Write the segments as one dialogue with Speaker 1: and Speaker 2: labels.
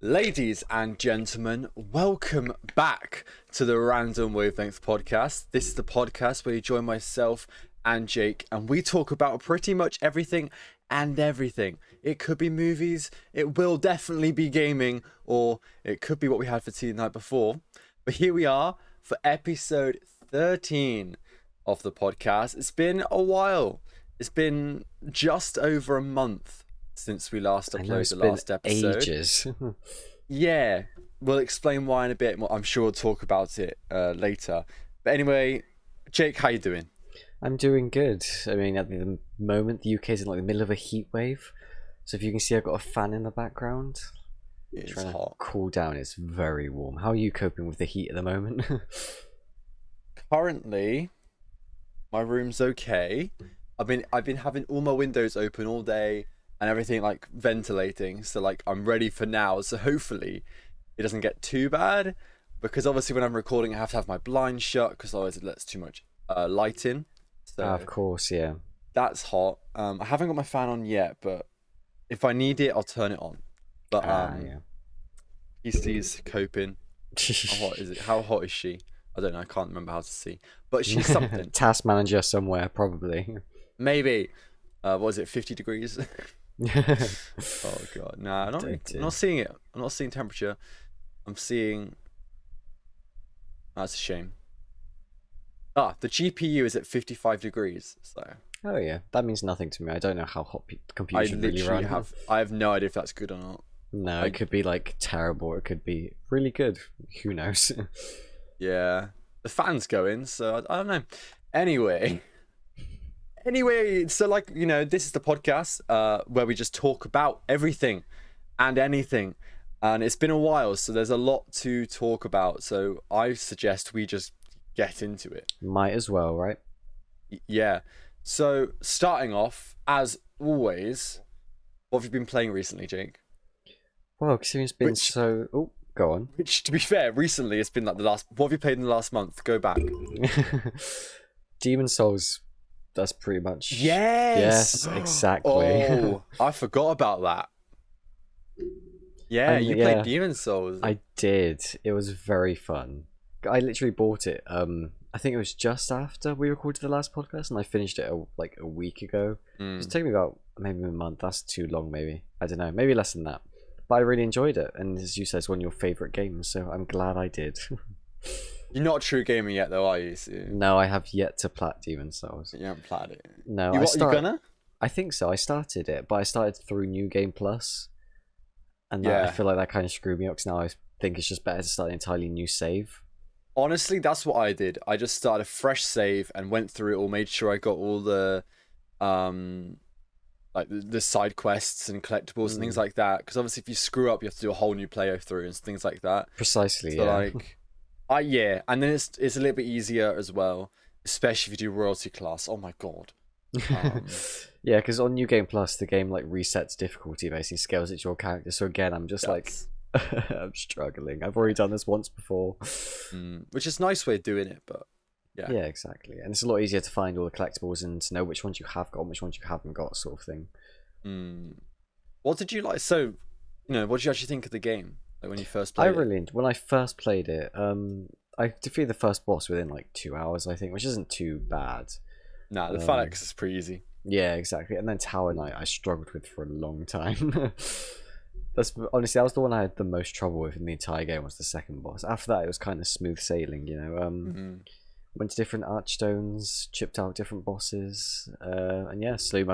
Speaker 1: Ladies and gentlemen, welcome back to the Random Wavelength Podcast. This is the podcast where you join myself and Jake, and we talk about pretty much everything and everything. It could be movies, it will definitely be gaming, or it could be what we had for tea the night before. But here we are for episode 13 of the podcast. It's been a while. It's been just over a month since we last uploaded the last episode.
Speaker 2: Ages.
Speaker 1: Yeah, we'll explain why in a bit. I'm sure we'll talk about it later. But anyway, Jake, how you doing?
Speaker 2: I'm doing good. I mean, at the moment, the UK is in like the middle of a heat wave. So if you can see, I've got a fan in the background.
Speaker 1: It's
Speaker 2: Trying
Speaker 1: hot.
Speaker 2: to cool down. It's very warm. How are you coping with the heat at the moment?
Speaker 1: Currently, my room's okay. I've been having all my windows open all day and everything like ventilating. So like I'm ready for now. So hopefully it doesn't get too bad, because obviously when I'm recording I have to have my blinds shut because otherwise it lets too much light in. So
Speaker 2: Of course, yeah.
Speaker 1: that's hot. I haven't got my fan on yet, but if I need it, I'll turn it on. But
Speaker 2: Yeah.
Speaker 1: Eastie's coping. How hot is it? How hot is she? I don't know. I can't remember how to see. But she's something.
Speaker 2: Task manager somewhere, probably.
Speaker 1: Maybe. What was it? 50 degrees? Oh god. Nah, I'm not seeing it. I'm not seeing temperature. I'm seeing. That's a shame. The GPU is at 55 degrees. So.
Speaker 2: Oh yeah, that means nothing to me. I don't know how hot computers
Speaker 1: I
Speaker 2: should really run.
Speaker 1: I have no idea if that's good or not.
Speaker 2: No, it could be like terrible. Or it could be really good. Who knows?
Speaker 1: Yeah, the fan's going, so I don't know. Anyway, so like, you know, this is the podcast where we just talk about everything and anything, and it's been a while, so there's a lot to talk about. So I suggest we just get into it.
Speaker 2: Might as well, right?
Speaker 1: Yeah. So starting off, as always, what have you been playing recently, Jake?
Speaker 2: Well, considering it's been so. Oh, go on.
Speaker 1: Which, to be fair, recently it's been like the last. What have you played in the last month? Go back.
Speaker 2: Demon Souls. That's pretty much.
Speaker 1: Yes.
Speaker 2: Yes, exactly.
Speaker 1: Oh, I forgot about that. Yeah, you played Demon Souls.
Speaker 2: I did. It was very fun. I literally bought it. I think it was just after we recorded the last podcast, and I finished it like a week ago. It was taking me about maybe a month. That's too long, maybe. I don't know. Maybe less than that. But I really enjoyed it, and as you said, it's one of your favorite games, so I'm glad I did.
Speaker 1: You're not a true gamer yet, though, are you?
Speaker 2: No, I have yet to plat Demon Souls.
Speaker 1: You haven't platted it.
Speaker 2: No,
Speaker 1: you gonna?
Speaker 2: I think so. I started it, but I started through New Game Plus, and
Speaker 1: Yeah.
Speaker 2: I feel like that kind of screwed me up. Because now I think it's just better to start an entirely new save.
Speaker 1: Honestly, that's what I did. I just started a fresh save and went through it all, made sure I got all the like the side quests and collectibles and things like that. Because obviously, if you screw up, you have to do a whole new playthrough and things like that.
Speaker 2: Precisely.
Speaker 1: So
Speaker 2: Yeah.
Speaker 1: yeah, and then it's a little bit easier as well, especially if you do royalty class. Oh my god.
Speaker 2: Yeah, because on New Game Plus, the game like resets difficulty, basically scales it to your character. So again, I'm just like, I'm struggling. I've already done this once before.
Speaker 1: Which is a nice way of doing it, but yeah.
Speaker 2: Yeah, exactly. And it's a lot easier to find all the collectibles and to know which ones you have got and which ones you haven't got, sort of thing.
Speaker 1: What did you like? So, you know, what did you actually think of the game? Like when you first played it?
Speaker 2: When I first played it, I defeated the first boss within like 2 hours, I think, which isn't too bad.
Speaker 1: Nah, the Phalanx is pretty easy.
Speaker 2: Yeah, exactly. And then Tower Knight, I struggled with for a long time. Honestly, that was the one I had the most trouble with in the entire game. Was the second boss. After that, it was kind of smooth sailing, you know. Went to different archstones, chipped out different bosses, and yeah, slowly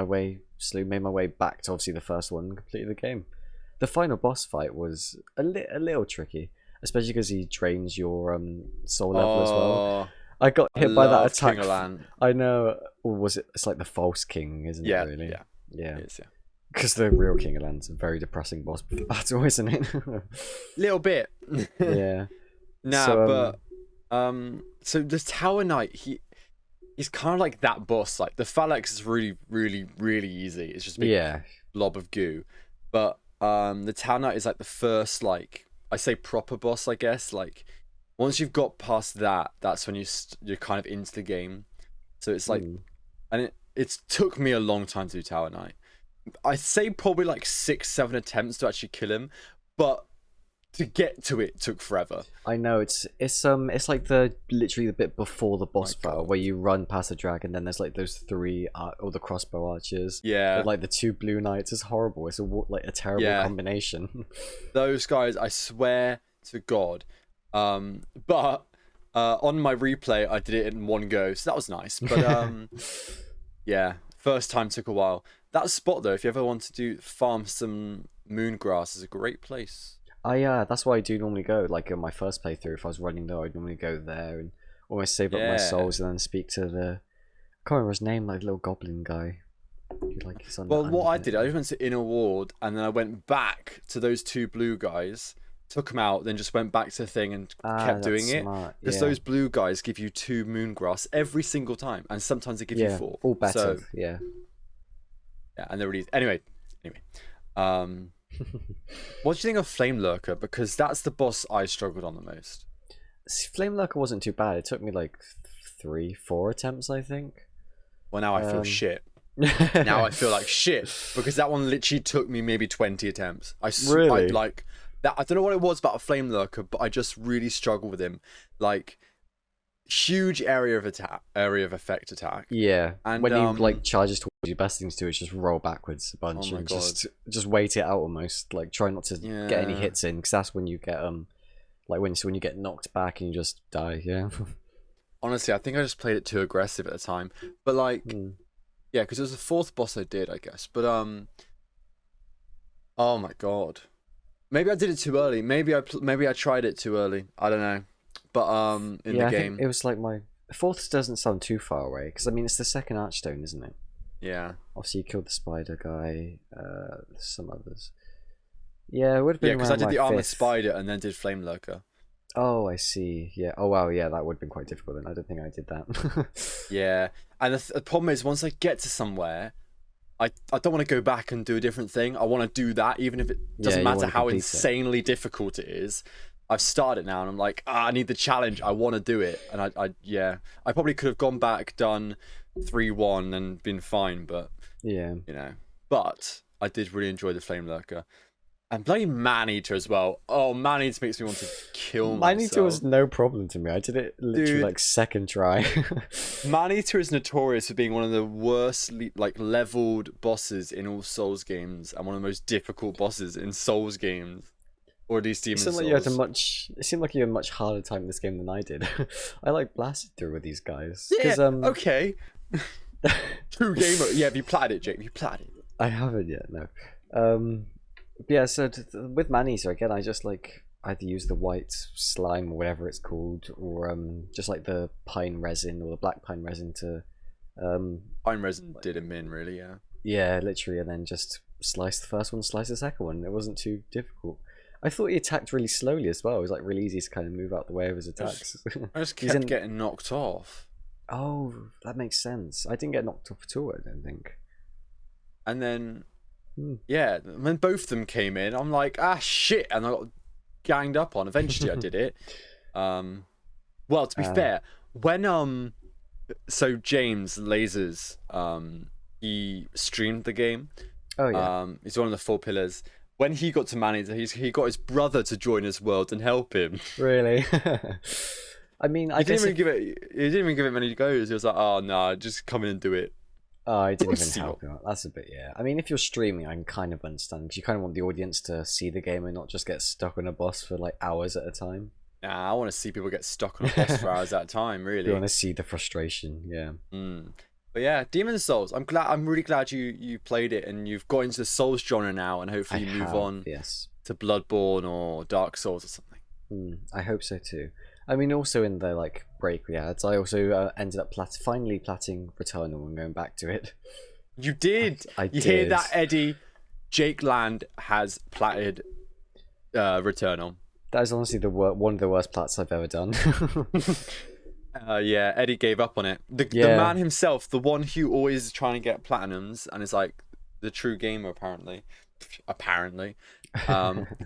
Speaker 2: made my way back to obviously the first one and completed the game. The final boss fight was a little tricky, especially because he drains your soul level as well. I got hit by that attack.
Speaker 1: King
Speaker 2: I know. Or was it? It's like the false king, isn't it? Really?
Speaker 1: Yeah. It is, yeah.
Speaker 2: Because the real King of Land's a very depressing boss battle, isn't it?
Speaker 1: Little bit.
Speaker 2: Yeah.
Speaker 1: So the Tower Knight, he's kind of like that boss. Like the Phalanx is really, really, really easy. It's just a big blob of goo. But the Tower Knight is like the first, like, I say proper boss, I guess. Like once you've got past that, that's when you're kind of into the game. So it's like, and it took me a long time to do Tower Knight. I'd say probably like 6-7 attempts to actually kill him, but to get to it took forever.
Speaker 2: I know it's like literally the bit before the boss battle where you run past the dragon, then there's like those three or the crossbow archers.
Speaker 1: Yeah.
Speaker 2: With, like the two blue knights. It's horrible. It's a terrible combination.
Speaker 1: Those guys, I swear to God. But on my replay, I did it in one go, so that was nice. But yeah, first time took a while. That spot though, if you ever want to farm some moongrass, is a great place.
Speaker 2: Yeah, that's why I do normally go. Like in my first playthrough, if I was running though, I'd normally go there and almost save up my souls and then speak to the, I can't remember his name, like little goblin guy.
Speaker 1: What I did, I just went to Inner Ward and then I went back to those two blue guys, took them out, then just went back to the thing and kept doing it. Because those blue guys give you 2 moongrass every single time, and sometimes they give you 4.
Speaker 2: All better.
Speaker 1: So,
Speaker 2: yeah,
Speaker 1: and they're really anyway. What do you think of Flame Lurker? Because that's the boss I struggled on the most.
Speaker 2: Flame Lurker wasn't too bad. It took me like 3-4 attempts, I think.
Speaker 1: Well, now I feel shit. Now I feel like shit because that one literally took me maybe 20 attempts.
Speaker 2: Really?
Speaker 1: Like that. I don't know what it was about a Flame Lurker, but I just really struggled with him. Like huge area of effect attack.
Speaker 2: Yeah, and when you like charges towards you, best thing to do is just roll backwards a bunch and just wait it out almost. Like try not to get any hits in, because that's when you get like when you get knocked back and you just die. Yeah.
Speaker 1: Honestly, I think I just played it too aggressive at the time, but like. Yeah, because it was the 4th boss I did, I guess. But oh my god, maybe I did it too early. Maybe I tried it too early. I don't know. But in the
Speaker 2: I
Speaker 1: game,
Speaker 2: think it was like my 4th doesn't sound too far away, because I mean it's the 2nd Archstone, isn't it?
Speaker 1: Yeah.
Speaker 2: Obviously, you killed the spider guy. Some others. Yeah, it would have been.
Speaker 1: Yeah, because I did the armored spider and then did Flame Lurker.
Speaker 2: Oh, I see. Yeah. Oh, wow. Yeah, that would have been quite difficult then. I don't think I did that.
Speaker 1: Yeah. And the problem is, once I get to somewhere, I don't want to go back and do a different thing. I want to do that, even if it doesn't matter how insanely difficult it is. I've started now, and I'm like, I need the challenge. I want to do it. And I probably could have gone back, done 3-1, and been fine. But but I did really enjoy the Flame Lurker. And bloody Man-Eater as well. Oh, Man-Eater makes me want to kill myself.
Speaker 2: Man-Eater was no problem to me. I did it literally like second try.
Speaker 1: Man-Eater is notorious for being one of the worst leveled bosses in all Souls games, and one of the most difficult bosses in Souls games, or at least Demon Souls.
Speaker 2: It seemed like you had a much harder time in this game than I did. I like blasted through with these guys.
Speaker 1: Yeah, okay. True gamer. Yeah, have you platted it, Jake? Have you platted it?
Speaker 2: I haven't yet, no. Yeah, so with Man-Eater again, I just like either use the white slime or whatever it's called, or just like the pine resin or the black pine resin to
Speaker 1: pine resin did him in, really.
Speaker 2: Yeah, literally, and then just slice the first one, slice the second one. It wasn't too difficult. I thought he attacked really slowly as well. It was like really easy to kind of move out the way of his attacks.
Speaker 1: I just kept getting knocked off.
Speaker 2: Oh, that makes sense. I didn't get knocked off at all, I don't think.
Speaker 1: And then yeah, when both of them came in, I'm like, shit, and I got ganged up on. Eventually I did it. Well, to be fair, when so James Lasers, he streamed the game.
Speaker 2: Oh yeah.
Speaker 1: He's one of the 4 pillars. When he got to manage, he got his brother to join his world and help him.
Speaker 2: Really? I mean,
Speaker 1: he didn't even give it many goes. He was like, oh no, just come in and do it.
Speaker 2: Oh, I didn't even help him out. That's a bit, yeah. I mean, if you're streaming, I can kind of understand, because you kind of want the audience to see the game and not just get stuck on a boss for like hours at a time.
Speaker 1: Nah, I want to see people get stuck on a boss for hours at a time, really.
Speaker 2: You want to see the frustration, yeah.
Speaker 1: But yeah, Demon Souls. I'm really glad you played it and you've got into the Souls genre now, and hopefully you move on to Bloodborne or Dark Souls or something.
Speaker 2: I hope so too. I mean, also in the like break we had, I also ended up finally platting Returnal and going back to it.
Speaker 1: You did.
Speaker 2: I did.
Speaker 1: You hear that, Eddie? Jake Land has platted Returnal.
Speaker 2: That is honestly one of the worst plats I've ever done.
Speaker 1: Yeah, Eddie gave up on it. The man himself, the one who always is trying to get platinums and is like the true gamer, apparently,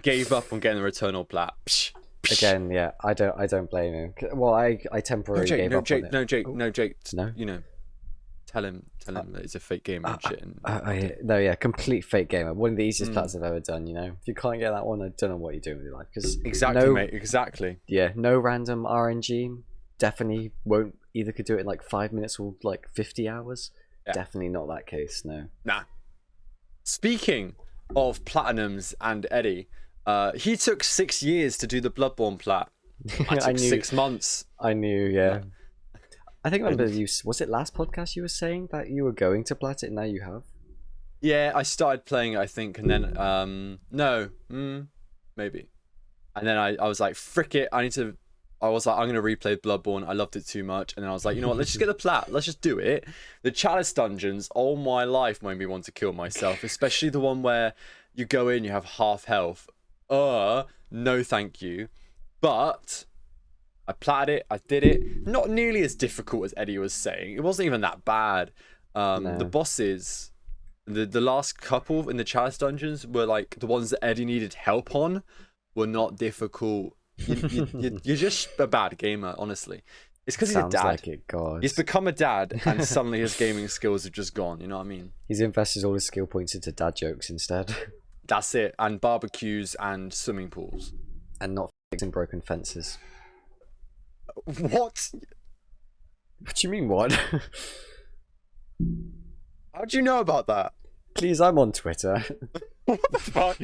Speaker 1: gave up on getting the Returnal plat.
Speaker 2: Again, yeah, I don't blame him. Well, I temporarily gave up on it.
Speaker 1: No, Jake. You know, Tell him that it's a fake game and shit.
Speaker 2: No, yeah, complete fake gamer. One of the easiest plats I've ever done. You know, if you can't get that one, I don't know what you're doing with your life. Because
Speaker 1: exactly, mate. Exactly.
Speaker 2: Yeah, no random RNG. Definitely won't either. Could do it in like 5 minutes or like 50 hours. Yeah. Definitely not that case. No.
Speaker 1: Nah. Speaking of platinums and Eddie, he took 6 years to do the Bloodborne plat. I took 6 months.
Speaker 2: I knew. Yeah. I think I remember was it last podcast you were saying that you were going to plat it, now you have?
Speaker 1: Yeah, I started playing it, I think, and then maybe. And then I was like, frick it, I was like, I'm gonna replay Bloodborne. I loved it too much. And then I was like, you know what, let's just get the plat, let's just do it. The chalice dungeons, all my life made me want to kill myself, especially the one where you go in, you have half health. No thank you. But I platted it, I did it. Not nearly as difficult as Eddie was saying. It wasn't even that bad. No. The bosses, the last couple in the chalice dungeons were like the ones that Eddie needed help on, were not difficult. You're just a bad gamer, honestly. It's because he's a dad.
Speaker 2: Like it, God.
Speaker 1: He's become a dad, and suddenly his gaming skills have just gone. You know what I mean?
Speaker 2: He's invested all his skill points into dad jokes instead.
Speaker 1: That's it, and barbecues and swimming pools,
Speaker 2: and not fixing broken fences.
Speaker 1: What?
Speaker 2: What do you mean, what?
Speaker 1: How do you know about that?
Speaker 2: Please, I'm on Twitter.
Speaker 1: What the fuck?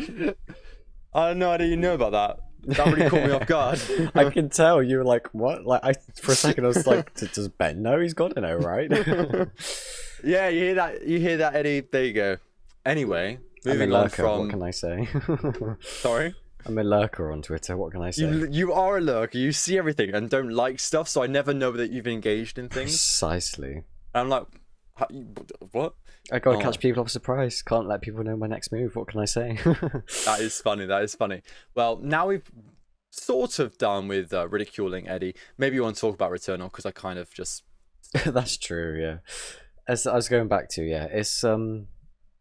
Speaker 1: I had no idea you knew about that. That really caught me off guard.
Speaker 2: I can tell you were like, what? Like, for a second I was like, does Ben know? He's got to know, right?
Speaker 1: Yeah, you hear that, Eddie? There you go. Anyway, moving on from...
Speaker 2: What can I say?
Speaker 1: Sorry?
Speaker 2: I'm a lurker on Twitter, what can I say?
Speaker 1: You are a lurker, you see everything and don't like stuff, so I never know that you've engaged in things.
Speaker 2: Precisely.
Speaker 1: And I'm like, what?
Speaker 2: I gotta catch people off surprise. Can't let people know my next move, what can I say?
Speaker 1: That is funny. Well, now we've sort of done with ridiculing Eddie. Maybe you want to talk about Returnal, because I kind of just...
Speaker 2: That's true, yeah. As I was going back to, yeah, it's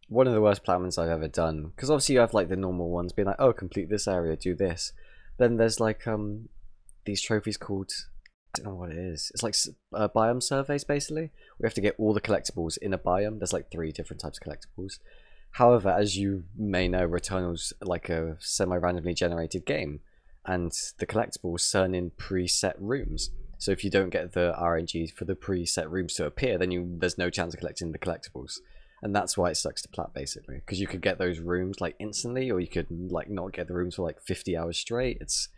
Speaker 2: one of the worst platinums I've ever done, because obviously you have like the normal ones being like, oh, complete this area, do this. Then there's like these trophies called, I don't know what it is, it's like biome surveys basically. We have to get all the collectibles in a biome. There's like 3 different types of collectibles. However, as you may know, Returnal's like a semi-randomly generated game, and the collectibles turn in preset rooms. So if you don't get the RNG for the preset rooms to appear, then there's no chance of collecting the collectibles. And that's why it sucks to plat, basically, because you could get those rooms like instantly, or you could like not get the rooms for like 50 hours straight. It's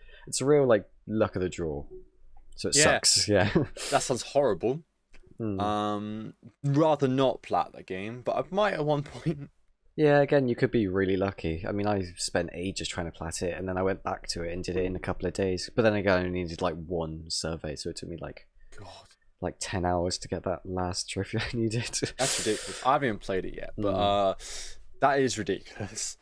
Speaker 2: a real like luck of the draw. So it sucks. Yeah.
Speaker 1: That sounds horrible. Rather not plat the game, but I might at one point.
Speaker 2: Yeah, again, you could be really lucky. I mean, I spent ages trying to plat it, and then I went back to it and did it in a couple of days. But then again, I only needed like 1 survey, so it took me like 10 hours to get that last trophy I needed.
Speaker 1: That's ridiculous. I haven't even played it yet, but that is ridiculous.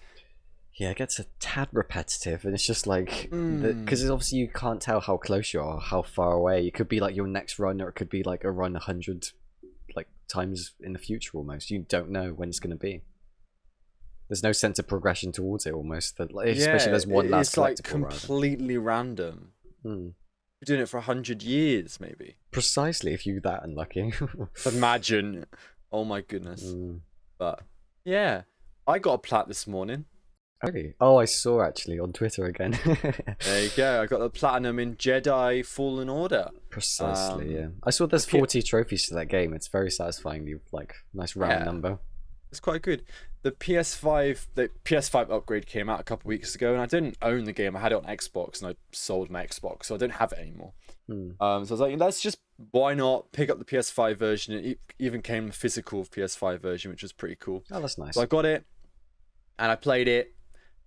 Speaker 2: Yeah, it gets a tad repetitive, and it's just like, because obviously you can't tell how close you are, how far away. It could be like your next run, or it could be like a run 100 like times in the future almost. You don't know when it's going to be. There's no sense of progression towards it almost. Especially if there's one last collectible. It's like
Speaker 1: completely random. You're doing it for 100 years, maybe.
Speaker 2: Precisely, if you're that unlucky.
Speaker 1: Imagine. Oh my goodness. But yeah, I got a plat this morning.
Speaker 2: Really? Oh, I saw actually on Twitter again.
Speaker 1: There you go. I got the platinum in Jedi Fallen Order.
Speaker 2: Precisely, yeah. I saw there's 40 trophies to that game. It's very satisfying. You like nice round number.
Speaker 1: It's quite good. The PS5 upgrade came out a couple weeks ago, and I didn't own the game. I had it on Xbox, and I sold my Xbox, so I don't have it anymore. So I was like, let's just, why not pick up the PS5 version? It even came a physical PS5 version, which was pretty cool.
Speaker 2: Oh, that's nice.
Speaker 1: So I got it, and I played it,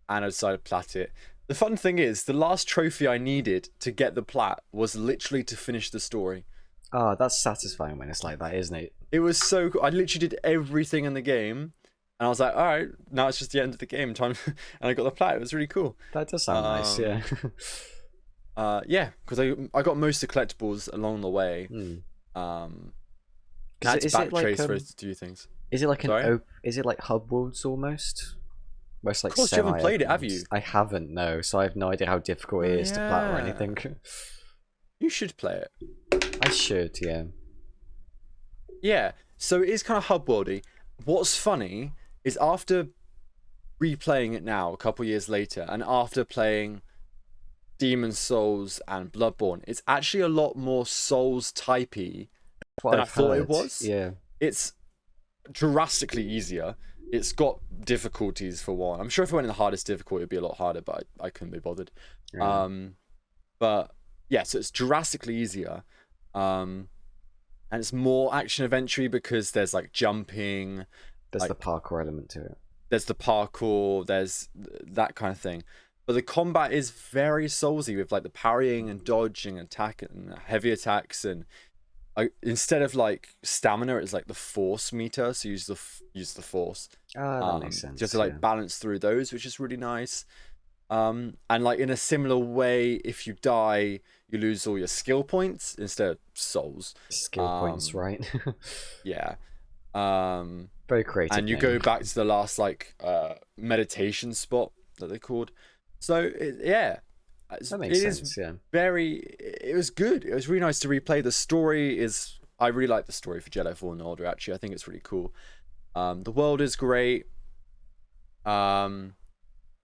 Speaker 1: and I decided to plat it. The fun thing is, the last trophy I needed to get the plat was literally to finish the story.
Speaker 2: Oh, that's satisfying when it's like that, isn't it?
Speaker 1: It was so cool. I literally did everything in the game, and I was like, all right, now it's just the end of the game time. And I got the plat. It was really cool.
Speaker 2: That does sound nice, yeah.
Speaker 1: Yeah, because I got most of the collectibles along the way. I had to backtrace for it to do things.
Speaker 2: Is it like is it like Hub Worlds almost? Where it's like,
Speaker 1: of course, you haven't played it, have you?
Speaker 2: I haven't, no. So I have no idea how difficult it is to plat or anything.
Speaker 1: You should play it.
Speaker 2: I should, yeah.
Speaker 1: Yeah. So it is kind of hub worldy. What's funny is after replaying it now, a couple years later, and after playing Demon Souls and Bloodborne, it's actually a lot more Souls typey than I thought it was.
Speaker 2: Yeah.
Speaker 1: It's drastically easier. It's got difficulties for one. I'm sure if I went in the hardest difficulty, it'd be a lot harder, but I couldn't be bothered.
Speaker 2: Yeah.
Speaker 1: But yeah, so it's drastically easier. And it's more action adventure because there's like jumping.
Speaker 2: There's
Speaker 1: like,
Speaker 2: the parkour element to it.
Speaker 1: There's the parkour, there's that kind of thing. But the combat is very soulsy with like the parrying and dodging, attack and heavy attacks, and instead of like stamina, it's like the force meter. So you use the force.
Speaker 2: That makes sense.
Speaker 1: Just to like balance through those, which is really nice. And like in a similar way, if you die, you lose all your skill points instead of souls.
Speaker 2: Skill points, right?
Speaker 1: Yeah.
Speaker 2: Very creative.
Speaker 1: And you go back to the last like meditation spot that they called. So yeah,
Speaker 2: that makes sense. Yeah.
Speaker 1: It was good. It was really nice to replay. The story is. I really like the story for Jedi Fallen Order. Actually, I think it's really cool. The world is great. Yeah,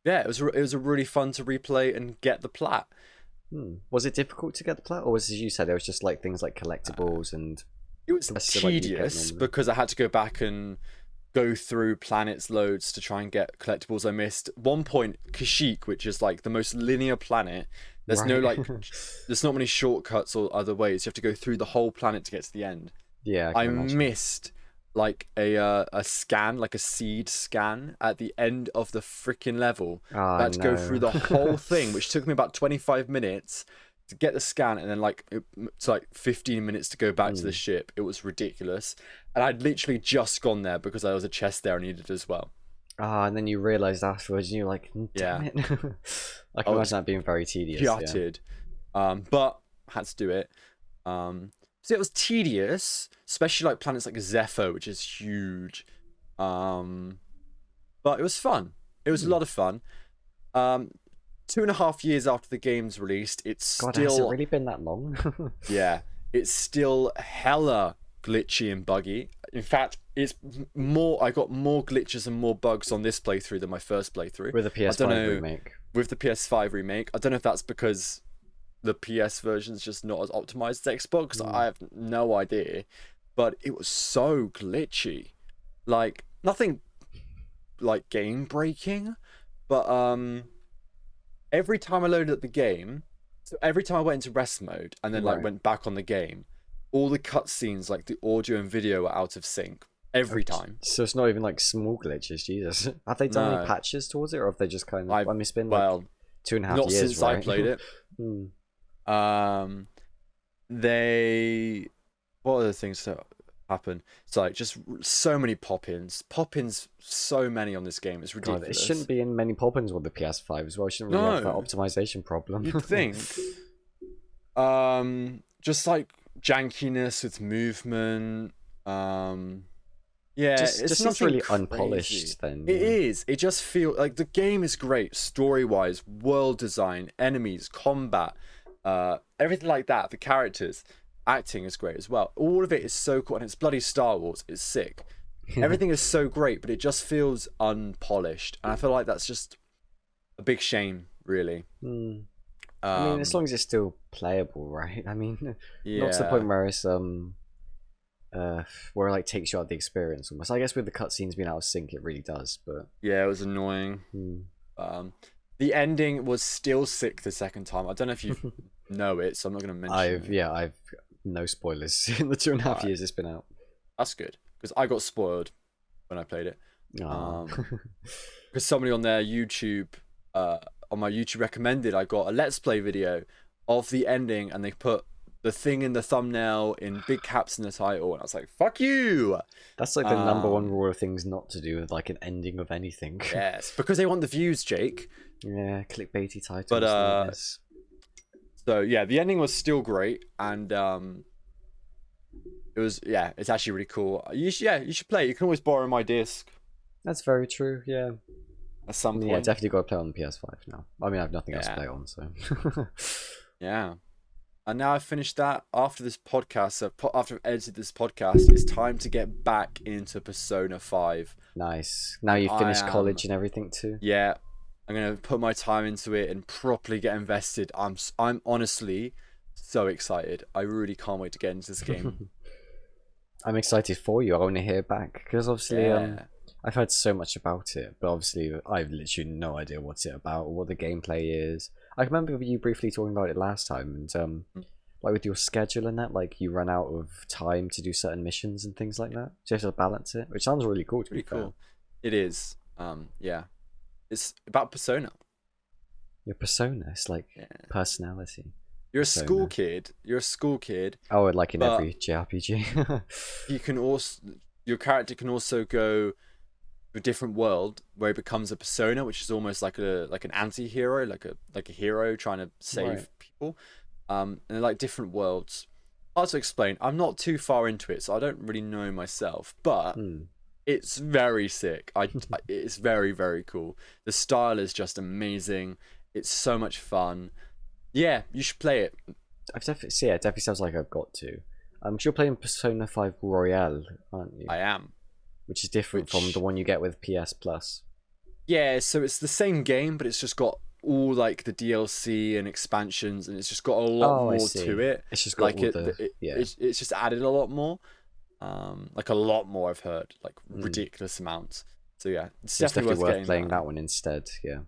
Speaker 1: it was a really fun to replay and get the plat.
Speaker 2: Was it difficult to get the plat, or was it, as you said, it was just like things like collectibles and?
Speaker 1: It was tedious because I had to go back and go through planets loads to try and get collectibles I missed. At one point, Kashyyyk, which is like the most linear planet, there's no like, there's not many shortcuts or other ways. You have to go through the whole planet to get to the end.
Speaker 2: Yeah,
Speaker 1: I missed like a scan, like a seed scan at the end of the freaking level. I had to go through the whole thing, which took me about 25 minutes to get the scan, and then it's like 15 minutes to go back to the ship. It was ridiculous, and I'd literally just gone there because there was a chest there I needed as well.
Speaker 2: And then you realised afterwards, and you're like, damn it. I can imagine that being very tedious.
Speaker 1: Gutted. But I had to do it. So it was tedious, especially like planets like Zephyr, which is huge. But it was fun. It was a lot of fun. 2.5 years after the game's released, it's still...
Speaker 2: has it really been that long?
Speaker 1: Yeah, it's still hella glitchy and buggy. In fact, it's more. I got more glitches and more bugs on this playthrough than my first playthrough.
Speaker 2: With the PS5 remake.
Speaker 1: With the PS5 remake. I don't know if that's because the PS version's just not as optimized as Xbox. I have no idea. But it was so glitchy. Like, nothing like game breaking, but every time I loaded up the game, so every time I went into rest mode and then like went back on the game, all the cutscenes, like the audio and video, are out of sync every time.
Speaker 2: So it's not even like small glitches, Jesus. Have they done any patches towards it, or have they just kind of? I mean, it's been like 2.5 years,
Speaker 1: not since
Speaker 2: right?
Speaker 1: I played it. What other things that happen? It's like just so many pop-ins, so many on this game. It's ridiculous.
Speaker 2: God, it shouldn't be in many pop-ins with the PS5 as well. It shouldn't really have that optimization problem.
Speaker 1: You'd think. Just like jankiness with movement. Yeah,
Speaker 2: it's not really unpolished. Then
Speaker 1: it is. It just feels like the game is great story-wise, world design, enemies, combat, everything like that. The characters, acting is great as well. All of it is so cool, and it's bloody Star Wars. It's sick. Everything is so great, but it just feels unpolished, and I feel like that's just a big shame, really.
Speaker 2: I mean, as long as it's still playable, right? I mean, not to the point where it's where it like takes you out of the experience almost. I guess with the cutscenes being out of sync, it really does. But
Speaker 1: yeah, it was annoying. The ending was still sick the second time. I don't know if you know it, so I'm not going to mention it.
Speaker 2: I've no spoilers in the 2.5 years it's been out.
Speaker 1: That's good, because I got spoiled when I played it. Because somebody on their YouTube, on my YouTube recommended, I got a Let's Play video of the ending, and they put the thing in the thumbnail in big caps in the title, and I was like, fuck you.
Speaker 2: That's like the number one rule of things not to do with like an ending of anything.
Speaker 1: Yes, because they want the views, Jake.
Speaker 2: Yeah, clickbaity titles.
Speaker 1: But so yeah, the ending was still great, and it was, yeah, it's actually really cool. You should play it. You can always borrow my disc.
Speaker 2: That's very true. Yeah.
Speaker 1: At some point.
Speaker 2: Yeah, definitely got to play on the PS5 now. I mean, I have nothing else to play on, so.
Speaker 1: Yeah. And now I've finished that. After this podcast, after I've edited this podcast, it's time to get back into Persona 5.
Speaker 2: Nice. Now you've finished college and everything too.
Speaker 1: Yeah, I'm gonna put my time into it and properly get invested. I'm honestly so excited. I really can't wait to get into this game.
Speaker 2: I'm excited for you. I want to hear back because obviously I've heard so much about it, but obviously I've literally no idea what's it about or what the gameplay is. I remember you briefly talking about it last time, and like with your schedule and that, like you run out of time to do certain missions and things like that. So you have to balance it, which sounds really cool.
Speaker 1: Pretty cool. It is. Yeah, it's about Persona.
Speaker 2: Your persona, it's like personality.
Speaker 1: You're a school kid. You're a school kid.
Speaker 2: Oh, like in every JRPG.
Speaker 1: You can also, your character can also go to a different world where he becomes a persona, which is almost like an anti-hero, like a hero trying to save people. And they're like different worlds. Hard to explain. I'm not too far into it, so I don't really know myself. But it's very sick. It's very, very cool. The style is just amazing. It's so much fun. Yeah, you should play it.
Speaker 2: It definitely sounds like I've got to. You're playing Persona 5 Royale, aren't you?
Speaker 1: I am.
Speaker 2: Which is different from the one you get with PS Plus.
Speaker 1: Yeah, so it's the same game, but it's just got all like the DLC and expansions, and it's just got a lot more to it.
Speaker 2: It's just got
Speaker 1: like it's just added a lot more. Like a lot more, I've heard, like ridiculous amounts. So yeah, it's definitely
Speaker 2: worth playing that one instead. Yeah.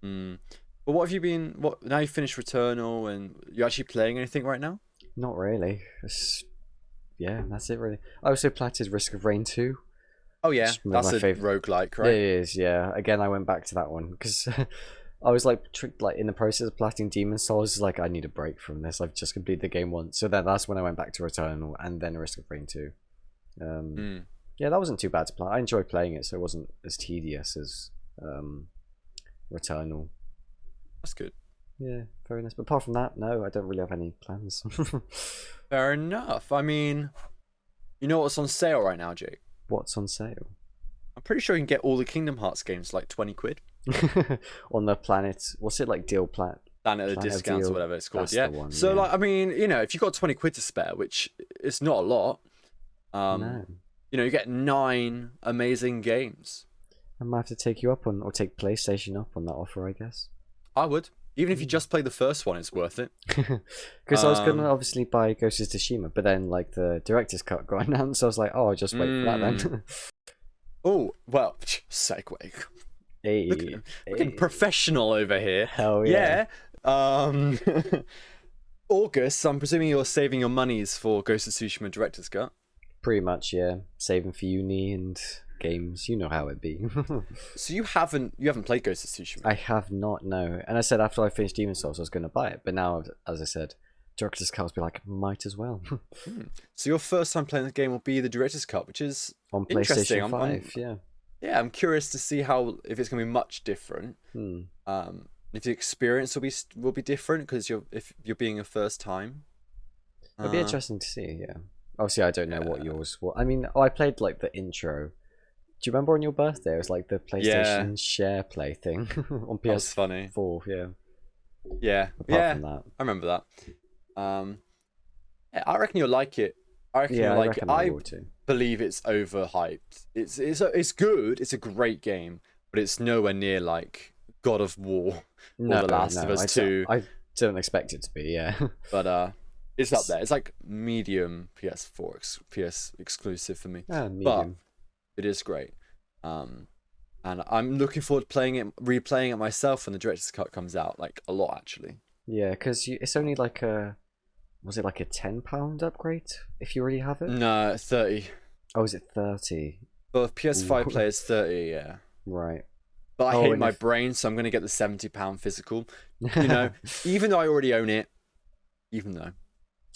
Speaker 1: But what have you been? Now you finished Returnal, and you're actually playing anything right now?
Speaker 2: Not really. That's it really. I also platted Risk of Rain 2.
Speaker 1: Oh yeah, that's a roguelike, right?
Speaker 2: It is, yeah. Again, I went back to that one because I was like in the process of platting Demon Souls. Like, I need a break from this. I've just completed the game once, so that's when I went back to Returnal and then Risk of Rain 2. Yeah, that wasn't too bad to play. I enjoyed playing it, so it wasn't as tedious as Returnal.
Speaker 1: That's good.
Speaker 2: Yeah, very nice. But apart from that, no, I don't really have any plans.
Speaker 1: Fair enough. I mean, you know what's on sale right now, Jake?
Speaker 2: What's on sale?
Speaker 1: I'm pretty sure you can get all the Kingdom Hearts games for like 20 quid.
Speaker 2: On the Planet, what's it like, Planet
Speaker 1: of Discounts or whatever it's called.
Speaker 2: That's
Speaker 1: yeah.
Speaker 2: The one,
Speaker 1: so like, I mean, you know, if you've got 20 quid to spare, which is not a lot,
Speaker 2: no.
Speaker 1: You know, you get 9 amazing games.
Speaker 2: I might have to take you up on, or take PlayStation up on that offer, I guess.
Speaker 1: I would. Even if you just play the first one, it's worth it.
Speaker 2: Because I was going to obviously buy Ghost of Tsushima, but then like the director's cut got announced, so I was like, oh, I'll just wait for that then.
Speaker 1: Oh, well, segue.
Speaker 2: Hey,
Speaker 1: looking professional over here.
Speaker 2: Hell yeah.
Speaker 1: August, I'm presuming you're saving your monies for Ghost of Tsushima director's cut.
Speaker 2: Pretty much, yeah. Saving for uni and games, you know how it be.
Speaker 1: So you haven't played Ghost of Tsushima?
Speaker 2: I have not, no. And I said after I finished Demon Souls I was going to buy it, but now, as I said, director's cut, be like, might as well.
Speaker 1: So your first time playing the game will be the director's cut, which is
Speaker 2: on PlayStation 5.
Speaker 1: Yeah, I'm curious to see if it's going to be much different. If the experience will be different because if you're being a first time.
Speaker 2: It'll be interesting to see. Yeah. Obviously, I don't know what yours was. I mean, I played like the intro. Do you remember on your birthday? It was like the PlayStation Share Play thing on PS4.
Speaker 1: That was funny.
Speaker 2: Yeah.
Speaker 1: Apart from that. I remember that. I reckon you'll like it. I believe it's overhyped. It's good. It's a great game, but it's nowhere near like God of War or The Last of Us 2.
Speaker 2: I don't expect it to be. Yeah.
Speaker 1: But it's up there. It's like medium PS4 PS exclusive for me.
Speaker 2: Medium.
Speaker 1: But it is great. And I'm looking forward to replaying it myself when the director's cut comes out. Like a lot actually.
Speaker 2: Yeah, because it's only like was it like a £10 upgrade if you already have it?
Speaker 1: No, 30.
Speaker 2: Oh, is it 30?
Speaker 1: Well, PS5 players 30, yeah.
Speaker 2: Right.
Speaker 1: But I hate my brain, so I'm going to get the £70 physical. You know, even though I already own it,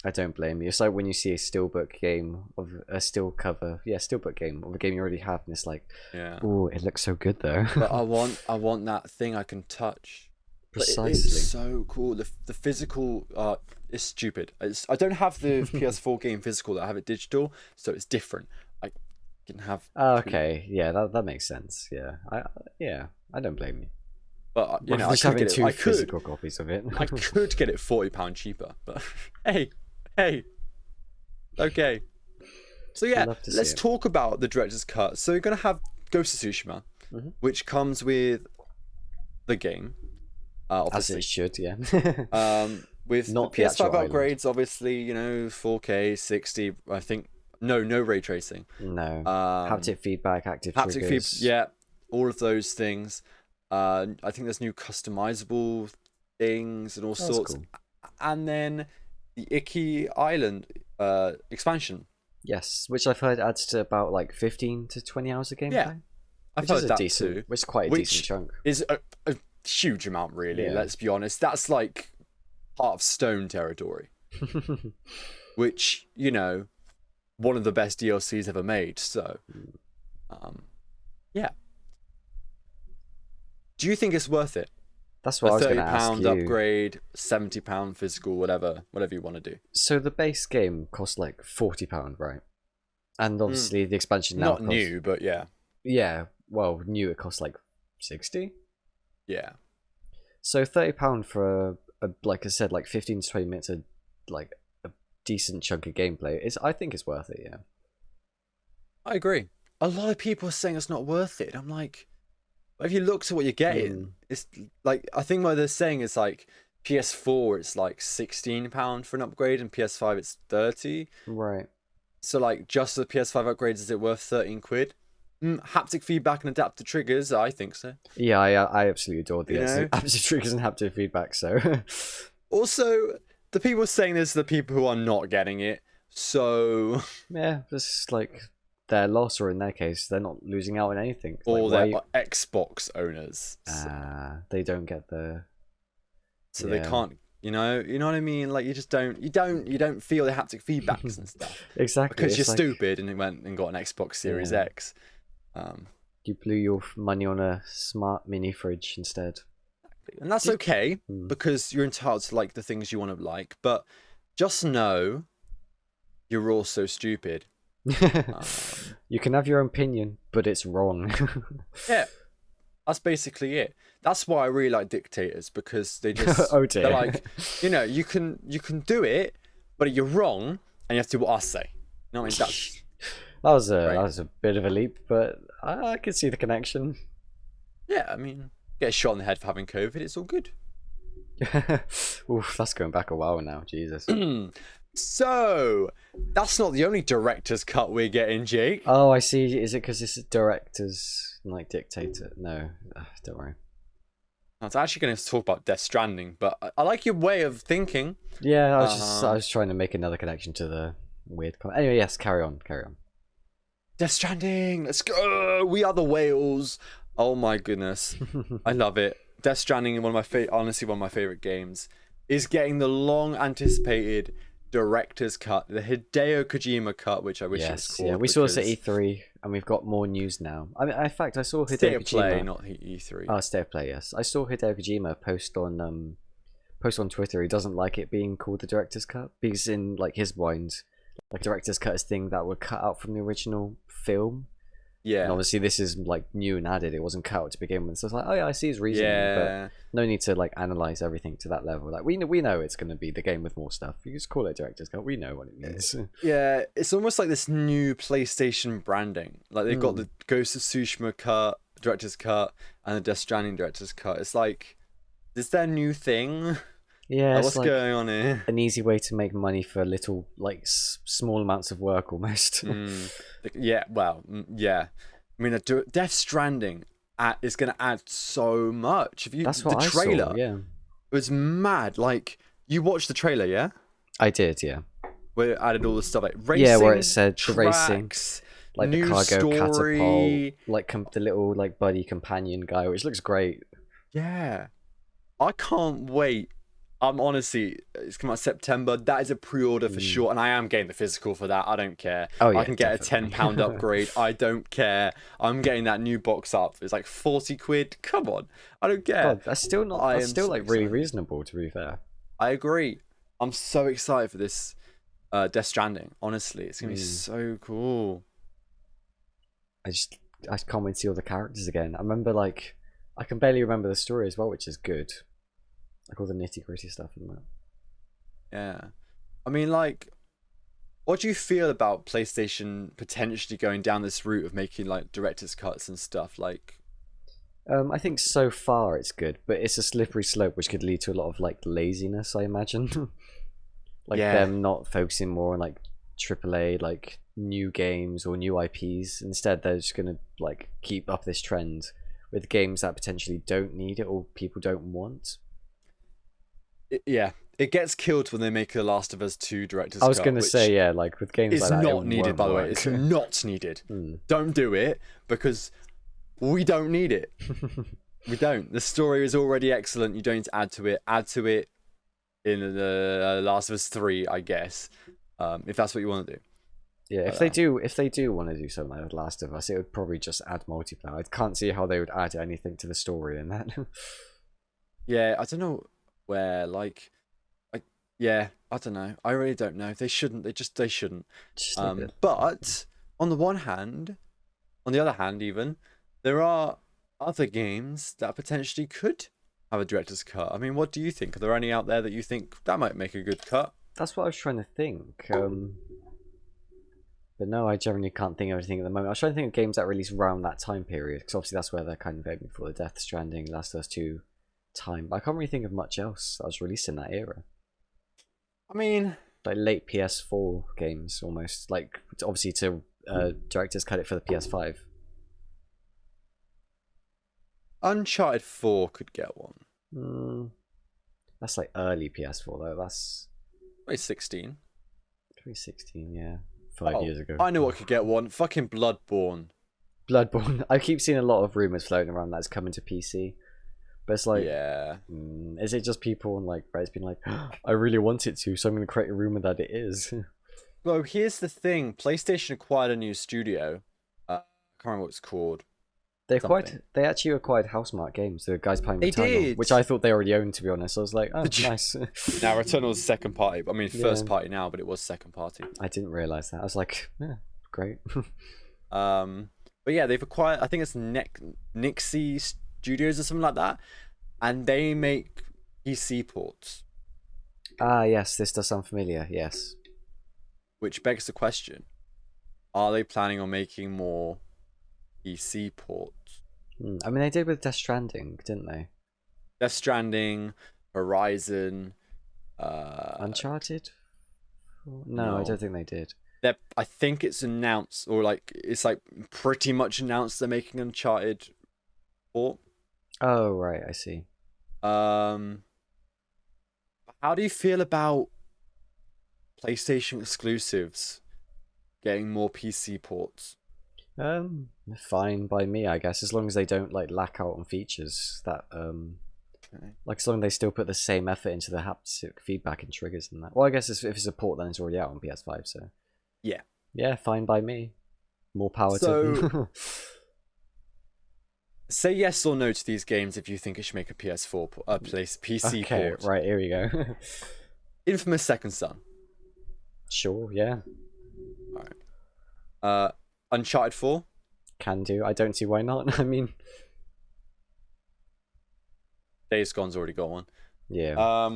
Speaker 2: I don't blame you. It's like when you see a steelbook game of a steelbook game of a game you already have, and it's like, oh, it looks so good though.
Speaker 1: But I want that thing I can touch.
Speaker 2: Precisely.
Speaker 1: It's so cool. The physical is stupid. I don't have the PS4 game physical. I have it digital, so it's different. I can have.
Speaker 2: Okay, yeah, that makes sense. Yeah, I don't blame you.
Speaker 1: But you know, I
Speaker 2: just
Speaker 1: could
Speaker 2: having
Speaker 1: get it.
Speaker 2: two
Speaker 1: I could.
Speaker 2: physical copies of it.
Speaker 1: I could get it £40 cheaper. But hey, okay. So yeah,
Speaker 2: Love to see
Speaker 1: let's
Speaker 2: it.
Speaker 1: talk about the director's cut. So you're gonna have Ghost of Tsushima, which comes with the game,
Speaker 2: As
Speaker 1: obviously.
Speaker 2: it should, yeah.
Speaker 1: With
Speaker 2: Not
Speaker 1: the
Speaker 2: the
Speaker 1: PS5
Speaker 2: actual island.
Speaker 1: upgrades, obviously, you know, 4K, 60. I think no ray tracing.
Speaker 2: No. Haptic feedback, active
Speaker 1: Haptic
Speaker 2: triggers.
Speaker 1: feedback, yeah, all of those things. I think there's new customizable things and all
Speaker 2: That's
Speaker 1: sorts.
Speaker 2: cool.
Speaker 1: And then the Icky Island expansion.
Speaker 2: Yes, which I've heard adds to about like 15 to 20 hours of gameplay.
Speaker 1: Yeah, I've
Speaker 2: which
Speaker 1: heard
Speaker 2: is a
Speaker 1: that
Speaker 2: decent,
Speaker 1: too.
Speaker 2: which is quite a
Speaker 1: Which
Speaker 2: decent chunk.
Speaker 1: is a huge amount, really.
Speaker 2: Yeah.
Speaker 1: Let's be honest. That's like part of Stone territory, which, you know, one of the best DLCs ever made. So, yeah. Do you think it's worth it?
Speaker 2: That's what I was going to ask
Speaker 1: £30
Speaker 2: you.
Speaker 1: upgrade, £70 physical, whatever you want to do.
Speaker 2: So the base game costs like £40, right? And obviously the expansion now
Speaker 1: Not
Speaker 2: costs...
Speaker 1: new, but yeah.
Speaker 2: Yeah, well, new it costs like 60.
Speaker 1: Yeah.
Speaker 2: So £30 for a like I said, like 15 to 20 minutes of like a decent chunk of gameplay I think it's worth it, yeah.
Speaker 1: I agree. A lot of people are saying it's not worth it. I'm like, if you look to what you're getting, it's like, I think what they're saying is like PS4 it's like £16 for an upgrade, and PS5 it's 30.
Speaker 2: Right.
Speaker 1: So like, just the PS5 upgrades, is it worth 13 quid? Haptic feedback and adaptive triggers, I think so.
Speaker 2: Yeah, I absolutely adore the
Speaker 1: You know?
Speaker 2: haptic triggers and haptic feedback, so...
Speaker 1: Also, the people saying this are the people who are not getting it, so...
Speaker 2: Yeah, this is like their loss, or in their case, they're not losing out on anything.
Speaker 1: Or
Speaker 2: like,
Speaker 1: they're Xbox owners.
Speaker 2: They don't get the...
Speaker 1: So they can't, you know what I mean? Like, you just don't feel the haptic feedbacks and stuff.
Speaker 2: Exactly.
Speaker 1: Because you're
Speaker 2: like,
Speaker 1: stupid and went and got an Xbox Series X.
Speaker 2: You blew your money on a smart mini fridge instead.
Speaker 1: And that's okay, because you're entitled to like the things you want to like, but just know you're also stupid.
Speaker 2: You can have your opinion, but it's wrong.
Speaker 1: Yeah, that's basically it. That's why I really like dictators, because they just
Speaker 2: Oh dear.
Speaker 1: they're like, you know, you can do it, but you're wrong, and you have to do what I say. You know what I mean? That's
Speaker 2: that was a bit of a leap, but I can see the connection.
Speaker 1: yeah. I mean, get shot in the head for having COVID. It's all good.
Speaker 2: Oof, that's going back a while now. Jesus.
Speaker 1: So that's not the only director's cut we're getting, Jake.
Speaker 2: Oh, I see. Is it because it's a director's like dictator? No, don't worry.
Speaker 1: I was actually going to talk about Death Stranding, but I like your way of thinking.
Speaker 2: Yeah, I was trying to make another connection to the weird. Anyway, yes, carry on.
Speaker 1: Death Stranding, let's go! We are the whales. Oh my goodness, I love it. Death Stranding, honestly one of my favorite games, is getting the long-anticipated director's cut, the Hideo Kojima cut, which I wish it was called.
Speaker 2: Yeah, we saw this at E3, and we've got more news now. I mean, in fact, I saw Hideo
Speaker 1: State of
Speaker 2: Kojima.
Speaker 1: Play, not E3.
Speaker 2: Oh, State of Play, yes. I saw Hideo Kojima post on Twitter. He doesn't like it being called the director's cut, because in like his mind, like director's cut is thing that were cut out from the original film.
Speaker 1: Yeah.
Speaker 2: And obviously this is like new and added. It wasn't cut out to begin with. So it's like, oh yeah, I see his reasoning,
Speaker 1: Yeah.
Speaker 2: but no need to like analyze everything to that level. Like we know it's going to be the game with more stuff. You just call it director's cut. We know what it means.
Speaker 1: Yeah, it's almost like this new PlayStation branding. Like they've got the Ghost of Tsushima cut, director's cut, and the Death Stranding director's cut. It's like, is there a new thing?
Speaker 2: Yeah,
Speaker 1: Like,
Speaker 2: it's
Speaker 1: what's going on here?
Speaker 2: an easy way to make money for little, like small amounts of work almost.
Speaker 1: Yeah, well, yeah. I mean, Death Stranding is going to add so much.
Speaker 2: That's what
Speaker 1: the
Speaker 2: I
Speaker 1: trailer
Speaker 2: saw. Yeah,
Speaker 1: was mad. Like, you watched the trailer, yeah?
Speaker 2: I did. Yeah,
Speaker 1: Where it added all the stuff like racing.
Speaker 2: yeah, where it said the
Speaker 1: tracks,
Speaker 2: racing, like
Speaker 1: new
Speaker 2: the cargo
Speaker 1: story.
Speaker 2: catapult, like the little like buddy companion guy, which looks great.
Speaker 1: Yeah, I can't wait. Honestly, it's coming out September. That is a pre-order for sure, and I am getting the physical for that. I don't care.
Speaker 2: Oh, yeah,
Speaker 1: I can get
Speaker 2: definitely.
Speaker 1: a £10 upgrade. I don't care. I'm getting that new box up. It's like 40 quid. Come on, I don't care.
Speaker 2: God, that's still not.
Speaker 1: I
Speaker 2: That's
Speaker 1: am
Speaker 2: still
Speaker 1: so
Speaker 2: like really
Speaker 1: excited.
Speaker 2: reasonable, to be fair.
Speaker 1: I agree. I'm so excited for this Death Stranding. Honestly, it's gonna be so cool.
Speaker 2: I can't wait to see all the characters again. I remember like I can barely remember the story as well, which is good. Like all the nitty gritty stuff in that.
Speaker 1: Yeah. I mean, like, what do you feel about PlayStation potentially going down this route of making like director's cuts and stuff? Like,
Speaker 2: I think so far it's good, but it's a slippery slope which could lead to a lot of like laziness, I imagine. Like them not focusing more on like AAA, like new games or new IPs. Instead, they're just gonna like keep up this trend with games that potentially don't need it or people don't want.
Speaker 1: it gets killed when they make The Last of Us 2 director's cut.
Speaker 2: I was gonna say, yeah, like with games
Speaker 1: it's
Speaker 2: like that,
Speaker 1: not needed, by the way. It's not needed. Don't do it because we don't need it. We don't. The story is already excellent. You don't need to add to it. Add to it in the Last of Us 3, I guess, if that's what you want to do.
Speaker 2: Yeah, if they do want to do something like The Last of Us, it would probably just add multiplayer. I can't see how they would add anything to the story in that.
Speaker 1: Yeah, I don't know where, like, yeah, I don't know. I really don't know. They shouldn't. They shouldn't. But on the other hand, even there are other games that potentially could have a director's cut. I mean, what do you think? Are there any out there that you think that might make a good cut?
Speaker 2: That's what I was trying to think. But no, I generally can't think of anything at the moment. I was trying to think of games that release around that time period, because obviously that's where they're kind of aiming for, the Death Stranding, Last of Us 2 time. But I can't really think of much else that was released in that era.
Speaker 1: I mean,
Speaker 2: like late PS4 games, almost. Like, obviously to directors cut it for the PS5.
Speaker 1: Uncharted 4 could get one.
Speaker 2: That's like early PS4 though. That's
Speaker 1: 2016.
Speaker 2: 2016, yeah. 5 years ago.
Speaker 1: I know what could get one. Fucking Bloodborne.
Speaker 2: I keep seeing a lot of rumors floating around that's coming to PC. But it's like,
Speaker 1: yeah.
Speaker 2: Is it just people on like Reddit's been like, I really want it to, so I'm going to create a rumor that it is?
Speaker 1: Well, here's the thing. PlayStation acquired a new studio. I can't remember what it's called.
Speaker 2: They actually acquired Housemarque Games, the guys behind Returnal, which I thought they already owned, to be honest. I was like, oh, nice.
Speaker 1: Now Returnal's second party. I mean, first party now, but it was second party.
Speaker 2: I didn't realize that. I was like, yeah, great.
Speaker 1: But yeah, they've acquired, I think it's Nixie Studios or something like that, and they make PC ports.
Speaker 2: Ah, yes, this does sound familiar. Yes.
Speaker 1: Which begs the question: are they planning on making more PC ports?
Speaker 2: I mean, they did with Death Stranding, didn't they?
Speaker 1: Death Stranding, Horizon,
Speaker 2: Uncharted? No, I don't think they did.
Speaker 1: I think it's announced, or like it's like pretty much announced they're making Uncharted port.
Speaker 2: Oh right, I see.
Speaker 1: How do you feel about PlayStation exclusives getting more PC ports?
Speaker 2: Fine by me, I guess, as long as they don't like lack out on features that like as long as they still put the same effort into the haptic feedback and triggers and that. Well, I guess if it's a port, then it's already out on PS5, so yeah, fine by me. More power to them.
Speaker 1: Say yes or no to these games if you think it should make a PC port.
Speaker 2: Right, here we go.
Speaker 1: Infamous Second Son.
Speaker 2: Sure, yeah.
Speaker 1: Alright. Uncharted 4?
Speaker 2: Can do. I don't see why not. I mean,
Speaker 1: Days Gone's already got one.
Speaker 2: Yeah.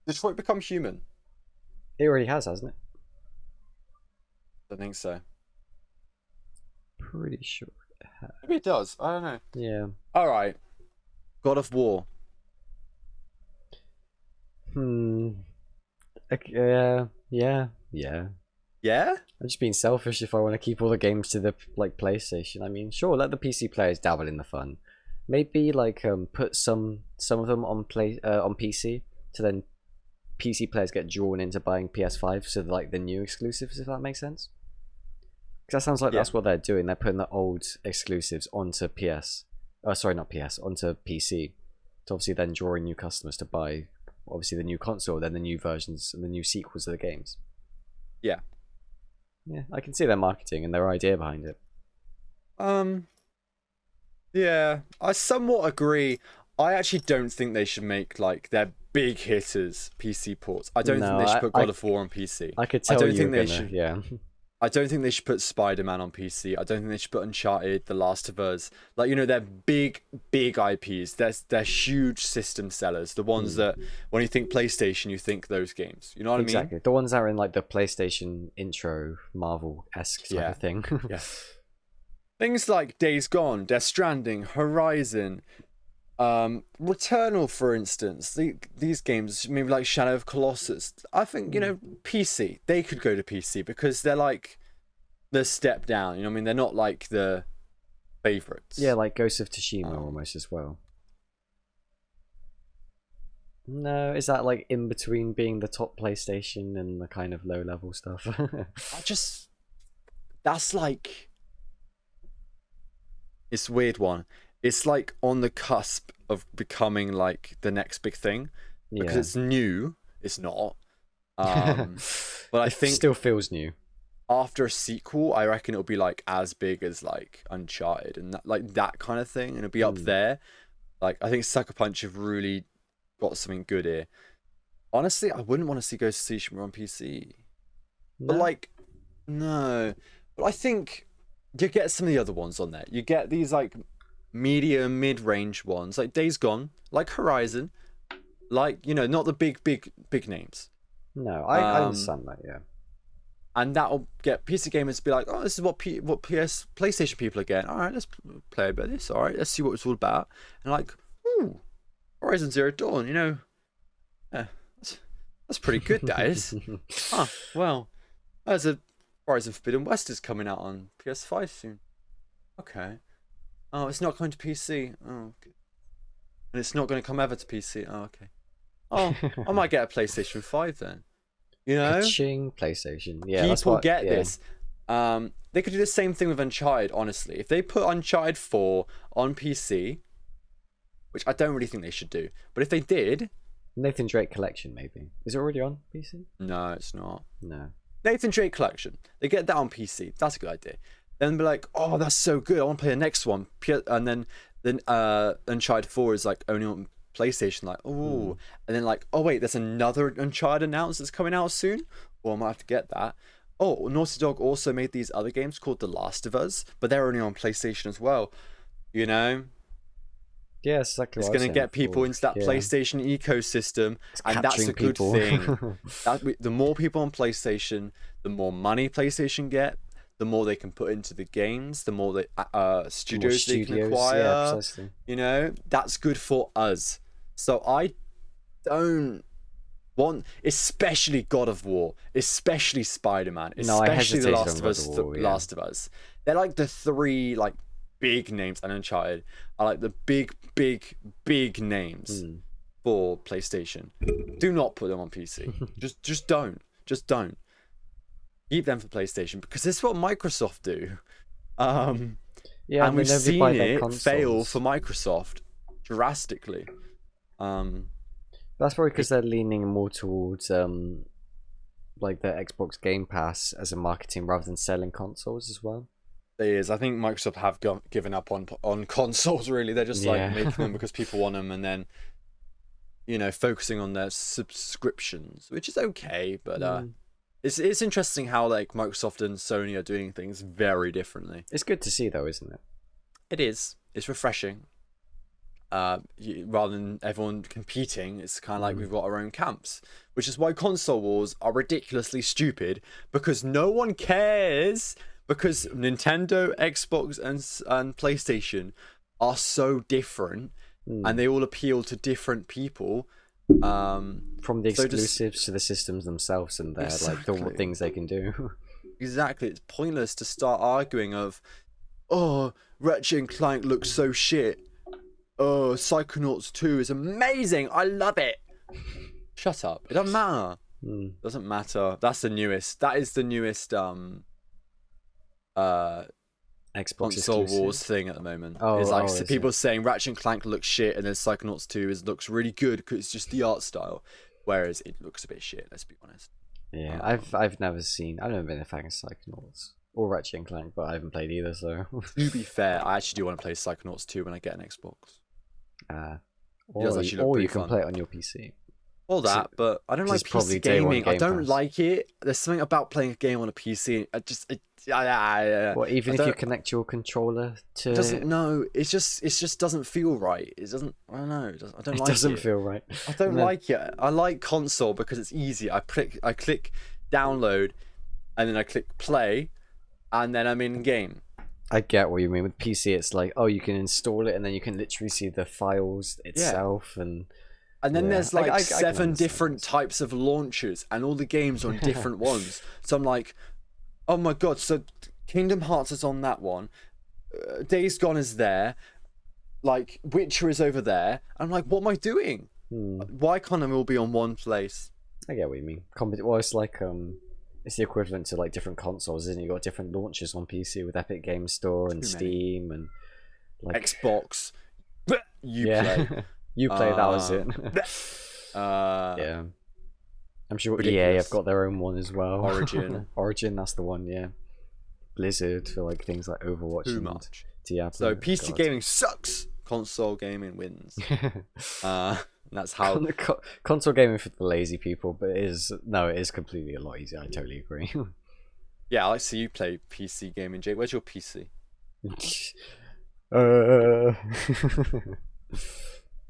Speaker 1: Detroit Become Human?
Speaker 2: It already has, hasn't it?
Speaker 1: I think so.
Speaker 2: Pretty sure it has.
Speaker 1: Maybe it does. I don't know.
Speaker 2: Yeah.
Speaker 1: Alright. God of War.
Speaker 2: Yeah.
Speaker 1: Yeah?
Speaker 2: I'm just being selfish if I want to keep all the games to the like PlayStation. I mean, sure, let the PC players dabble in the fun. Maybe like put some of them on PC, so then PC players get drawn into buying PS5, so like the new exclusives, if that makes sense. Because that sounds like that's what they're doing. They're putting the old exclusives onto PS. Sorry, not PS, onto PC. To obviously then drawing new customers to buy, obviously the new console, then the new versions and the new sequels of the games.
Speaker 1: Yeah.
Speaker 2: Yeah, I can see their marketing and their idea behind it.
Speaker 1: Yeah, I somewhat agree. I actually don't think they should make like their big hitters PC ports. I don't think they should put God of War on PC.
Speaker 2: I could tell
Speaker 1: I don't
Speaker 2: you
Speaker 1: think they
Speaker 2: should. Yeah.
Speaker 1: I don't think they should put Spider-Man on PC. I don't think they should put Uncharted, The Last of Us. Like, you know, they're big IPs. They're huge system sellers. The ones that, when you think PlayStation, you think those games. You know what I mean?
Speaker 2: Exactly. The ones that are in like the PlayStation intro Marvel-esque type of thing.
Speaker 1: Yeah. Things like Days Gone, Death Stranding, Horizon, Returnal, for instance. These games, maybe like Shadow of Colossus. I think, you know, PC. They could go to PC because they're like the step down. You know what I mean? They're not like the favorites.
Speaker 2: Yeah, like Ghost of Tsushima almost as well. No, is that like in between being the top PlayStation and the kind of low level stuff?
Speaker 1: That's like, it's a weird one. It's like on the cusp of becoming like the next big thing because it's new. It's not, but I think
Speaker 2: it still feels new.
Speaker 1: After a sequel, I reckon it'll be like as big as like Uncharted and that kind of thing, and it'll be up there. Like, I think Sucker Punch have really got something good here. Honestly, I wouldn't want to see Ghost of Tsushima on PC, but like, no. But I think you get some of the other ones on there. You get these like medium mid-range ones like Days Gone, like Horizon, like, you know, not the big names.
Speaker 2: No, I understand that. Yeah,
Speaker 1: and that'll get PC gamers to be like, oh, this is what PlayStation people are getting. All right, let's play a bit of this. All right, let's see what it's all about. And like, ooh, Horizon Zero Dawn, you know, yeah, that's pretty good, that is. Well, there's a Horizon Forbidden West is coming out on PS5 soon. Okay. Oh, it's not coming to PC. Oh, okay. And it's not going to come ever to PC. Oh, okay. Oh, I might get a PlayStation 5 then. You know?
Speaker 2: Ka-ching, PlayStation. Yeah,
Speaker 1: people get this. They could do the same thing with Uncharted, honestly. If they put Uncharted 4 on PC, which I don't really think they should do, but if they did...
Speaker 2: Nathan Drake Collection, maybe. Is it already on PC?
Speaker 1: No, it's not.
Speaker 2: No.
Speaker 1: Nathan Drake Collection. They get that on PC. That's a good idea. Then be like, oh, that's so good. I want to play the next one. And then Uncharted 4 is like only on PlayStation. Like, oh. And then like, oh, wait, there's another Uncharted announced that's coming out soon? Well, I might have to get that. Oh, Naughty Dog also made these other games called The Last of Us, but they're only on PlayStation as well. You know?
Speaker 2: Yeah, exactly.
Speaker 1: It's going to get people into that PlayStation ecosystem, and that's a good thing. The more people on PlayStation, the more money PlayStation get, the more they can put into the games, the more studios they can acquire.
Speaker 2: Yeah, precisely.
Speaker 1: You know, that's good for us. So I don't want, especially God of War, especially Spider-Man, especially The Last of Us. Last of Us. They're like the three like big names, and Uncharted are like the big names for PlayStation. Do not put them on PC. just don't. Keep them for PlayStation, because this is what Microsoft do. And we've seen it fail for Microsoft drastically.
Speaker 2: That's probably because they're leaning more towards like the Xbox Game Pass as a marketing rather than selling consoles as well.
Speaker 1: It is. I think Microsoft have given up on consoles, really. They're just like making them because people want them, and then, you know, focusing on their subscriptions, which is okay, but it's interesting how like Microsoft and Sony are doing things very differently.
Speaker 2: It's good to see, though, isn't it?
Speaker 1: It is. It's refreshing. Rather than everyone competing, it's kind of like we've got our own camps, which is why console wars are ridiculously stupid, because no one cares, because Nintendo, Xbox, and PlayStation are so different, and they all appeal to different people.
Speaker 2: From the exclusives to the systems themselves and their like the things they can do.
Speaker 1: Exactly. It's pointless to start arguing of, oh, Ratchet and Clank looks so shit. Oh, Psychonauts 2 is amazing. I love it. Shut up. It doesn't matter. Doesn't matter. That's the newest. That is the newest
Speaker 2: Xbox
Speaker 1: console
Speaker 2: exclusive
Speaker 1: wars thing at the moment. It's like people saying Ratchet and Clank looks shit, and then Psychonauts 2 looks really good because it's just the art style, whereas it looks a bit shit. Let's be honest.
Speaker 2: Yeah, I've never been a fan of Psychonauts or Ratchet and Clank, but I haven't played either. So
Speaker 1: to be fair, I actually do want to play Psychonauts 2 when I get an Xbox.
Speaker 2: Or you can play it on your PC.
Speaker 1: All that, but I don't
Speaker 2: This
Speaker 1: like
Speaker 2: is probably
Speaker 1: PC
Speaker 2: day one
Speaker 1: gaming. I
Speaker 2: Game
Speaker 1: don't
Speaker 2: Pass.
Speaker 1: like it. There's something about playing a game on a PC.
Speaker 2: Well, even
Speaker 1: I
Speaker 2: if you
Speaker 1: don't-
Speaker 2: connect your controller to
Speaker 1: It doesn't know. It just doesn't feel right. It doesn't. I don't know. I don't
Speaker 2: it
Speaker 1: like
Speaker 2: doesn't
Speaker 1: it.
Speaker 2: feel right.
Speaker 1: I don't
Speaker 2: No.
Speaker 1: like it. I like console because it's easy. I click download, and then I click play, and then I'm in game.
Speaker 2: I get what you mean. With PC, it's like, oh, you can install it, and then you can literally see the files itself, and
Speaker 1: And then
Speaker 2: Yeah.
Speaker 1: there's
Speaker 2: I
Speaker 1: like
Speaker 2: can
Speaker 1: 7
Speaker 2: understand
Speaker 1: different
Speaker 2: this.
Speaker 1: types of launchers, and all the games are on different ones. So I'm like, oh my god! So Kingdom Hearts is on that one. Days Gone is there. Like Witcher is over there. I'm like, what am I doing? Why can't they all be on one place?
Speaker 2: I get what you mean. Well, it's like it's the equivalent to like different consoles, isn't it? You got different launchers on PC with Epic Games Store and
Speaker 1: Too many.
Speaker 2: Steam and like
Speaker 1: Xbox. You
Speaker 2: yeah,
Speaker 1: play.
Speaker 2: you play. That was it.
Speaker 1: Yeah.
Speaker 2: I'm sure EA
Speaker 1: ridiculous.
Speaker 2: have got their own one as well.
Speaker 1: Origin.
Speaker 2: Origin, that's the one. Yeah. Blizzard for like things like Overwatch
Speaker 1: Too
Speaker 2: and
Speaker 1: much.
Speaker 2: Diablo.
Speaker 1: So PC
Speaker 2: God.
Speaker 1: gaming sucks. Console gaming wins. That's how.
Speaker 2: Console gaming for the lazy people, but it is completely a lot easier. I totally agree.
Speaker 1: Yeah, I see you play PC gaming, Jake. Where's your PC?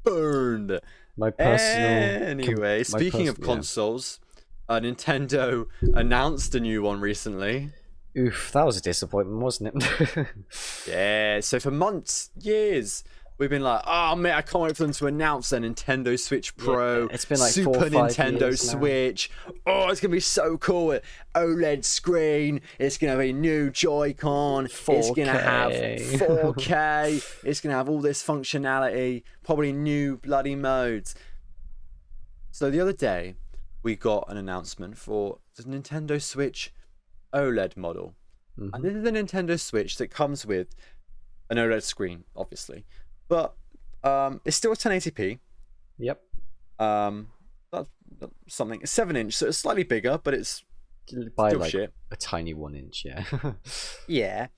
Speaker 1: Burned.
Speaker 2: My personal.
Speaker 1: Anyway, speaking of consoles, Nintendo announced a new one recently.
Speaker 2: Oof, that was a disappointment, wasn't it?
Speaker 1: Yeah, so for months, years, we've been like, oh man, I can't wait for them to announce their Nintendo Switch Pro.
Speaker 2: it's been like
Speaker 1: Super
Speaker 2: 4 or 5
Speaker 1: Nintendo
Speaker 2: years now.
Speaker 1: Switch. Oh, it's gonna be so cool. OLED screen. It's gonna have a new Joy-Con. It's gonna have 4K. It's gonna have all this functionality. Probably new bloody modes. So the other day, we got an announcement for the Nintendo Switch OLED model. And this is the Nintendo Switch that comes with an OLED screen, obviously, but it's still a 1080p.
Speaker 2: Yep.
Speaker 1: That's something. It's 7-inch, so it's slightly bigger, but it's
Speaker 2: By
Speaker 1: still
Speaker 2: like
Speaker 1: shit.
Speaker 2: a tiny 1-inch, yeah.
Speaker 1: Yeah.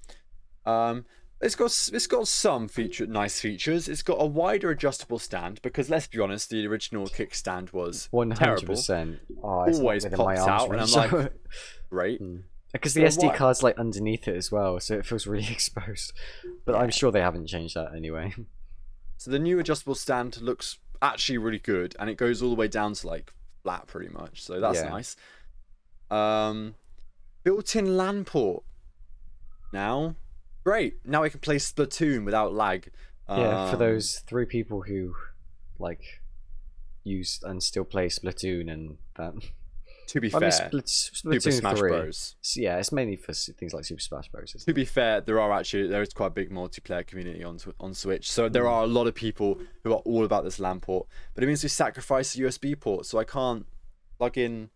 Speaker 1: It's got some nice features. It's got a wider adjustable stand because let's be honest, the original kickstand was
Speaker 2: 100%. Oh, it's
Speaker 1: always
Speaker 2: not within my
Speaker 1: pops
Speaker 2: arm's
Speaker 1: out, and I'm
Speaker 2: reach.
Speaker 1: like, great.
Speaker 2: Because
Speaker 1: So
Speaker 2: the SD
Speaker 1: what-
Speaker 2: card's like underneath it as well, so it feels really exposed. But I'm sure they haven't changed that anyway.
Speaker 1: So the new adjustable stand looks actually really good, and it goes all the way down to like flat pretty much. So that's
Speaker 2: Yeah.
Speaker 1: nice. Built-in LAN port. Now, great. Now I can play Splatoon without lag.
Speaker 2: Yeah, for those 3 people who like use and still play Splatoon and that.
Speaker 1: To be
Speaker 2: I mean,
Speaker 1: fair,
Speaker 2: Splatoon
Speaker 1: Super Smash
Speaker 2: 3.
Speaker 1: Bros.
Speaker 2: Yeah, it's mainly for things like Super Smash Bros.
Speaker 1: To be fair, there is quite a big multiplayer community on Switch, so there are a lot of people who are all about this LAN port. But it means we sacrifice the USB port, so I can't plug in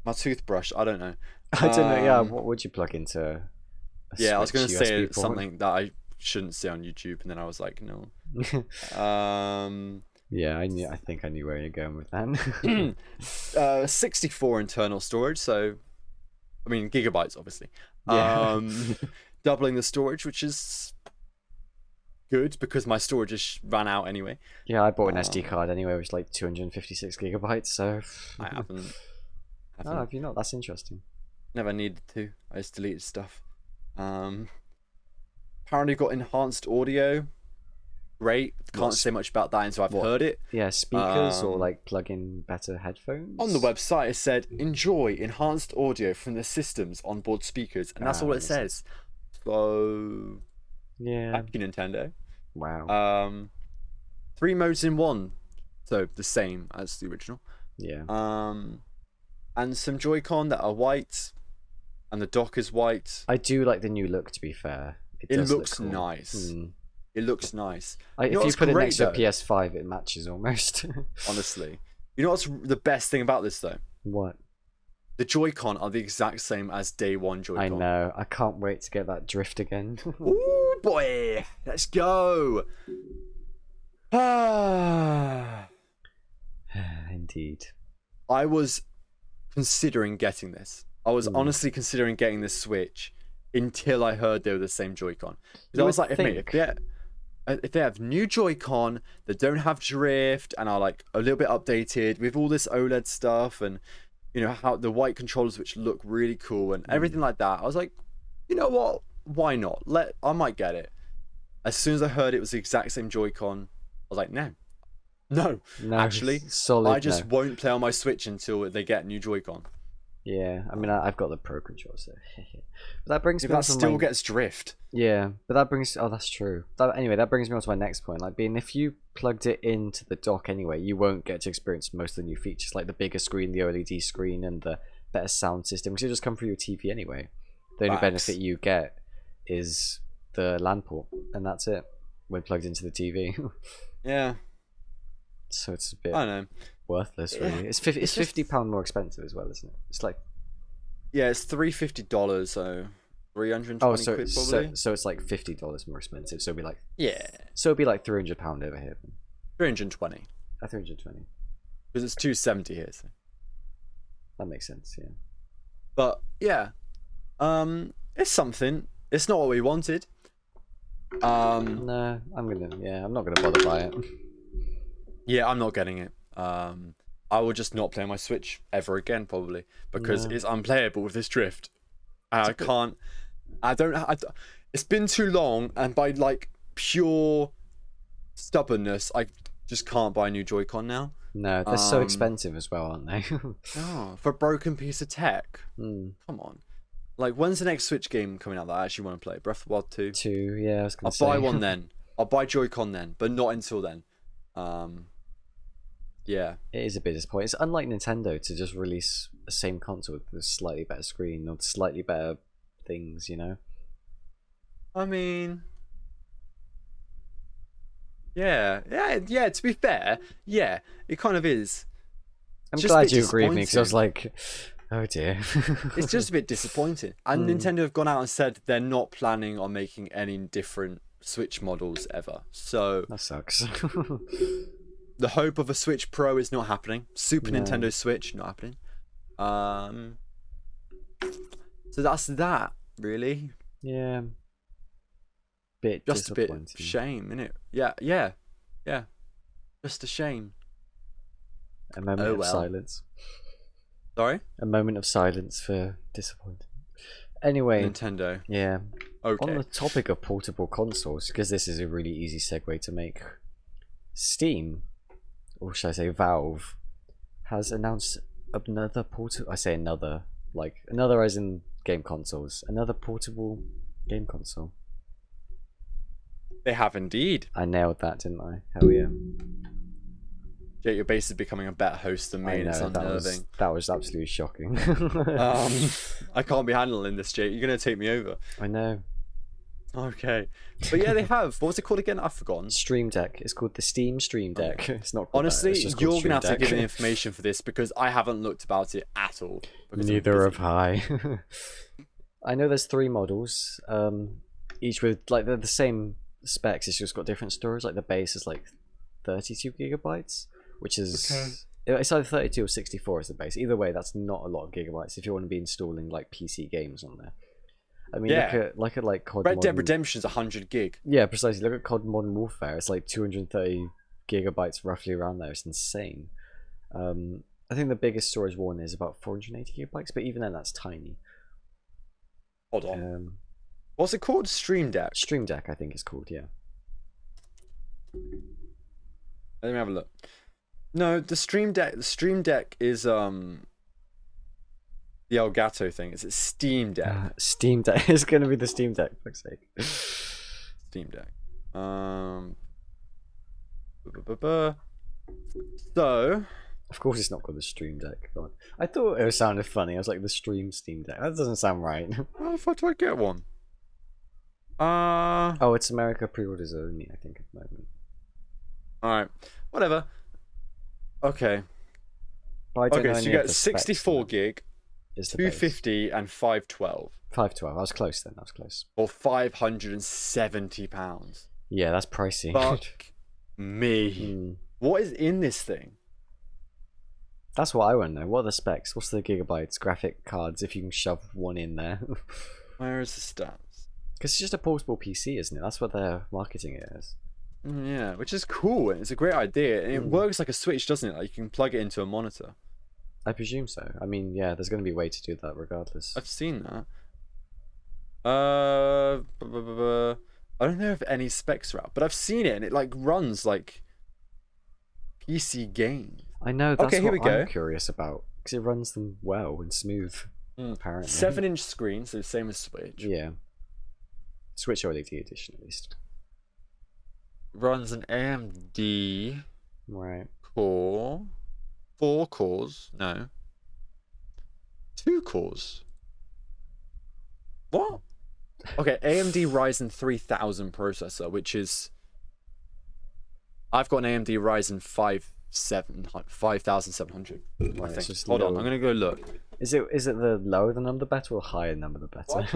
Speaker 1: my toothbrush. I don't know.
Speaker 2: I don't know. Yeah, what would you plug into?
Speaker 1: I was going to say
Speaker 2: USB port?
Speaker 1: something that I shouldn't say on YouTube, and then I was like, no.
Speaker 2: Yeah, I think I knew where you're going with that.
Speaker 1: 64 internal storage, so I mean gigabytes, obviously.
Speaker 2: Yeah.
Speaker 1: Doubling the storage, which is good because my storage just ran out anyway.
Speaker 2: Yeah, I bought an SD card anyway, which is like 256 gigabytes. So
Speaker 1: I haven't.
Speaker 2: Oh, have you not? That's interesting.
Speaker 1: Never needed to. I just deleted stuff. Apparently got enhanced audio. Great. Can't say much about that until I've heard it.
Speaker 2: Yeah, speakers or like plug in better headphones.
Speaker 1: On the website, it said enjoy enhanced audio from the system's onboard speakers, and that's all it says. So,
Speaker 2: Yeah.
Speaker 1: thank you, Nintendo.
Speaker 2: Wow.
Speaker 1: 3 modes in one, so the same as the original.
Speaker 2: Yeah.
Speaker 1: And some Joy-Con that are white, and the dock is white.
Speaker 2: I do like the new look. To be fair,
Speaker 1: It
Speaker 2: does look
Speaker 1: looks
Speaker 2: cool.
Speaker 1: nice.
Speaker 2: Mm.
Speaker 1: It looks nice.
Speaker 2: If
Speaker 1: know
Speaker 2: you
Speaker 1: what's
Speaker 2: put it
Speaker 1: great,
Speaker 2: next to a
Speaker 1: though?
Speaker 2: PS5, it matches almost.
Speaker 1: Honestly, you know what's the best thing about this though?
Speaker 2: What?
Speaker 1: The Joy-Con are the exact same as day one Joy-Con.
Speaker 2: I know. I can't wait to get that drift again.
Speaker 1: Ooh boy, let's go.
Speaker 2: Indeed.
Speaker 1: I was considering getting this. I was honestly considering getting this Switch until I heard they were the same Joy-Con. Because I was like, mate, if they have new Joy-Con that don't have drift and are like a little bit updated with all this OLED stuff, and you know how the white controllers which look really cool and everything like that, I was like, you know what? Why not? I might get it. As soon as I heard it was the exact same Joy-Con, I was like, no, actually,
Speaker 2: solid,
Speaker 1: I just won't play on my Switch until they get new Joy-Con.
Speaker 2: Yeah, I mean, I've got the Pro Controller, so but that brings me
Speaker 1: that
Speaker 2: on to
Speaker 1: still gets drift.
Speaker 2: Yeah, but that brings... Oh, that's true. Anyway, that brings me on to my next point. Like, if you plugged it into the dock anyway, you won't get to experience most of the new features, like the bigger screen, the OLED screen, and the better sound system, because it just come through your TV anyway. The only benefit you get is the LAN port, and that's it, when plugged into the TV.
Speaker 1: Yeah.
Speaker 2: So it's a bit...
Speaker 1: I don't know.
Speaker 2: Worthless, really. It's £50 more expensive as well, isn't it? It's like...
Speaker 1: Yeah, it's $350, so 320 quid probably.
Speaker 2: So it's like $50 more expensive. So it'd be like...
Speaker 1: Yeah.
Speaker 2: So it'd be like £300 over here.
Speaker 1: 320.
Speaker 2: 320.
Speaker 1: Because it's 270 here. So.
Speaker 2: That makes sense, yeah.
Speaker 1: But yeah, it's something. It's not what we wanted.
Speaker 2: No, I'm not gonna bother by it.
Speaker 1: Yeah, I'm not getting it. I will just not play on my Switch ever again, probably, because it's unplayable with this drift. It's been too long, and by like pure stubbornness, I just can't buy a new Joy-Con now.
Speaker 2: No, they're so expensive as well, aren't they?
Speaker 1: Oh, for a broken piece of tech. Come on. Like, when's the next Switch game coming out that I actually want to play? Breath of the Wild 2?
Speaker 2: 2, yeah, I was gonna
Speaker 1: say. I'll buy one then. I'll buy Joy-Con then, but not until then. Yeah.
Speaker 2: It is a bit disappointing. It's unlike Nintendo to just release the same console with a slightly better screen or slightly better things, you know?
Speaker 1: I mean... Yeah, to be fair, yeah, it kind of is.
Speaker 2: I'm glad you agree with me, because I was like, oh dear.
Speaker 1: It's just a bit disappointing. And Nintendo have gone out and said they're not planning on making any different Switch models ever. So...
Speaker 2: That sucks.
Speaker 1: The hope of a Switch Pro is not happening. Super Nintendo Switch, not happening. So that's that, really.
Speaker 2: Yeah.
Speaker 1: Just a bit shame, innit? Yeah. Just a shame.
Speaker 2: A moment of silence.
Speaker 1: Sorry?
Speaker 2: A moment of silence for disappointment. Anyway.
Speaker 1: Nintendo.
Speaker 2: Yeah.
Speaker 1: Okay.
Speaker 2: On the topic of portable consoles, because this is a really easy segue to make, Steam, or should I say Valve, has announced another portable... I say another, like, another as in game consoles. Another portable game console.
Speaker 1: They have indeed.
Speaker 2: I nailed that, didn't I? Hell yeah.
Speaker 1: Jake, you're basically becoming a better host than me, and it's unnerving.
Speaker 2: That was absolutely shocking.
Speaker 1: I can't be handling this, Jake. You're going to take me over.
Speaker 2: I know.
Speaker 1: Okay. But yeah, they have. What was it called again? I've forgotten.
Speaker 2: Stream Deck. It's called the Steam Stream Deck. It's not called
Speaker 1: honestly,
Speaker 2: that. It's just
Speaker 1: you're going to have
Speaker 2: Deck.
Speaker 1: to give me information for this, because I haven't looked about it at all.
Speaker 2: Neither have I. I know there's 3 models, each with, like, they're the same specs. It's just got different storage. Like, the base is like 32 gigabytes, which is it's either 32 or 64 is the base. Either way, that's not a lot of gigabytes if you want to be installing like PC games on there. I mean, look at COD
Speaker 1: Red Dead Redemption's 100 gig.
Speaker 2: Yeah, precisely. Look at COD Modern Warfare. It's like 230 gigabytes, roughly around there. It's insane. I think the biggest storage one is about 480 gigabytes, but even then, that's tiny.
Speaker 1: Hold on. What's it called? Stream Deck?
Speaker 2: Stream Deck, I think it's called, yeah.
Speaker 1: Let me have a look. No, the Stream Deck is the Elgato thing. It's a Steam Deck.
Speaker 2: Steam Deck. It's going to be the Steam Deck, for fuck's sake.
Speaker 1: Steam Deck. So...
Speaker 2: Of course it's not called the Stream Deck. God. I thought it sounded funny. I was like, the Steam Deck. That doesn't sound right.
Speaker 1: How the fuck do I get one?
Speaker 2: Oh, it's America pre-orders only, I think, at the moment.
Speaker 1: Alright. Whatever. Okay. Okay, so you get 64 gig, 250 and 512.
Speaker 2: 512. I was close then. I was close.
Speaker 1: Or £570.
Speaker 2: Yeah, that's pricey.
Speaker 1: Fuck me. What is in this thing?
Speaker 2: That's what I want to know. What are the specs? What's the gigabytes, graphic cards, if you can shove one in there?
Speaker 1: Where is the stats?
Speaker 2: Because it's just a portable PC, isn't it? That's what they're marketing it as.
Speaker 1: Yeah, which is cool. And it's a great idea. And it works like a Switch, doesn't it? Like you can plug it into a monitor.
Speaker 2: I presume so. I mean, yeah, there's going to be a way to do that regardless.
Speaker 1: I've seen that. I don't know if any specs are out, but I've seen it and it like runs like PC games.
Speaker 2: I know, that's
Speaker 1: Okay, here
Speaker 2: what
Speaker 1: we go.
Speaker 2: I'm curious about, because it runs them well and smooth, apparently.
Speaker 1: 7-inch screen, so same as Switch.
Speaker 2: Yeah. Switch OLED edition, at least.
Speaker 1: Runs an AMD
Speaker 2: Right.
Speaker 1: core. 4 cores. No. 2 cores. What? Okay, AMD Ryzen 3000 processor, which is... I've got an AMD Ryzen 5700, I think. Hold on, I'm going to go look.
Speaker 2: Is it the lower the number the better or higher number the better?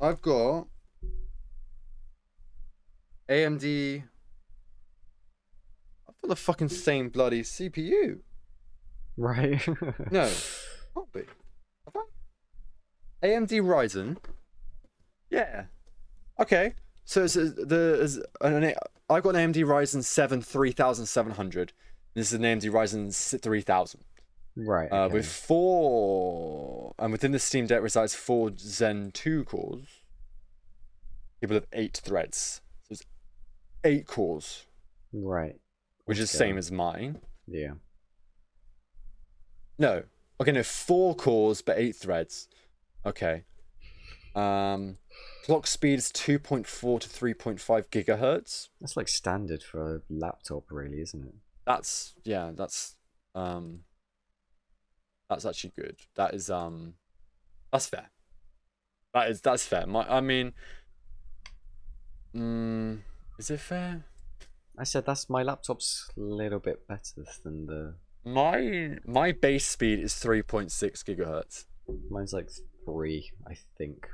Speaker 1: I've got AMD. I've got the fucking same bloody CPU.
Speaker 2: Right.
Speaker 1: No, can't be. Have I? AMD Ryzen. Yeah. Okay. So I've got an AMD Ryzen 7 3700. This is an AMD Ryzen 3000.
Speaker 2: Right. Okay.
Speaker 1: With 4, and within the Steam Deck resides 4 Zen 2 cores, capable of 8 threads. So it's 8 cores.
Speaker 2: Right.
Speaker 1: Which is the same as mine.
Speaker 2: Yeah.
Speaker 1: No. Okay, no, 4 cores, but 8 threads. Okay. Clock speed is 2.4 to 3.5 gigahertz.
Speaker 2: That's like standard for a laptop, really, isn't it?
Speaker 1: That's actually good. That is that's fair. That's fair. Is it fair?
Speaker 2: I said my laptop's a little bit better than the...
Speaker 1: My base speed is 3.6 gigahertz.
Speaker 2: Mine's like 3, I think.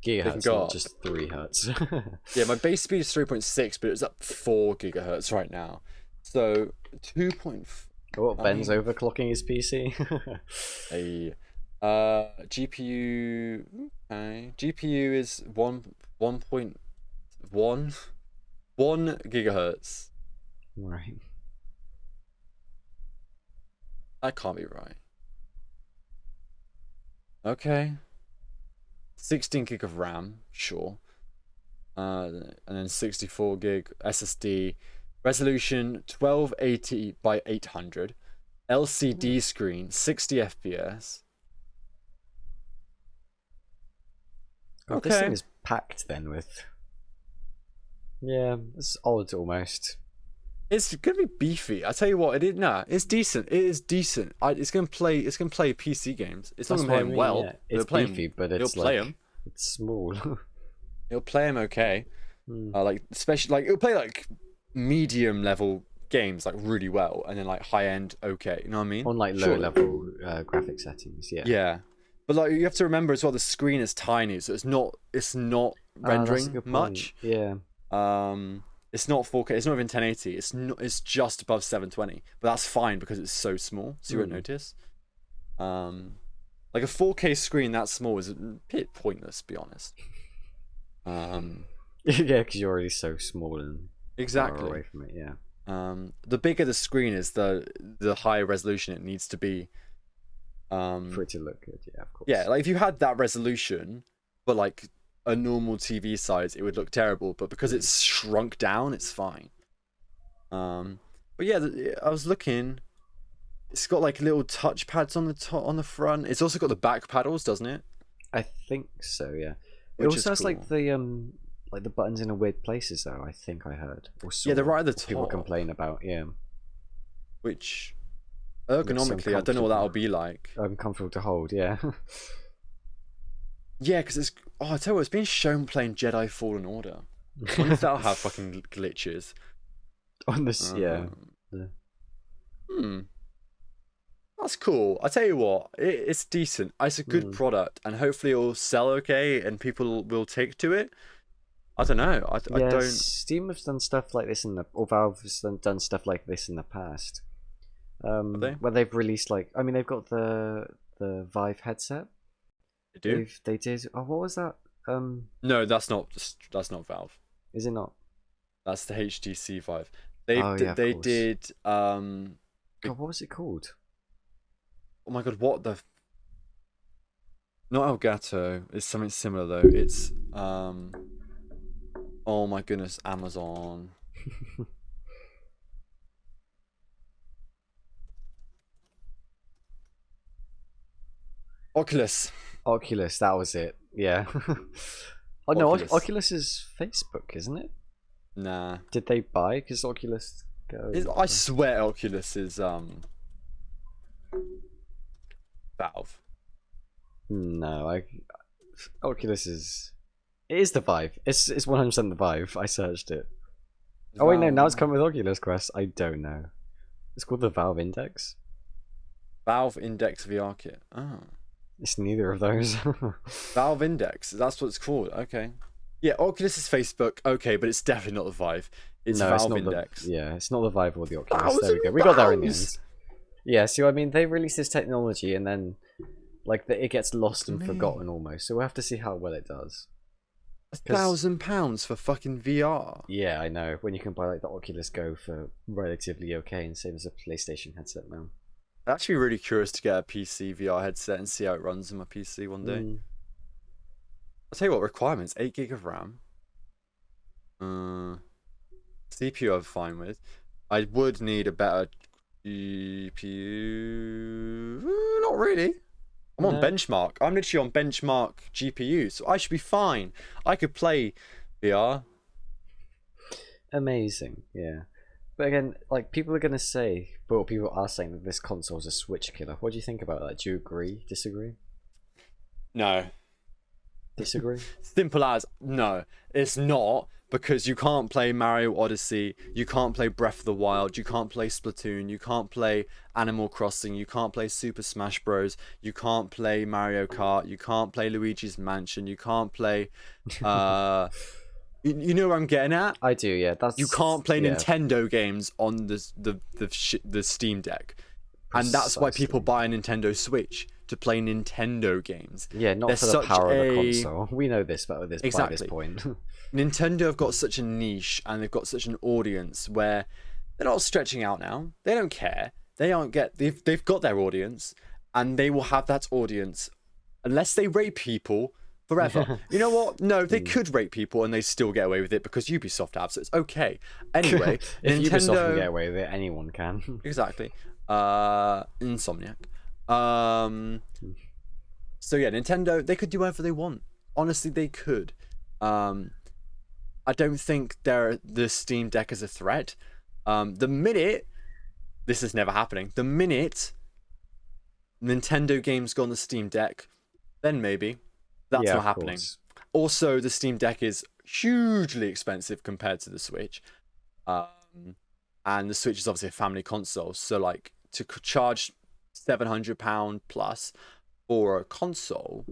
Speaker 2: Gigahertz,
Speaker 1: go
Speaker 2: not
Speaker 1: up.
Speaker 2: just 3 hertz.
Speaker 1: Yeah, my base speed is 3.6, but it's up 4 gigahertz right now. So 2.4.
Speaker 2: Oh, Ben's overclocking his PC.
Speaker 1: GPU. Okay. GPU is 1.1 gigahertz.
Speaker 2: Right.
Speaker 1: That can't be right. Okay. 16 gig of RAM, sure. And then 64 gig SSD. Resolution 1280 by 800. LCD screen, 60 FPS.
Speaker 2: God, this thing is packed then with... Yeah, it's odd almost.
Speaker 1: It's gonna be beefy. I tell you what, it's decent. It is decent. It's gonna play PC games. It's not gonna play them well.
Speaker 2: Yeah. It's beefy, but it's it's small.
Speaker 1: It'll play them okay. Especially it'll play like medium level games like really well, and then like high end okay. You know what I mean?
Speaker 2: On like low level graphic settings, yeah.
Speaker 1: Yeah, but like you have to remember as well, the screen is tiny, so it's not rendering much.
Speaker 2: Yeah.
Speaker 1: It's not 4K. It's not even 1080. It's just above 720. But that's fine because it's so small, so you won't notice. Like a 4K screen that small is a bit pointless, to be honest.
Speaker 2: Yeah, because you're already so small and
Speaker 1: exactly
Speaker 2: far away from it. Yeah.
Speaker 1: The bigger the screen is, the higher resolution it needs to be.
Speaker 2: For it to look good, yeah, of course.
Speaker 1: Yeah, like if you had that resolution, but like a normal TV size, it would look terrible, but because it's shrunk down, it's fine. But yeah, I was looking. It's got like little touch pads on the top, on the front. It's also got the back paddles, doesn't it?
Speaker 2: I think so. Yeah. It also has like the buttons in a weird places, though. I think I heard. Or saw,
Speaker 1: yeah, they're right at the top.
Speaker 2: People complain about, yeah.
Speaker 1: Which ergonomically, I don't know what that'll be like.
Speaker 2: Uncomfortable to hold, yeah.
Speaker 1: Yeah, because it's... Oh, I tell you what, it's been shown playing Jedi Fallen Order. I wonder if that'll have fucking glitches.
Speaker 2: On this, yeah.
Speaker 1: That's cool. I tell you what, it's decent. It's a good product, and hopefully it'll sell okay, and people will take to it. I don't know. I don't...
Speaker 2: Steam has done stuff like this or Valve has done stuff like this in the past. Where they've released they've got the Vive headset. They did. Oh, what was that?
Speaker 1: No, that's not Valve.
Speaker 2: Is it not?
Speaker 1: That's the HTC Vive. They
Speaker 2: course.
Speaker 1: did
Speaker 2: God, what was it called?
Speaker 1: oh my god, what the not Elgato, it's something similar though. It's oh my goodness, Amazon. Oculus.
Speaker 2: Oculus, that was it. Yeah. Oh no,
Speaker 1: Oculus.
Speaker 2: Oculus is Facebook, isn't it?
Speaker 1: Nah.
Speaker 2: Did they buy? Because Oculus Go.
Speaker 1: I swear Oculus is Valve.
Speaker 2: No, Oculus is. It is the Vive. It's 100% the Vive. I searched it. Oh wait, no. Now it's come with Oculus Quest. I don't know. It's called the Valve Index.
Speaker 1: Valve Index VR Kit. Oh.
Speaker 2: It's neither of those.
Speaker 1: Valve Index. That's what it's called. Okay. Yeah, Oculus is Facebook. Okay, but it's definitely not the Vive. It's
Speaker 2: No,
Speaker 1: Valve
Speaker 2: not
Speaker 1: Index.
Speaker 2: it's not the Vive or the Oculus. There we go. We got there in the end.
Speaker 1: £1,000.
Speaker 2: Yeah, so I mean, they release this technology and then, it gets lost and forgotten almost. So we'll have to see how well it does.
Speaker 1: £1,000 for fucking VR.
Speaker 2: Yeah, I know. When you can buy the Oculus Go for relatively okay and same as a PlayStation headset now.
Speaker 1: I'm actually really curious to get a PC VR headset and see how it runs on my PC one day. I'll tell you what, requirements: 8 gig of RAM. CPU I'm fine with. I would need a better GPU. Not really. I'm on benchmark. I'm literally on benchmark GPU, so I should be fine. I could play VR.
Speaker 2: Amazing, yeah. But again, people are gonna say, but people are saying that this console is a Switch killer. What do you think about that? Do you agree? Disagree?
Speaker 1: No.
Speaker 2: Disagree?
Speaker 1: Simple as no. It's not, because you can't play Mario Odyssey, you can't play Breath of the Wild, you can't play Splatoon, you can't play Animal Crossing, you can't play Super Smash Bros, you can't play Mario Kart, you can't play Luigi's Mansion, you can't play you know what I'm getting at?
Speaker 2: I do, yeah.
Speaker 1: You can't play Nintendo games on the Steam Deck. And that's why people buy a Nintendo Switch, to play Nintendo games.
Speaker 2: Yeah, not for the power of the console. We know this by this point.
Speaker 1: Nintendo have got such a niche and they've got such an audience where they're not stretching out now. They don't care. They've got their audience, and they will have that audience unless they rape people forever. You know what? No, they could rape people and they still get away with it because Ubisoft have, so it's okay. Anyway,
Speaker 2: if
Speaker 1: Nintendo
Speaker 2: Ubisoft can get away with it, anyone can.
Speaker 1: Exactly. Insomniac. So yeah, Nintendo, they could do whatever they want. Honestly, they could. I don't think the Steam Deck is a threat. The minute this is never happening, the minute Nintendo games go on the Steam Deck, then maybe that's not happening. Also, the Steam Deck is hugely expensive compared to the Switch, and the Switch is obviously a family console. So to charge £700 plus for a console,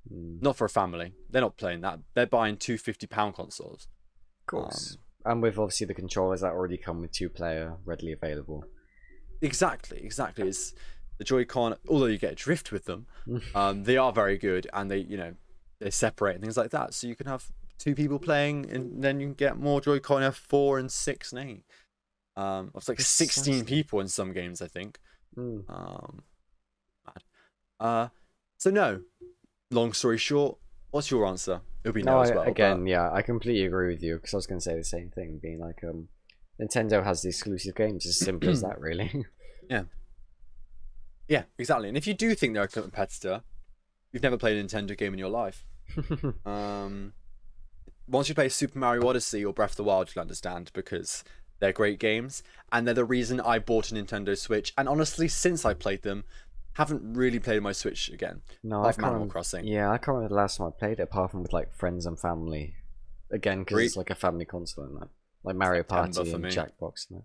Speaker 1: not for a family. They're not playing that. They're buying £250 consoles.
Speaker 2: Of course. And with obviously the controllers that already come with 2-player readily available.
Speaker 1: Exactly. It's the Joy-Con, although you get drift with them, they are very good, and they separate and things like that. So you can have 2 people playing, and then you can get more Joy-Con, have 4 and 6 and 8. It's like 16 people in some games, I think. Mad. So no. Long story short, what's your answer? It'll be no as well.
Speaker 2: Yeah, I completely agree with you, because I was going to say the same thing, being Nintendo has the exclusive games, as simple as that, really.
Speaker 1: Yeah, exactly. And if you do think they're a competitor, you've never played a Nintendo game in your life. Once you play Super Mario Odyssey or Breath of the Wild, you'll understand, because they're great games, and they're the reason I bought a Nintendo Switch. And honestly, since I played them, haven't really played my Switch again.
Speaker 2: No,
Speaker 1: apart from Animal Crossing.
Speaker 2: Yeah, I can't remember the last time I played it, apart from with friends and family. Again, because it's a family console and that, like Mario Party and Jackbox. And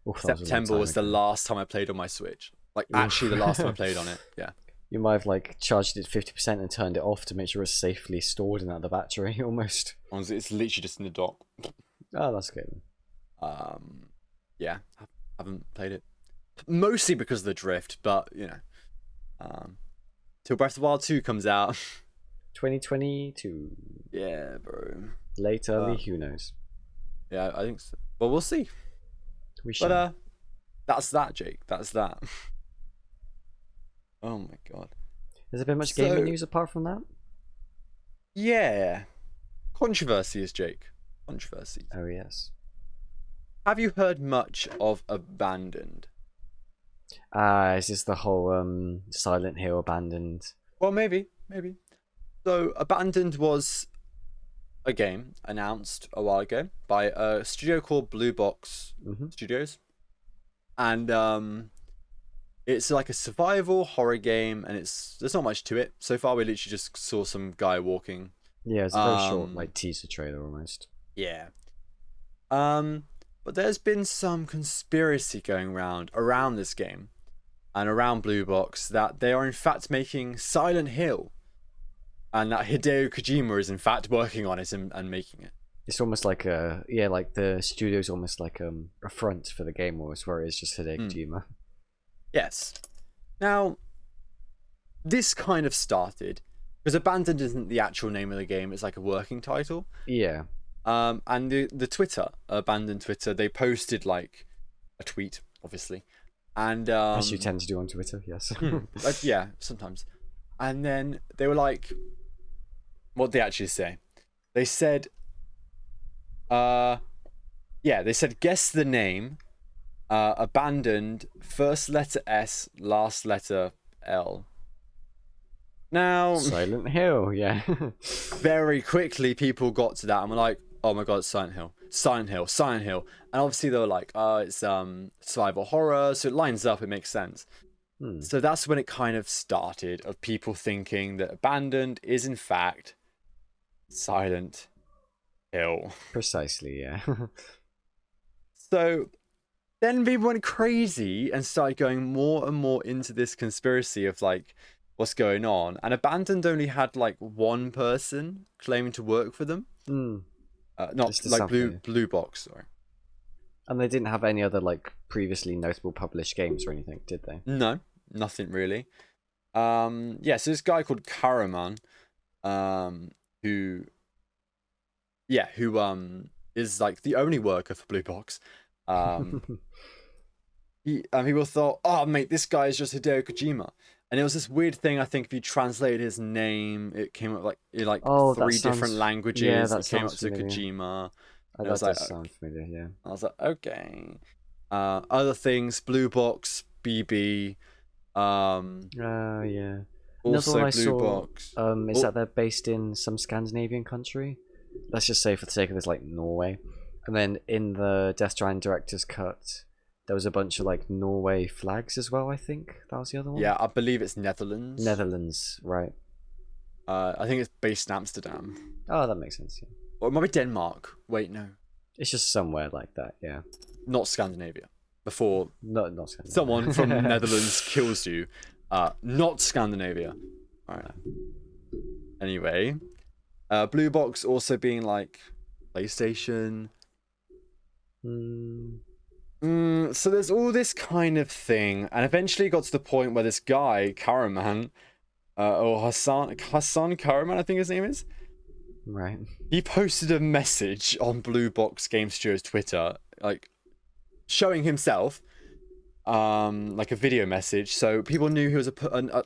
Speaker 2: that.
Speaker 1: September was the last time I played on my Switch. Actually, the last time I played on it. Yeah.
Speaker 2: You might have charged it 50% and turned it off to make sure it's safely stored in the battery, almost.
Speaker 1: Honestly, it's literally just in the dock.
Speaker 2: Oh, that's good.
Speaker 1: Yeah, I haven't played it. Mostly because of the drift, but till Breath of the Wild 2 comes out,
Speaker 2: 2022.
Speaker 1: Yeah, bro.
Speaker 2: Late, early, who knows?
Speaker 1: Yeah, I think so. Well, we'll see.
Speaker 2: We shall.
Speaker 1: But that's that, Jake. That's that. Oh my god.
Speaker 2: Has there been much gaming news apart from that?
Speaker 1: Yeah. Controversies, Jake. Controversies.
Speaker 2: Oh, yes.
Speaker 1: Have you heard much of Abandoned?
Speaker 2: Is this the whole Silent Hill Abandoned?
Speaker 1: Well, maybe. So, Abandoned was a game announced a while ago by a studio called Blue Box Studios. And it's like a survival horror game, and there's not much to it. So far, we literally just saw some guy walking.
Speaker 2: Yeah, it's a very short, like, teaser trailer almost.
Speaker 1: Yeah. But there's been some conspiracy going around this game and around Blue Box that they are in fact making Silent Hill, and that Hideo Kojima is in fact working on it and making it.
Speaker 2: It's almost like like the studio's almost like a front for the game, almost, where it's just Hideo Kojima.
Speaker 1: Yes. Now, this kind of started because Abandoned isn't the actual name of the game; it's like a working title.
Speaker 2: Yeah.
Speaker 1: And the Twitter, Abandoned Twitter, they posted like a tweet, obviously, and
Speaker 2: as you tend to do on Twitter, yes.
Speaker 1: Yeah, sometimes. And then they were like, what they actually say? They said, they said guess the name, Abandoned, first letter S, last letter L. Now,
Speaker 2: Silent Hill, yeah.
Speaker 1: very quickly people got to that and were like, oh my god, it's Silent Hill. And obviously they were like, it's survival horror, so it lines up, it makes sense. So that's when it kind of started, of people thinking that Abandoned is in fact Silent Hill.
Speaker 2: Precisely, yeah.
Speaker 1: So then people went crazy and started going more and more into this conspiracy of like what's going on. And Abandoned only had like one person claiming to work for them. Not like Blue Box, sorry.
Speaker 2: And they didn't have any other like previously notable published games or anything, did they?
Speaker 1: No, nothing really. So this guy called Karaman, who is like the only worker for Blue Box. People thought, oh mate, this guy is just Hideo Kojima. And it was this weird thing. I think if you translated his name, it came up like in like three different languages.
Speaker 2: Yeah, that
Speaker 1: it came up to
Speaker 2: familiar.
Speaker 1: Kojima.
Speaker 2: That does sound familiar. Yeah.
Speaker 1: I was like, okay. Other things, Blue Box, BB.
Speaker 2: Yeah.
Speaker 1: Also
Speaker 2: Another one I
Speaker 1: Blue
Speaker 2: saw,
Speaker 1: Box.
Speaker 2: Is that they're based in some Scandinavian country? Let's just say, for the sake of this, like Norway. And then in the Death Stranding director's cut, there was a bunch of like Norway flags as well, I think. That was the other one?
Speaker 1: Yeah, I believe it's Netherlands.
Speaker 2: Netherlands, right.
Speaker 1: I think it's based in Amsterdam.
Speaker 2: Oh, that makes sense, yeah.
Speaker 1: Or it might be Denmark. Wait, no.
Speaker 2: It's just somewhere like that, yeah.
Speaker 1: Not Scandinavia. Before
Speaker 2: not Scandinavia.
Speaker 1: Someone from Netherlands kills you. Not Scandinavia. Alright. Anyway. Blue Box also being like PlayStation. So there's all this kind of thing, and eventually it got to the point where this guy Karaman, or Hassan Karaman, I think his name is.
Speaker 2: Right.
Speaker 1: He posted a message on Blue Box Game Studio's Twitter, like showing himself, like a video message, so people knew he was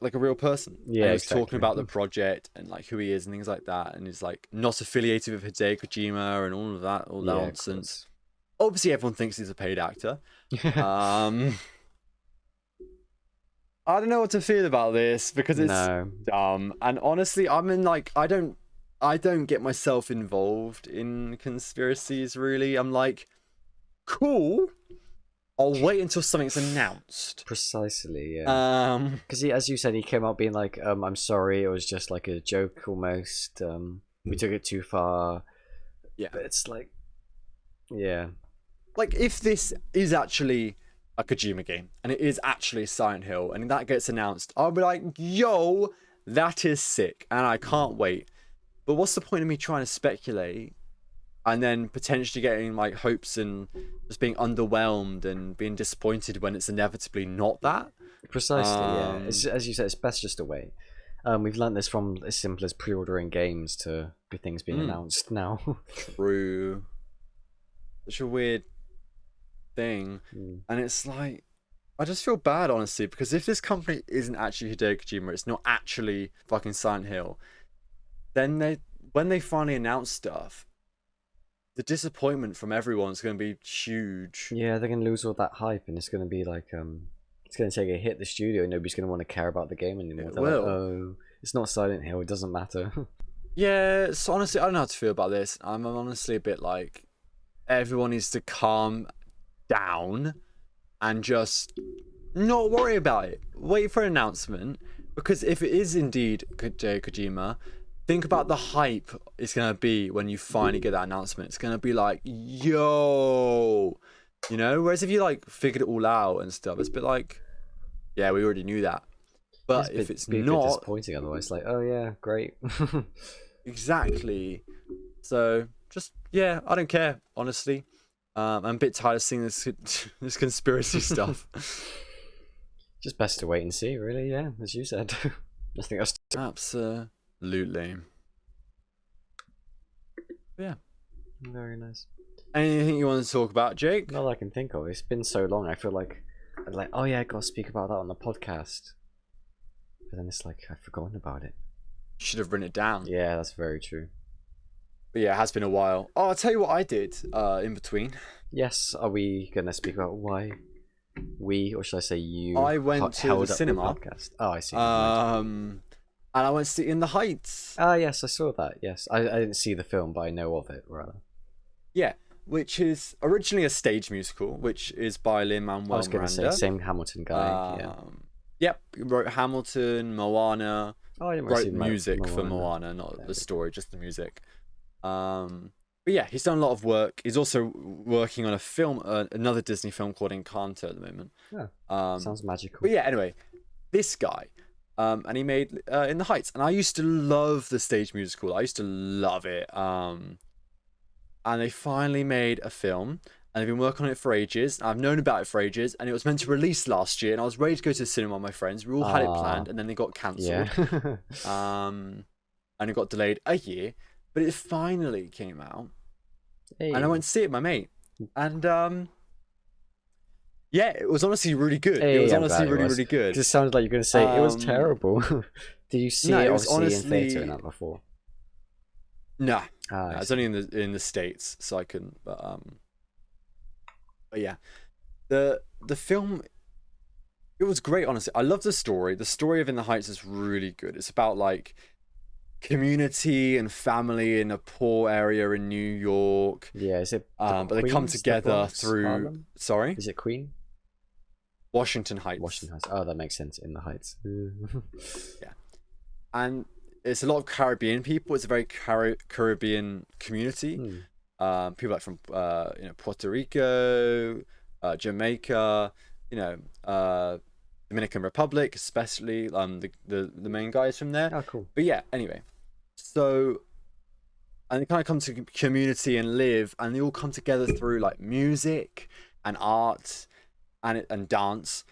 Speaker 1: like a real person.
Speaker 2: Yeah,
Speaker 1: and he was
Speaker 2: exactly.
Speaker 1: talking about the project and like who he is and things like that, and he's like not affiliated with Hideo Kojima and all of that, all that nonsense. Obviously, everyone thinks he's a paid actor. I don't know what to feel about this because it's dumb. And honestly, I'm in like I don't get myself involved in conspiracies really. I'm like, cool. I'll wait until something's announced.
Speaker 2: Precisely, yeah. Because as you said, he came out being like, "I'm sorry, it was just like a joke almost. We took it too far."
Speaker 1: Yeah,
Speaker 2: but it's like, yeah.
Speaker 1: Like, if this is actually a Kojima game, and it is actually Silent Hill, and that gets announced, I'll be like, yo, that is sick, and I can't wait. But what's the point of me trying to speculate, and then potentially getting, like, hopes and just being underwhelmed and being disappointed when it's inevitably not that?
Speaker 2: Precisely, yeah. As you said, it's best just to wait. We've learned this from as simple as pre-ordering games to things being announced now.
Speaker 1: True. Such a weird thing. And it's like, I just feel bad, honestly, because if this company isn't actually Hideo Kojima, it's not actually fucking Silent Hill, then when they finally announce stuff, the disappointment from everyone's going to be huge.
Speaker 2: Yeah, they're going to lose all that hype, and it's going to be like, it's going to take a hit the studio, and nobody's going to want to care about the game anymore.
Speaker 1: It
Speaker 2: They're
Speaker 1: will.
Speaker 2: like, oh, it's not Silent Hill, it doesn't matter.
Speaker 1: Yeah, so honestly, I don't know how to feel about this. I'm honestly a bit like, everyone needs to calm down and just not worry about it. Wait for an announcement, because if it is indeed Hideo Kojima, think about the hype it's going to be when you finally get that announcement. It's going to be like, yo, you know? Whereas if you like figured it all out and stuff, it's a bit like, yeah, we already knew that. But if it's
Speaker 2: be a bit
Speaker 1: not
Speaker 2: disappointing otherwise, like, oh yeah, great.
Speaker 1: exactly. So just, yeah, I don't care, honestly. I'm a bit tired of seeing this conspiracy stuff.
Speaker 2: Just best to wait and see, really. Yeah, as you said. Nothing else.
Speaker 1: Absolutely. Yeah.
Speaker 2: Very nice.
Speaker 1: Anything you want to talk about, Jake?
Speaker 2: Not that I can think of. It's been so long. I feel like, oh yeah, I got to speak about that on the podcast. But then it's like I've forgotten about it.
Speaker 1: Should have written it down.
Speaker 2: Yeah, that's very true.
Speaker 1: But yeah, it has been a while. Oh, I'll tell you what I did in between.
Speaker 2: Yes, are we gonna speak about why we, or should I say you?
Speaker 1: I went to the cinema.
Speaker 2: Podcast? Oh, I see.
Speaker 1: And I went to see In the Heights.
Speaker 2: Ah, yes, I saw that. Yes, I didn't see the film, but I know of it rather.
Speaker 1: Yeah, which is originally a stage musical, which is by Lin-Manuel Miranda.
Speaker 2: I was gonna say same Hamilton guy. Yeah.
Speaker 1: Yep, he wrote Hamilton, Moana.
Speaker 2: Oh, I didn't
Speaker 1: wrote
Speaker 2: see
Speaker 1: music for Moana, not the story, just the music. But yeah, he's done a lot of work. He's also working on a film, another Disney film called Encanto at the moment.
Speaker 2: Yeah, sounds magical.
Speaker 1: But yeah, anyway, this guy, and he made In the Heights, and I used to love the stage musical. I used to love it. And they finally made a film, and they've been working on it for ages. I've known about it for ages, and it was meant to release last year, and I was ready to go to the cinema with my friends. We all had it planned, and then they got cancelled.
Speaker 2: Yeah.
Speaker 1: And it got delayed a year, but it finally came out.
Speaker 2: Hey.
Speaker 1: And I went to see it with my mate. And yeah, it was honestly really good.
Speaker 2: Hey,
Speaker 1: it was honestly really good.
Speaker 2: It sounded like you're going to say it was terrible. Did you see it obviously
Speaker 1: honestly
Speaker 2: in theatre and that before?
Speaker 1: No.
Speaker 2: No,
Speaker 1: it's only in the States, so I couldn't. But yeah, the film, it was great. Honestly, I love the story. The story of In the Heights is really good. It's about like community and family in a poor area in New York.
Speaker 2: Yeah, is it?
Speaker 1: But they come together through.
Speaker 2: Harlem?
Speaker 1: Sorry,
Speaker 2: is it Queen?
Speaker 1: Washington Heights.
Speaker 2: Washington Heights. Oh, that makes sense. In the Heights.
Speaker 1: Yeah, and it's a lot of Caribbean people. It's a very Caribbean community. People like from Puerto Rico, Jamaica, Dominican Republic, especially the main guys from there.
Speaker 2: Oh, cool.
Speaker 1: But yeah, anyway, so and they kind of come to community and live, and they all come together through like music and art and dance.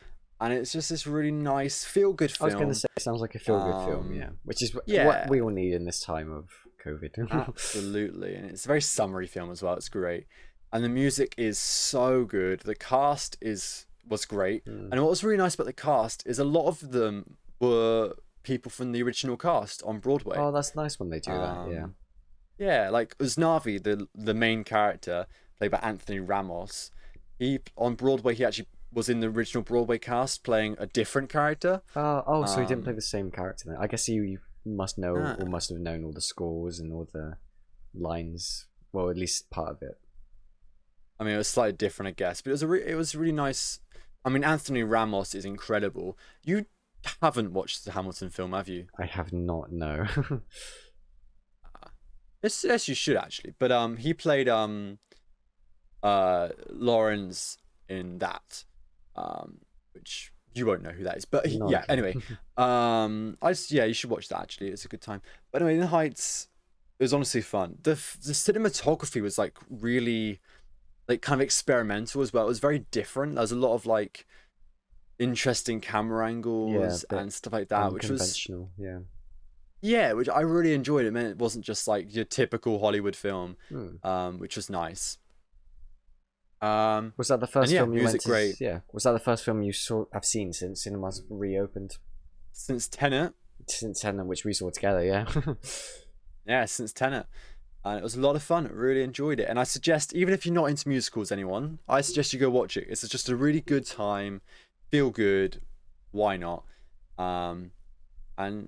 Speaker 1: And it's just this really nice, feel-good film.
Speaker 2: I was going to say, it sounds like a feel-good film, yeah. Which is what we all need in this time of COVID.
Speaker 1: Absolutely. And it's a very summery film as well. It's great. And the music is so good. The cast was great. And what was really nice about the cast is a lot of them were people from the original cast on Broadway.
Speaker 2: Oh, that's nice when they do that, yeah.
Speaker 1: Yeah, like Uznavi, the main character, played by Anthony Ramos. On Broadway, he actually was in the original Broadway cast playing a different character.
Speaker 2: So he didn't play the same character then. I guess you must know or must have known all the scores and all the lines. Well, at least part of it.
Speaker 1: I mean, it was slightly different, I guess, but it was really nice. I mean, Anthony Ramos is incredible. You haven't watched the Hamilton film, have you?
Speaker 2: I have not, no.
Speaker 1: Yes, you should actually. But he played Lawrence in that. Which you won't know who that is, but anyway, you should watch that actually. It's a good time. But anyway, In the Heights, it was honestly fun. The cinematography was like really, like kind of experimental as well. It was very different. There was a lot of like interesting camera angles and stuff like that, which was
Speaker 2: conventional. Yeah.
Speaker 1: Yeah, which I really enjoyed. It meant it wasn't just like your typical Hollywood film, which was nice.
Speaker 2: Was that the first film you went to?
Speaker 1: Great.
Speaker 2: Yeah. Was that the first film you have seen since cinemas reopened?
Speaker 1: Since Tenet.
Speaker 2: Since Tenet, which we saw together, yeah.
Speaker 1: Yeah, since Tenet. And it was a lot of fun. I really enjoyed it. And I suggest, even if you're not into musicals, anyone, I suggest you go watch it. It's just a really good time. Feel good. Why not? And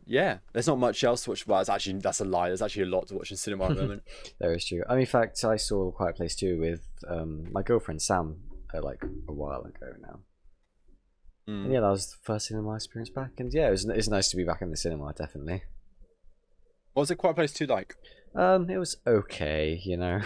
Speaker 1: yeah, there's not much else to watch. Well, that's a lie. There's actually a lot to watch in cinema at the moment.
Speaker 2: There is true. I mean, in fact, I saw Quiet Place 2 with my girlfriend Sam like a while ago now. And yeah, that was the first cinema experience back. And yeah, it's nice to be back in the cinema, definitely.
Speaker 1: What was it, Quiet Place 2 like?
Speaker 2: It was okay, you know.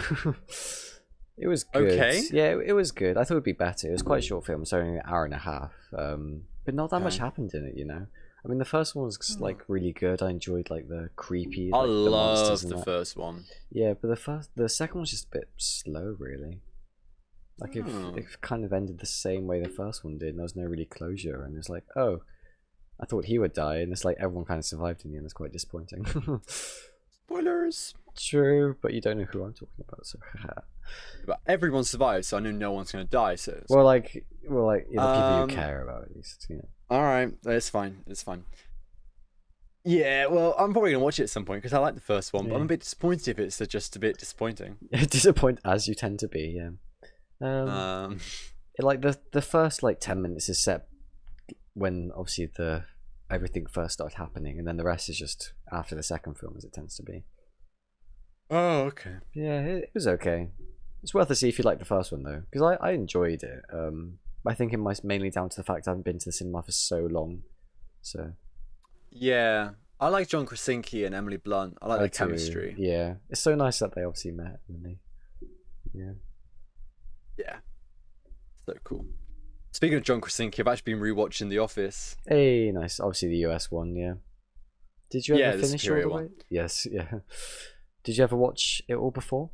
Speaker 2: It was good. Okay? Yeah, it was good. I thought it would be better. It was quite a short film, so only an hour and a half. But not that much happened in it, you know. I mean, the first one was like really good. I enjoyed like the creepy. Like,
Speaker 1: I loved the first one.
Speaker 2: Yeah, but the second one's just a bit slow, really. Like it kind of ended the same way the first one did. And there was no really closure, and it's like, oh, I thought he would die, and it's like everyone kind of survived in the end. It's quite disappointing.
Speaker 1: Spoilers.
Speaker 2: True, but you don't know who I'm talking about, so.
Speaker 1: But everyone survived, so I know no one's gonna die. So
Speaker 2: well, like the people you care about, at least, you know.
Speaker 1: All right, it's fine. It's fine. Yeah, well, I'm probably gonna watch it at some point because I like the first one, but I'm a bit disappointed if it's just a bit disappointing.
Speaker 2: Disappointed as you tend to be, yeah. Like the first like 10 minutes is set when obviously everything first started happening, and then the rest is just after the second film, as it tends to be.
Speaker 1: Oh, okay.
Speaker 2: Yeah, it was okay. It's worth a see if you like the first one though, because I enjoyed it. I think it might mainly down to the fact I haven't been to the cinema for so long. So. Yeah,
Speaker 1: I like John Krasinski and Emily Blunt. I like their chemistry.
Speaker 2: Yeah, it's so nice that they obviously met, and they. Yeah.
Speaker 1: Yeah. So cool. Speaking of John Krasinski, I've actually been rewatching The Office.
Speaker 2: Hey, nice. Obviously the US one, yeah. Did you ever finish all the way? Yes, yeah. Did you ever watch it all before?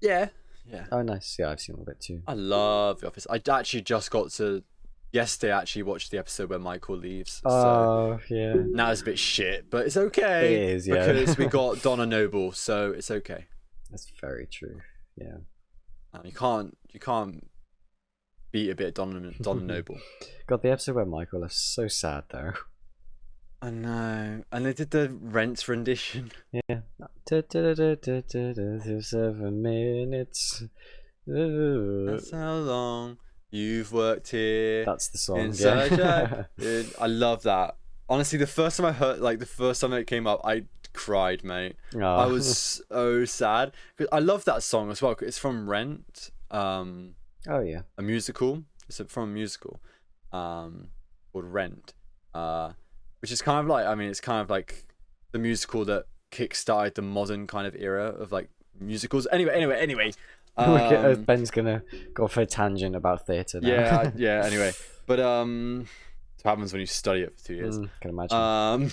Speaker 1: Yeah. Yeah.
Speaker 2: Oh, nice. Yeah, I've seen all of it too.
Speaker 1: I love The Office. I actually just got to yesterday. I actually watched the episode where Michael leaves.
Speaker 2: Oh, so yeah.
Speaker 1: Now it's a bit shit, but it's okay.
Speaker 2: It is, yeah.
Speaker 1: Because we got Donna Noble, so it's okay.
Speaker 2: That's very true. Yeah.
Speaker 1: You can't beat a bit of Donna Noble.
Speaker 2: God, the episode where Michael left, so sad though.
Speaker 1: I know. And they did the Rent rendition.
Speaker 2: Yeah. 7 minutes.
Speaker 1: That's how long you've worked here.
Speaker 2: That's the song. Yeah.
Speaker 1: Dude, I love that. Honestly, the first time I heard, like the first time it came up, I cried, mate. Oh. I was so sad. Cause I love that song as well. It's from Rent. Oh
Speaker 2: yeah.
Speaker 1: A musical. It's from a musical. Called Rent. Which is kind of like, I mean, it's kind of like the musical that kickstarted the modern kind of era of like musicals. Anyway.
Speaker 2: Ben's gonna go for a tangent about theatre now.
Speaker 1: Yeah. Anyway, but what happens when you study it for 2 years?
Speaker 2: Can imagine.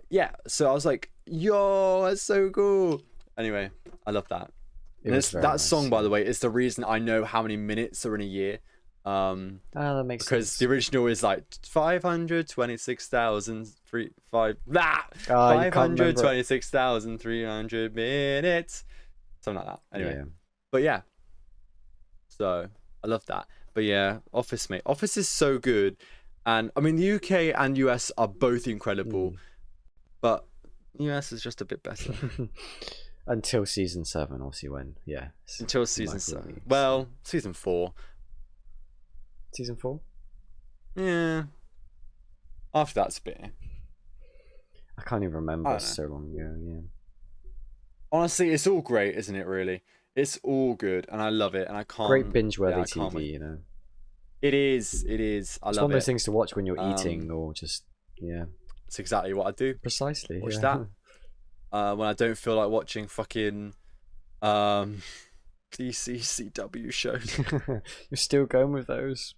Speaker 1: Yeah. So I was like, yo, that's so cool. Anyway, I love that. That nice. Song, by the way, is the reason I know how many minutes are in a year.
Speaker 2: That makes
Speaker 1: because
Speaker 2: sense.
Speaker 1: The original is like 526,300 minutes, something like that. Anyway, But yeah, so I love that. But yeah, Office, mate. Office is so good, and I mean the UK and US are both incredible, but US is just a bit better.
Speaker 2: Until season 7, obviously, until
Speaker 1: season 7. Well, season 4.
Speaker 2: Season 4?
Speaker 1: Yeah. After that's a bit.
Speaker 2: I can't even remember. It's so long ago. Yeah.
Speaker 1: Honestly, it's all great, isn't it? Really, it's all good, and I love it, and I can't.
Speaker 2: Great binge-worthy TV, you know.
Speaker 1: It is. I love it.
Speaker 2: It's one of those things to watch when you're eating, or just
Speaker 1: It's exactly what I do.
Speaker 2: Precisely.
Speaker 1: Watch that. When I don't feel like watching fucking DCCW shows.
Speaker 2: You're still going with those?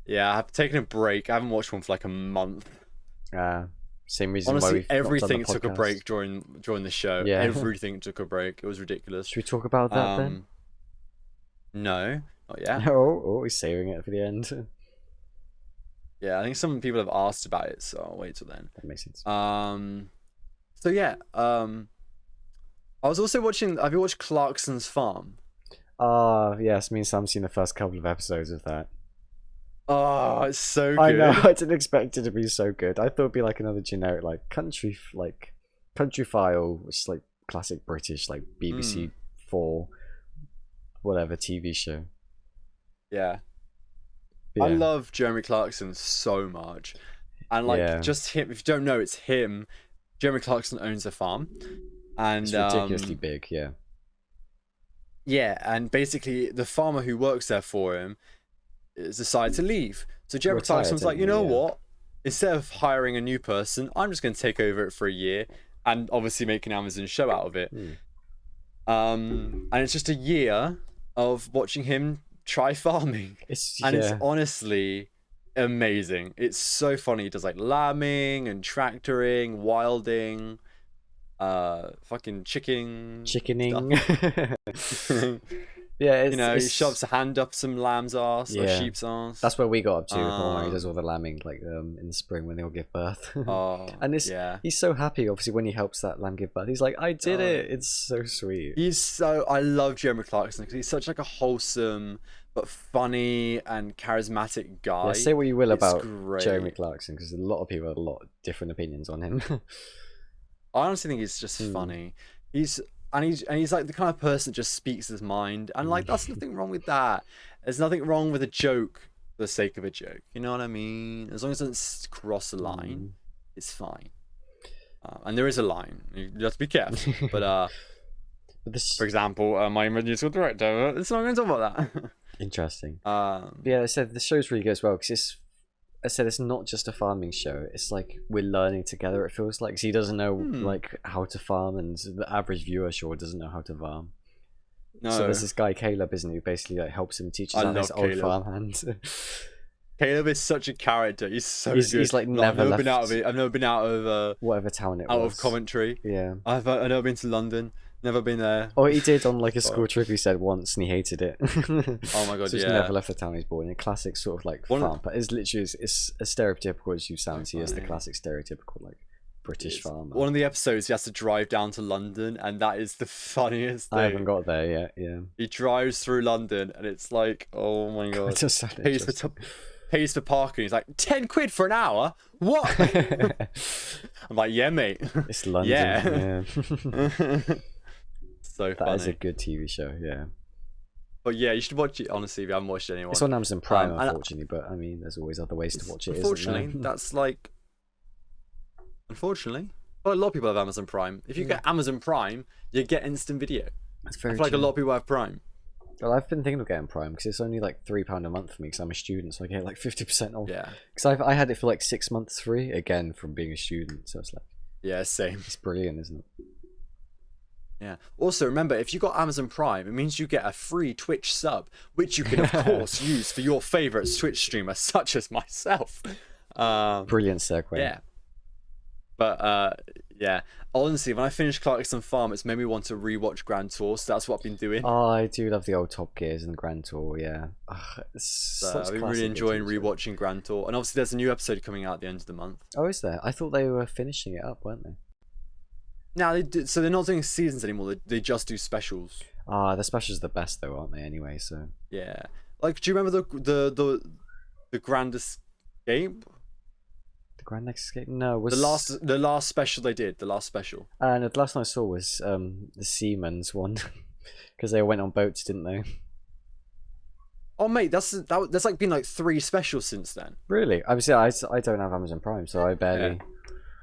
Speaker 1: Yeah, I've taken a break. I haven't watched one for like a month.
Speaker 2: Same reason.
Speaker 1: Honestly,
Speaker 2: why
Speaker 1: everything took a break during the show. Yeah. Everything took a break. It was ridiculous.
Speaker 2: Should we talk about that then?
Speaker 1: No, not yet.
Speaker 2: Oh, he's saving it for the end.
Speaker 1: Yeah, I think some people have asked about it, so I'll wait till then.
Speaker 2: That makes sense.
Speaker 1: So yeah, I was also watching. Have you watched Clarkson's Farm?
Speaker 2: Yes, me and Sam seen the first couple of episodes of that.
Speaker 1: Oh, it's so good.
Speaker 2: I know, I didn't expect it to be so good. I thought it'd be like another generic country file, which is like classic British BBC 4 whatever TV show.
Speaker 1: Yeah.
Speaker 2: But
Speaker 1: I love Jeremy Clarkson so much. And just him, if you don't know, it's him. Jeremy Clarkson owns a farm. And
Speaker 2: it's ridiculously big, yeah.
Speaker 1: Yeah, and basically the farmer who works there for him has decided to leave. So Jeremy Clarkson's like, you know what? Instead of hiring a new person, I'm just going to take over it for a year and obviously make an Amazon show out of it. And it's just a year of watching him try farming. It's honestly amazing. It's so funny. He does like lambing and tractoring, wilding, fucking chickening. Yeah, he shoves a hand up some lamb's ass or sheep's ass.
Speaker 2: That's where we got up to. He does all the lambing in the spring when they all give birth. And he's so happy, obviously, when he helps that lamb give birth. He's like, I did it. It's so sweet.
Speaker 1: I love Jeremy Clarkson because he's such like a wholesome but funny and charismatic guy.
Speaker 2: Yeah, say what you will about Jeremy Clarkson, because a lot of people have a lot of different opinions on him.
Speaker 1: I honestly think he's just funny. He's like the kind of person that just speaks his mind, and like that's nothing wrong with that. There's nothing wrong with a joke for the sake of a joke. You know what I mean? As long as it doesn't cross a line, it's fine. And there is a line. You have to be careful. But for example, my musical director. It's not going to talk about that.
Speaker 2: Interesting. Yeah, I said the show's really good as well because it's not just a farming show. It's like we're learning together. It feels like, 'cause he doesn't know like how to farm, and the average viewer sure doesn't know how to farm. No. So there's this guy Caleb, isn't he, who basically like helps him teach out his old farmhand.
Speaker 1: Caleb is such a character. He's so good.
Speaker 2: He's like never
Speaker 1: I've never been out of
Speaker 2: whatever town it was.
Speaker 1: Out of Coventry.
Speaker 2: Yeah.
Speaker 1: I've never been to London. Never been there.
Speaker 2: Oh, he did on like a school trip. He said once, and he hated it.
Speaker 1: Oh my god!
Speaker 2: So he's never left the town he's born in. A classic sort of like farm, but it's literally it's as stereotypical as you sound. He is the classic stereotypical like British farmer.
Speaker 1: One of the episodes, he has to drive down to London, and that is the funniest thing.
Speaker 2: I haven't got there yet. Yeah.
Speaker 1: He drives through London, and it's like, oh my god! Pays for parking. He's like, 10 quid for an hour. What? I'm like, yeah, mate.
Speaker 2: It's London. Yeah.
Speaker 1: So funny.
Speaker 2: That is a good TV show, yeah.
Speaker 1: But yeah, you should watch it, honestly, if you haven't watched it anymore.
Speaker 2: It's on Amazon Prime, unfortunately, but I mean, there's always other ways to watch it,
Speaker 1: unfortunately, that's like... Unfortunately. Well, a lot of people have Amazon Prime. If you get Amazon Prime, you get instant video.
Speaker 2: That's very
Speaker 1: I feel like a lot of people have Prime.
Speaker 2: Well, I've been thinking of getting Prime, because it's only like £3 a month for me, because I'm a student, so I get like 50% off.
Speaker 1: Yeah.
Speaker 2: Because I had it for like 6 months free, again, from being a student, so it's like...
Speaker 1: Yeah, same.
Speaker 2: It's brilliant, isn't it?
Speaker 1: Yeah. Also, remember, if you got Amazon Prime, it means you get a free Twitch sub, which you can, of course, use for your favorite Twitch streamer, such as myself.
Speaker 2: Brilliant segue.
Speaker 1: Yeah. But, yeah. Honestly, when I finished Clarkson Farm, it's made me want to rewatch Grand Tour, so that's what I've been doing.
Speaker 2: Oh, I do love the old Top Gears and Grand Tour, yeah.
Speaker 1: I've been really enjoying rewatching Grand Tour. And obviously, there's a new episode coming out at the end of the month.
Speaker 2: Oh, is there? I thought they were finishing it up, weren't they?
Speaker 1: No, so they're not doing seasons anymore. They just do specials.
Speaker 2: The specials are the best though, aren't they? Anyway, so
Speaker 1: yeah. Like, do you remember the Grand Escape?
Speaker 2: The Grand Escape? No, was
Speaker 1: the last special they did. The last special.
Speaker 2: And the last one I saw was the Seamen's one, because they went on boats, didn't they?
Speaker 1: Oh mate, that's like been like 3 specials since then.
Speaker 2: Really? Obviously, I don't have Amazon Prime, so I barely.
Speaker 1: Yeah.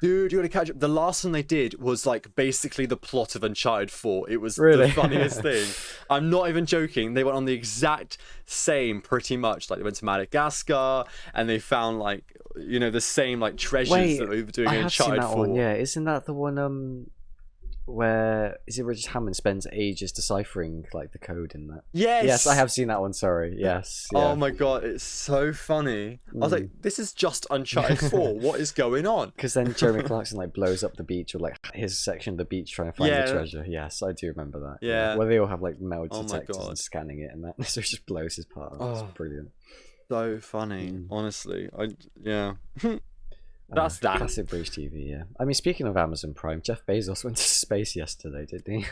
Speaker 1: Dude, you gotta catch up. The last one they did was like basically the plot of Uncharted 4. It was the funniest thing. I'm not even joking. They went on the exact same, pretty much. Like they went to Madagascar and they found like, the same like treasures that we were doing in Uncharted 4.
Speaker 2: One, yeah, isn't that the one where is it Richard Hammond spends ages deciphering like the code in that? Yes, I have seen that one. Sorry, yes. Yeah.
Speaker 1: Oh my god, it's so funny. I was like, this is just Uncharted 4. What is going on?
Speaker 2: Because then Jeremy Clarkson like blows up the beach, or like his section of the beach trying to find the treasure. Yes, I do remember that.
Speaker 1: Yeah,
Speaker 2: where they all have like metal detectors and scanning it, and that so it just blows his part. It's brilliant.
Speaker 1: so funny, honestly. Yeah.
Speaker 2: Uh,
Speaker 1: That's that.
Speaker 2: Classic British TV, yeah. I mean, speaking of Amazon Prime, Jeff Bezos went to space yesterday, didn't he?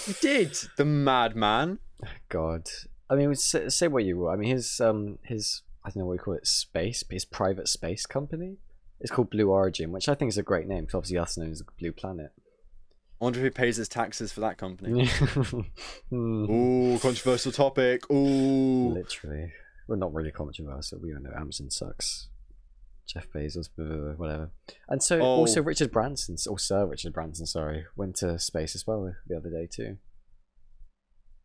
Speaker 1: He did, the madman.
Speaker 2: God. I mean, say what you will. I mean, his I don't know what you call it, his private space company. It's called Blue Origin, which I think is a great name because obviously that's known as Blue Planet.
Speaker 1: I wonder if he pays his taxes for that company. Ooh, controversial topic. Ooh.
Speaker 2: Literally. Well, not really controversial. We all know Amazon sucks. Jeff Bezos, whatever. And so also Richard Branson, or Sir Richard Branson, sorry, went to space as well the other day too.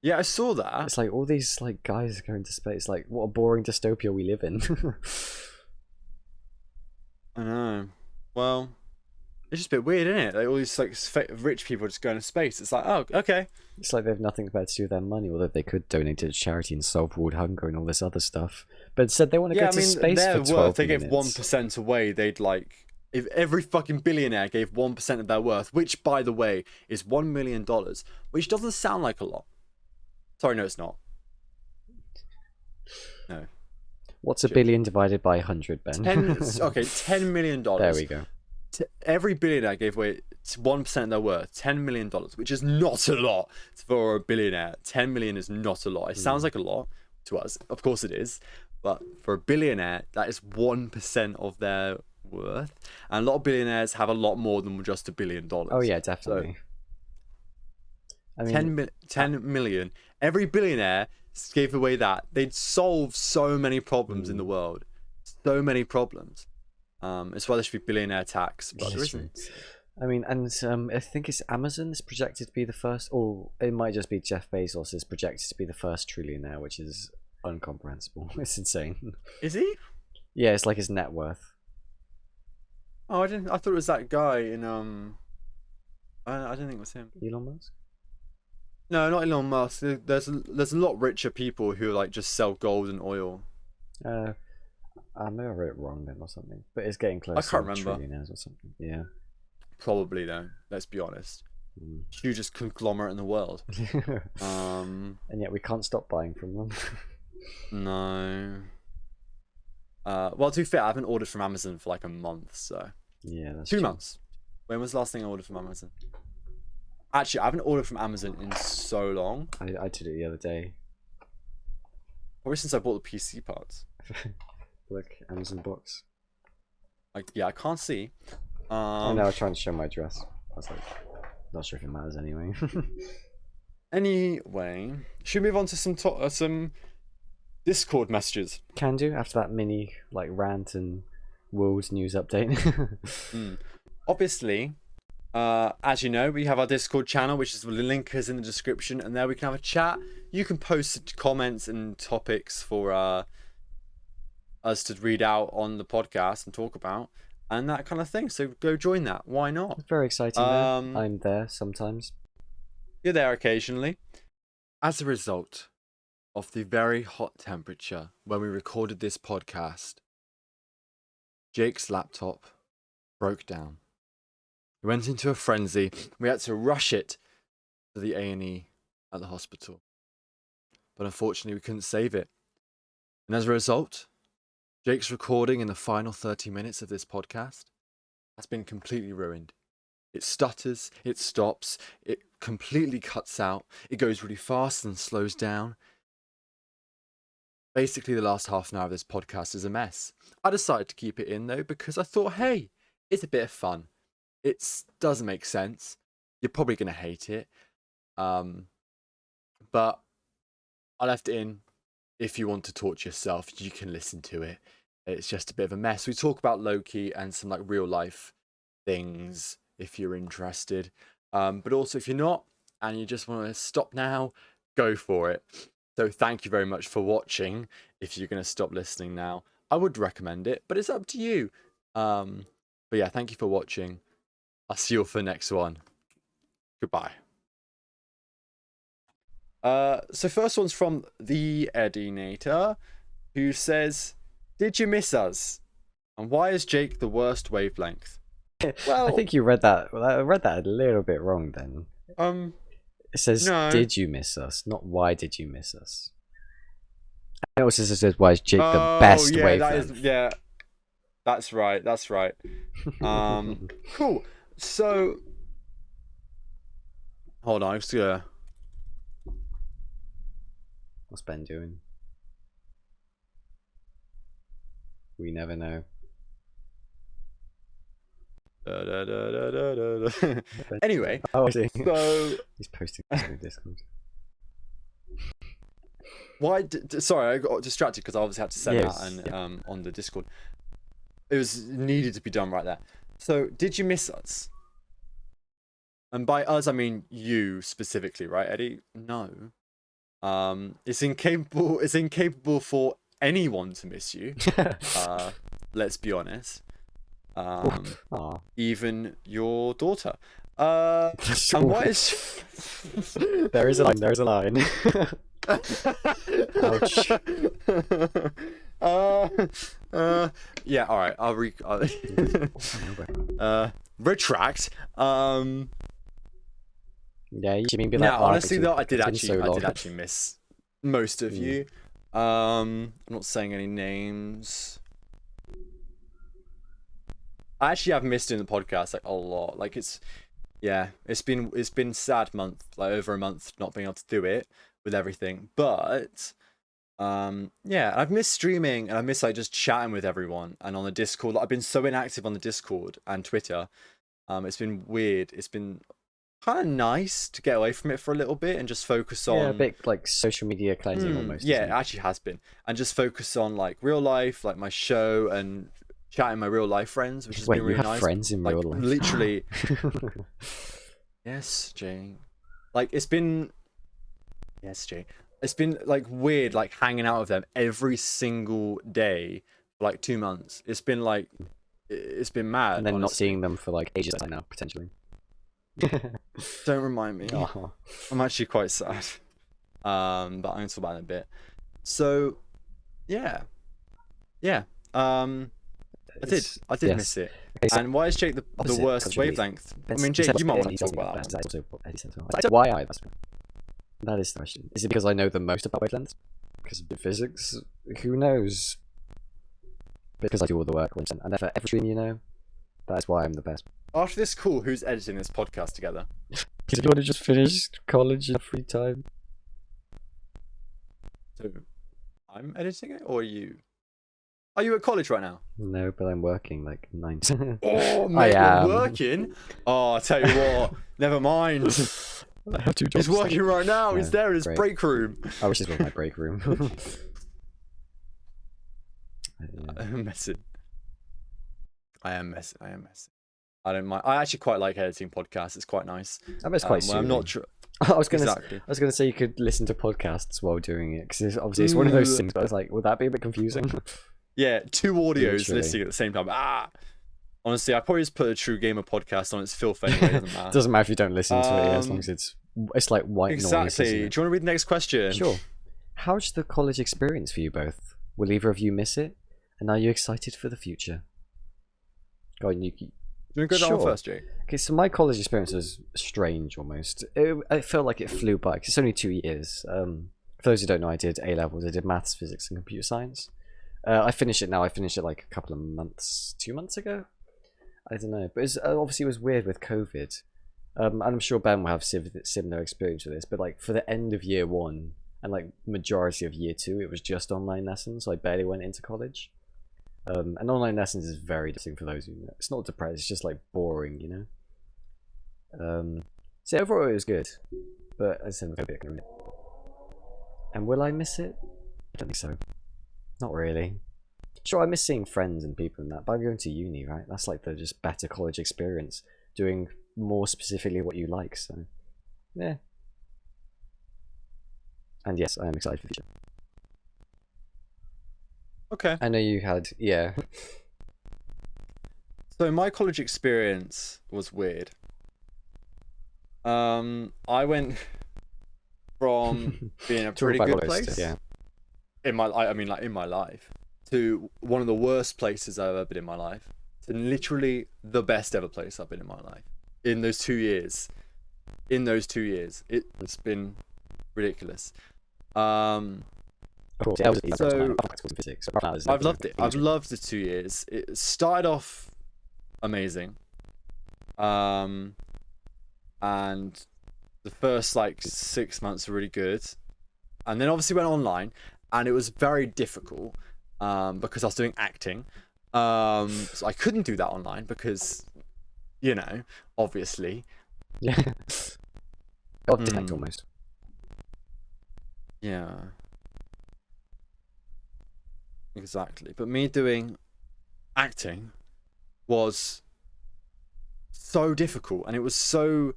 Speaker 1: Yeah, I saw that.
Speaker 2: It's like all these like guys going to space. Like, what a boring dystopia we live in.
Speaker 1: I know. Well, it's just a bit weird, isn't it? Like all these like rich people just going to space. It's like, oh, okay.
Speaker 2: It's like they have nothing better to do with their money, although they could donate it to charity and solve world hunger and all this other stuff. But instead, they want to go to space for 12
Speaker 1: they
Speaker 2: minutes.
Speaker 1: gave 1% away. They'd like, if every fucking billionaire gave 1% of their worth, which by the way is $1 million, which doesn't sound like a lot. Sorry, no, it's not. No.
Speaker 2: What's a billion divided by 100, Ben?
Speaker 1: $10 million.
Speaker 2: There we go.
Speaker 1: Every billionaire gave away 1% of their worth, $10 million, which is not a lot for a billionaire. 10 million is not a lot. It sounds like a lot to us. Of course it is. But for a billionaire, that is 1% of their worth. And a lot of billionaires have a lot more than just $1 billion.
Speaker 2: Oh, yeah, definitely.
Speaker 1: So, I mean, 10 million. Every billionaire gave away that. They'd solve so many problems in the world. So many problems. It's why there should be billionaire tax, but there isn't.
Speaker 2: I mean, and I think it's Amazon is projected to be the first, or it might just be Jeff Bezos is projected to be the first trillionaire, which is incomprehensible. It's insane.
Speaker 1: Is he?
Speaker 2: Yeah, it's like his net worth.
Speaker 1: Oh, I thought it was that guy in I didn't think it was him.
Speaker 2: Elon Musk?
Speaker 1: No, not Elon Musk. There's a lot richer people who like just sell gold and oil.
Speaker 2: Maybe I wrote it wrong then or something, but it's getting close.
Speaker 1: I can't
Speaker 2: to
Speaker 1: remember.
Speaker 2: Trillionaires or something. Yeah.
Speaker 1: Probably though. Let's be honest. Hugest conglomerate in the world.
Speaker 2: And yet we can't stop buying from them.
Speaker 1: No. Well, to be fair, I haven't ordered from Amazon for like a month, so.
Speaker 2: Yeah, that's
Speaker 1: 2
Speaker 2: true.
Speaker 1: months. When was the last thing I ordered from Amazon? Actually, I haven't ordered from Amazon in so long.
Speaker 2: I did it the other day.
Speaker 1: Probably since I bought the PC parts.
Speaker 2: Look, Amazon box.
Speaker 1: Like, yeah, I can't see.
Speaker 2: I know, I was trying to show my address. I was like, not sure if it matters anyway.
Speaker 1: Anyway, should we move on to some Discord messages?
Speaker 2: Can do, after that mini like rant and world news update.
Speaker 1: Obviously, as you know, we have our Discord channel, which is the link is in the description, and there we can have a chat. You can post comments and topics for us to read out on the podcast and talk about, and that kind of thing. So go join that. Why not?
Speaker 2: Very exciting. I'm there sometimes.
Speaker 1: You're there occasionally. As a result of the very hot temperature when we recorded this podcast, Jake's laptop broke down. He went into a frenzy. We had to rush it to the A&E at the hospital. But unfortunately, we couldn't save it. And as a result, Jake's recording in the final 30 minutes of this podcast has been completely ruined. It stutters, it stops, it completely cuts out, it goes really fast and slows down. Basically, the last half an hour of this podcast is a mess. I decided to keep it in though because I thought, hey, it's a bit of fun. It doesn't make sense. You're probably going to hate it. But I left it in. If you want to torture yourself, you can listen to it. It's just a bit of a mess. We talk about Loki and some like real life things if you're interested. But also if you're not and you just want to stop now, go for it. So thank you very much for watching. If you're going to stop listening now, I would recommend it, but it's up to you. But yeah, thank you for watching. I'll see you all for the next one. Goodbye. So first one's from the Edinator, who says, "Did you miss us? And why is Jake the worst wavelength?" Well,
Speaker 2: I think you read that. Well, I read that a little bit wrong then. It says,
Speaker 1: no.
Speaker 2: "Did you miss us?" Not "Why did you miss us?" also says, why is Jake the best wavelength?
Speaker 1: That's right. Cool. So, hold on, I'm just gonna...
Speaker 2: What's Ben doing? We never know.
Speaker 1: Anyway,
Speaker 2: I see.
Speaker 1: So
Speaker 2: he's posting this in Discord.
Speaker 1: Why? Sorry, I got distracted because I obviously had to send that and on the Discord. It was needed to be done right there. So, did you miss us? And by us, I mean you specifically, right, Eddie? No. It's incapable. It's incapable for anyone to miss you. Let's be honest. Even your daughter. And what is...
Speaker 2: There is a line. There is a line. Ouch.
Speaker 1: Yeah. All right. I'll retract.
Speaker 2: Yeah, you mean be like,
Speaker 1: honestly though, I did actually miss most of you. I'm not saying any names. I actually have missed doing the podcast like a lot. Like it's been sad month, like over a month not being able to do it with everything. But I've missed streaming and I miss like just chatting with everyone and on the Discord. Like, I've been so inactive on the Discord and Twitter. It's been weird. It's been kind of nice to get away from it for a little bit and just focus on
Speaker 2: a bit like social media cleansing almost.
Speaker 1: Yeah, it actually has been, and just focus on like real life, like my show and chatting my real life friends, which has been really nice.
Speaker 2: Friends in real life,
Speaker 1: literally. Yes, Jay. Like it's been like weird, like hanging out with them every single day for like 2 months. It's been mad,
Speaker 2: and then honestly. Not seeing them for like ages now, potentially.
Speaker 1: Don't remind me. I'm actually quite sad. But I'm gonna talk about it in a bit. So, yeah. I did miss it. Okay, and why is Jake the worst wavelength? I mean, Jake, you might want to talk about that.
Speaker 2: Why that is the question. Is it because I know the most about wavelengths? Because of physics? Who knows? Because I do all the work, and for every stream, that's why I'm the best.
Speaker 1: After this call, who's editing this podcast together?
Speaker 2: Because you want to just finish college in free time.
Speaker 1: So, I'm editing it, or are you? Are you at college right now?
Speaker 2: No, but I'm working like 9 to...
Speaker 1: Oh, mate, you're working? Oh, I'll tell you what. Never mind.
Speaker 2: I have 2 jobs.
Speaker 1: He's working right now. He's there in his break room.
Speaker 2: I wish this was my break room.
Speaker 1: I'm messing. I am messing. I don't mind. I actually quite like editing podcasts. It's quite nice.
Speaker 2: I bet it's quite soothing.
Speaker 1: I'm not sure.
Speaker 2: I was gonna say you could listen to podcasts while doing it, because obviously it's one of those things. But it's like, would that be a bit confusing?
Speaker 1: Yeah, 2 audios listening at the same time. Honestly, I probably just put a True Gamer podcast on. It's filth anyway. Doesn't matter.
Speaker 2: Doesn't matter if you don't listen to it, as long as it's like white noise.
Speaker 1: Exactly. Do you want to read the next question?
Speaker 2: Sure. How's the college experience for you both? Will either of you miss it? And are you excited for the future? Go on, Yuki.
Speaker 1: Do you want to go down first, Jake?
Speaker 2: Okay, so my college experience was strange almost. It felt like it flew by, 'cause it's only 2 years. For those who don't know, I did A-levels. I did maths, physics, and computer science. I finished it now. I finished it like a couple of months, 2 months ago. I don't know, but obviously it was weird with COVID. And I'm sure Ben will have similar experience with this. But like for the end of year 1 and like majority of year 2, it was just online lessons. So I barely went into college. And online lessons is very distinct for those who know. It's not depressed. It's just like boring, So overall it was good, but as I said, and will I miss it? I don't think so. Not really. Sure, I miss seeing friends and people and that, but I'm going to uni, right? That's like the just better college experience, doing more specifically what you like, so yeah. And yes, I am excited for the future.
Speaker 1: Okay.
Speaker 2: I know you had, yeah.
Speaker 1: So my college experience was weird. I went from being a pretty good place, in my life, to one of the worst places I've ever been in my life, to literally the best ever place I've been in my life. In those 2 years, it's been ridiculous.
Speaker 2: Of course, yeah,
Speaker 1: So
Speaker 2: practicals in physics. So apart from that,
Speaker 1: I've loved it. I've loved the 2 years. It started off amazing. And the first like 6 months were really good. And then obviously went online, and it was very difficult because I was doing acting. So I couldn't do that online because, you know, obviously.
Speaker 2: Yeah. God disconnect almost.
Speaker 1: Yeah. Exactly. But me doing acting was so difficult, and it was so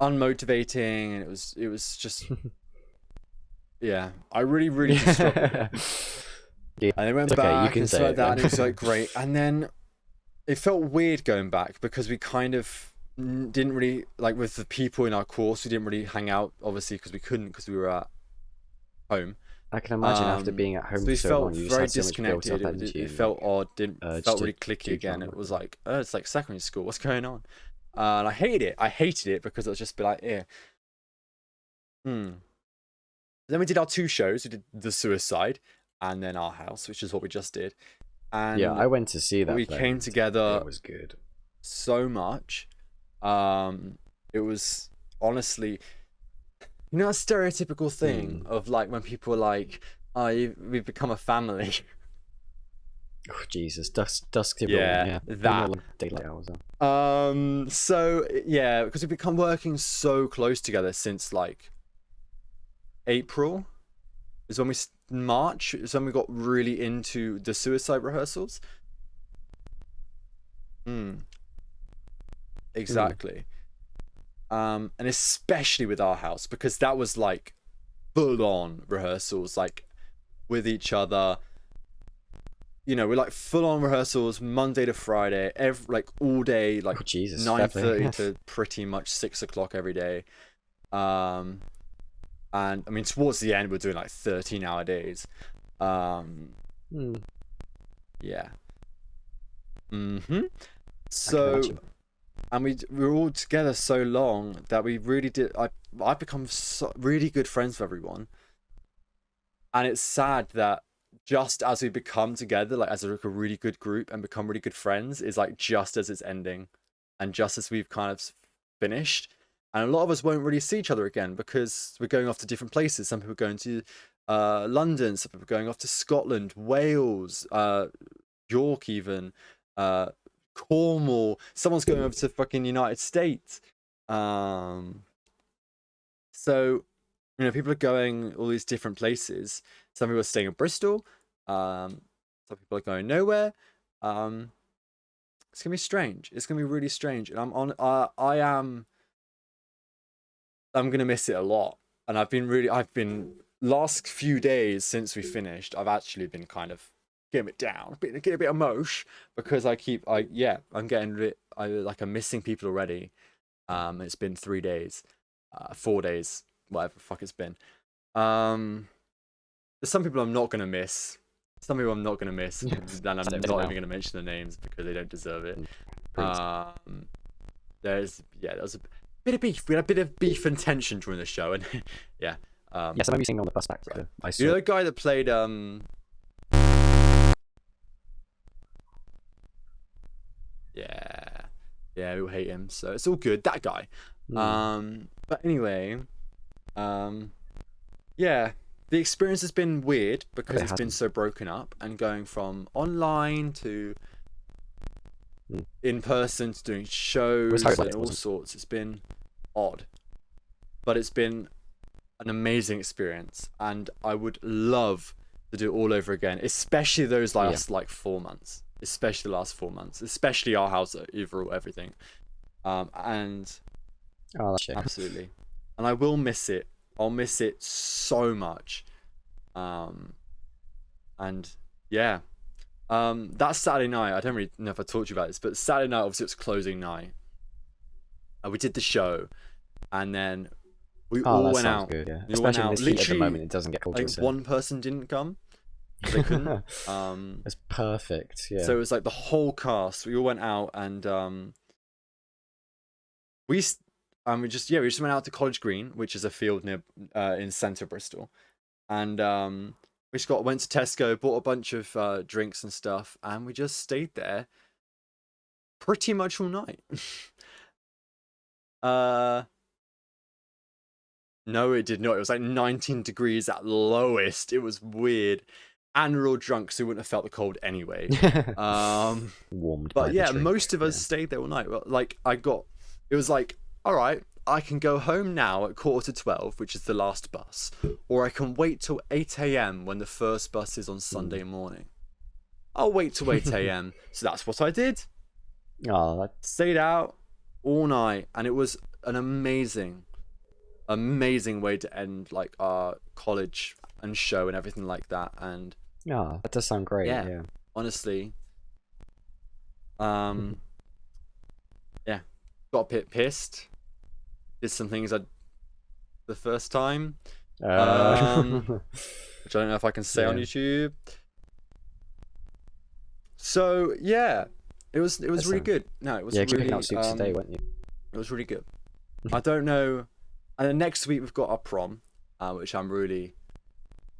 Speaker 1: unmotivating, and it was just yeah, I really just struggled.
Speaker 2: Yeah.
Speaker 1: And I went
Speaker 2: Okay,
Speaker 1: back
Speaker 2: you can
Speaker 1: and
Speaker 2: say
Speaker 1: stuff like
Speaker 2: it
Speaker 1: that,
Speaker 2: then.
Speaker 1: and it was like great. And then it felt weird going back because we kind of didn't really, like, with the people in our course, we didn't really hang out, obviously, because we couldn't, because we were at home.
Speaker 2: I can imagine after being at home
Speaker 1: So
Speaker 2: for
Speaker 1: we
Speaker 2: so
Speaker 1: felt
Speaker 2: long, you just
Speaker 1: very
Speaker 2: had so much built
Speaker 1: disconnected.
Speaker 2: up energy.
Speaker 1: It felt odd, didn't felt really
Speaker 2: to
Speaker 1: clicky
Speaker 2: do
Speaker 1: again.
Speaker 2: drama.
Speaker 1: It was like, oh, it's like secondary school. What's going on? And I hated it. I hated it because it was just be like, yeah. Then we did our 2 shows. We did The Suicide and then Our House, which is what we just did. And
Speaker 2: yeah, I went to see that.
Speaker 1: we came together.
Speaker 2: It was good.
Speaker 1: So much. It was honestly, you know, a stereotypical thing of like when people are like, oh, we've become a family.
Speaker 2: Oh, Jesus, dusk to
Speaker 1: Yeah,
Speaker 2: dawn,
Speaker 1: that.
Speaker 2: Daylight hours.
Speaker 1: So yeah, because we've become working so close together since like April is when March is when we got really into the Suicide rehearsals. Exactly. And especially with Our House, because that was like full on rehearsals, like with each other. You know, we're like full on rehearsals Monday to Friday, like all day, like 9:30 to pretty much 6 o'clock every day. And I mean, towards the end, we're doing like 13-hour days. Yeah. So, and we were all together so long that we really did. I've become really good friends with everyone, and it's sad that just as we become together, like as a really good group and become really good friends, is like just as it's ending, and just as we've kind of finished, and a lot of us won't really see each other again because we're going off to different places. Some people are going to London, some people are going off to Scotland, Wales, York, even Cornwall. Someone's going over to fucking United States. So, you know, people are going all these different places. Some people are staying in Bristol. Some people are going nowhere. It's gonna be strange. It's gonna be really strange. And I'm gonna miss it a lot. And I've been last few days since we finished, I've actually been kind of getting it down, get a bit emotion because I'm getting a bit, I'm missing people already. It's been 3 days, 4 days, whatever the fuck it's been. There's some people I'm not gonna miss. Some people I'm not gonna miss, and I'm not even gonna mention the names because they don't deserve it. There was a bit of beef. We had a bit of beef and tension during the show, and yeah.
Speaker 2: Yes, I remember seeing on the bus back.
Speaker 1: You know the guy that played yeah, we hate him, so it's all good. That guy. But anyway, yeah, the experience has been weird because it's been so broken up, and going from online to in person to doing shows and all sorts. It's been odd, but it's been an amazing experience, and I would love to do it all over again, especially those last like 4 months. Especially the last 4 months, especially Our House, overall everything, and absolutely, and I will miss it. I'll miss it so much, and yeah, that Saturday night, I don't really know if I talked to you about this, but Saturday night, obviously, it was closing night. We did the show, and then we all went out.
Speaker 2: Good, yeah.
Speaker 1: We
Speaker 2: Especially
Speaker 1: went out.
Speaker 2: in this heat at the moment, it doesn't get cold.
Speaker 1: Like one person didn't come. They couldn't.
Speaker 2: It's perfect. Yeah.
Speaker 1: So it was like the whole cast. We all went out, and we just went out to College Green, which is a field near in centre Bristol, and we just went to Tesco, bought a bunch of drinks and stuff, and we just stayed there pretty much all night. No, it did not. It was like 19 degrees at lowest. It was weird. And we're all drunk, so we wouldn't have felt the cold anyway.
Speaker 2: Warmed
Speaker 1: but
Speaker 2: by
Speaker 1: yeah,
Speaker 2: the drink.
Speaker 1: most of us stayed there all night. Like, it was like, all right, I can go home now at 11:45, which is the last bus, or I can wait till 8 a.m. when the first bus is on Sunday morning. I'll wait till 8 a.m. So that's what I did.
Speaker 2: Oh,
Speaker 1: Stayed out all night, and it was an amazing way to end like our college and show and everything like that. And
Speaker 2: that does sound great. Yeah.
Speaker 1: Honestly, yeah, got a bit pissed. Did some things the first time, which I don't know if I can say on YouTube. So yeah, it was really good. No, it was really
Speaker 2: picking out suits today, weren't you?
Speaker 1: It was really good. I don't know. And then next week we've got our prom, which I'm really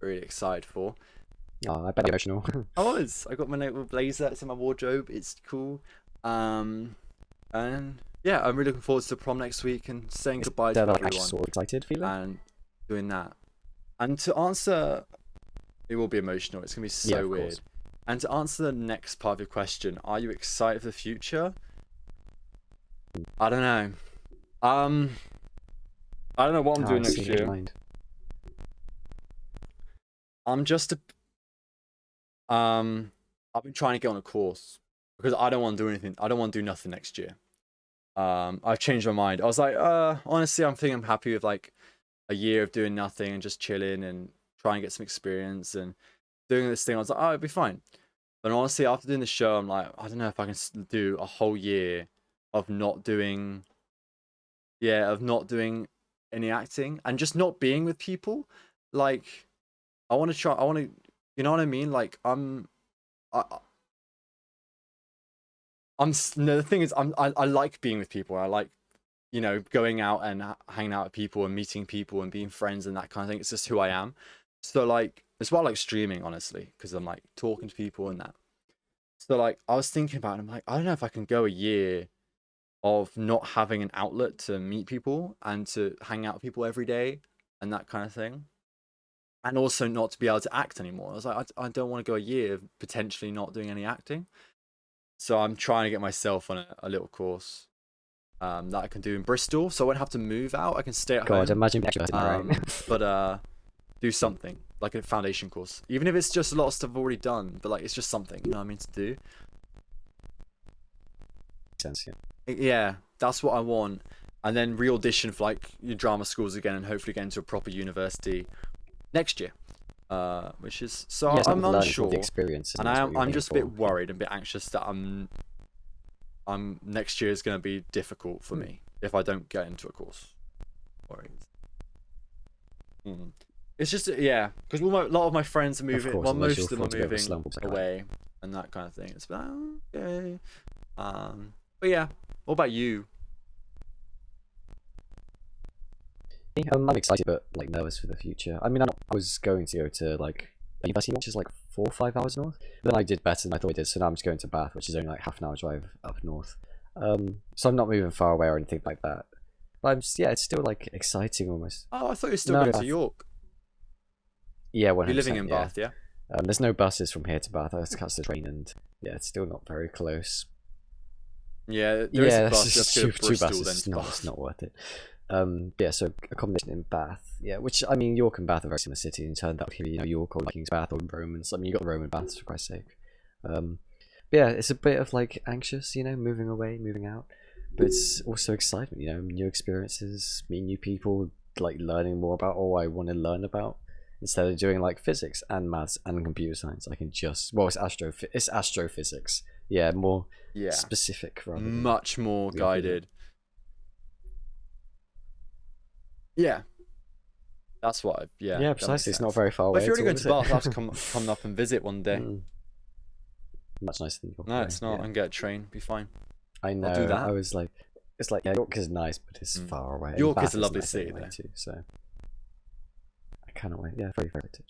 Speaker 1: excited for.
Speaker 2: Oh, I bet emotional.
Speaker 1: I got my little blazer. It's in my wardrobe. It's cool. And yeah, I'm really looking forward to the prom next week and saying goodbye to everyone.
Speaker 2: Sort of excited feeling.
Speaker 1: And doing that. And to answer, it will be emotional. It's gonna be so weird. Course. And to answer the next part of your question, are you excited for the future? I don't know. I don't know what I'm doing next year. I'm just I've been trying to get on a course because I don't want to do anything. I don't want to do nothing next year. I've changed my mind. I was like, honestly, I'm happy with like a year of doing nothing and just chilling and trying to get some experience and doing this thing. I was like, it'll be fine. But honestly, after doing the show, I'm like, I don't know if I can do a whole year of not doing any acting and just not being with people. Like, you know what I mean? Like, the thing is, I like being with people. I like, going out and hanging out with people and meeting people and being friends and that kind of thing. It's just who I am. So like, it's why I like streaming, honestly, because I'm like talking to people and that. So like, I was thinking about it. I'm like, I don't know if I can go a year of not having an outlet to meet people and to hang out with people every day and that kind of thing. And also not to be able to act anymore. I was like, I don't want to go a year of potentially not doing any acting. So I'm trying to get myself on a little course that I can do in Bristol. So I won't have to move out. I can stay at home.
Speaker 2: God, imagine right?
Speaker 1: But do something, like a foundation course. Even if it's just a lot of stuff I've already done. But like, it's just something, you know what I mean, to do.
Speaker 2: Sense, yeah.
Speaker 1: Yeah, that's what I want. And then re-audition for like your drama schools again and hopefully get into a proper university next year. Which is I'm unsure, and I'm just a bit worried and a bit anxious that I'm next year is going to be difficult for me if I don't get into a course. It's just because a lot of my friends are moving. Well, most of them are moving away and that kind of thing. It's like, okay. But yeah, what about you?
Speaker 2: I'm excited but like nervous for the future. I mean, I was going to go to like a university which is like 4 or 5 hours north. But then I did better than I thought I did, so now I'm just going to Bath, which is only like half an hour drive up north. So I'm not moving far away or anything like that. But it's still like exciting almost.
Speaker 1: Oh, I thought you were still going to York.
Speaker 2: Yeah, 100%.
Speaker 1: You're living in Bath, yeah?
Speaker 2: There's no buses from here to Bath. I have to catch the train, and it's still not very close.
Speaker 1: Yeah, there is a bus.
Speaker 2: Just
Speaker 1: to Bristol,
Speaker 2: two buses. It's not worth it. So accommodation in Bath, which I mean, York and Bath are very similar cities in turn. That would be, York or King's Bath or Romans. I mean, you got the Roman baths, for Christ's sake. It's a bit of like anxious, moving away, moving out, but it's also excitement, new experiences, meeting new people, like learning more about all I want to learn about. Instead of doing like physics and maths and computer science, I can just it's astrophysics. More specific, rather than
Speaker 1: much more guided. Yeah, that's what.
Speaker 2: Precisely. It's not very far away.
Speaker 1: But if you're already going to Bath, I'll have to come up and visit one day.
Speaker 2: Much nicer than York.
Speaker 1: No, it's not. I can get a train. Be fine.
Speaker 2: I know.
Speaker 1: I'll do that.
Speaker 2: I was like, York is nice, but it's far away.
Speaker 1: York is a lovely city
Speaker 2: too. So I cannot wait. Yeah, very very good.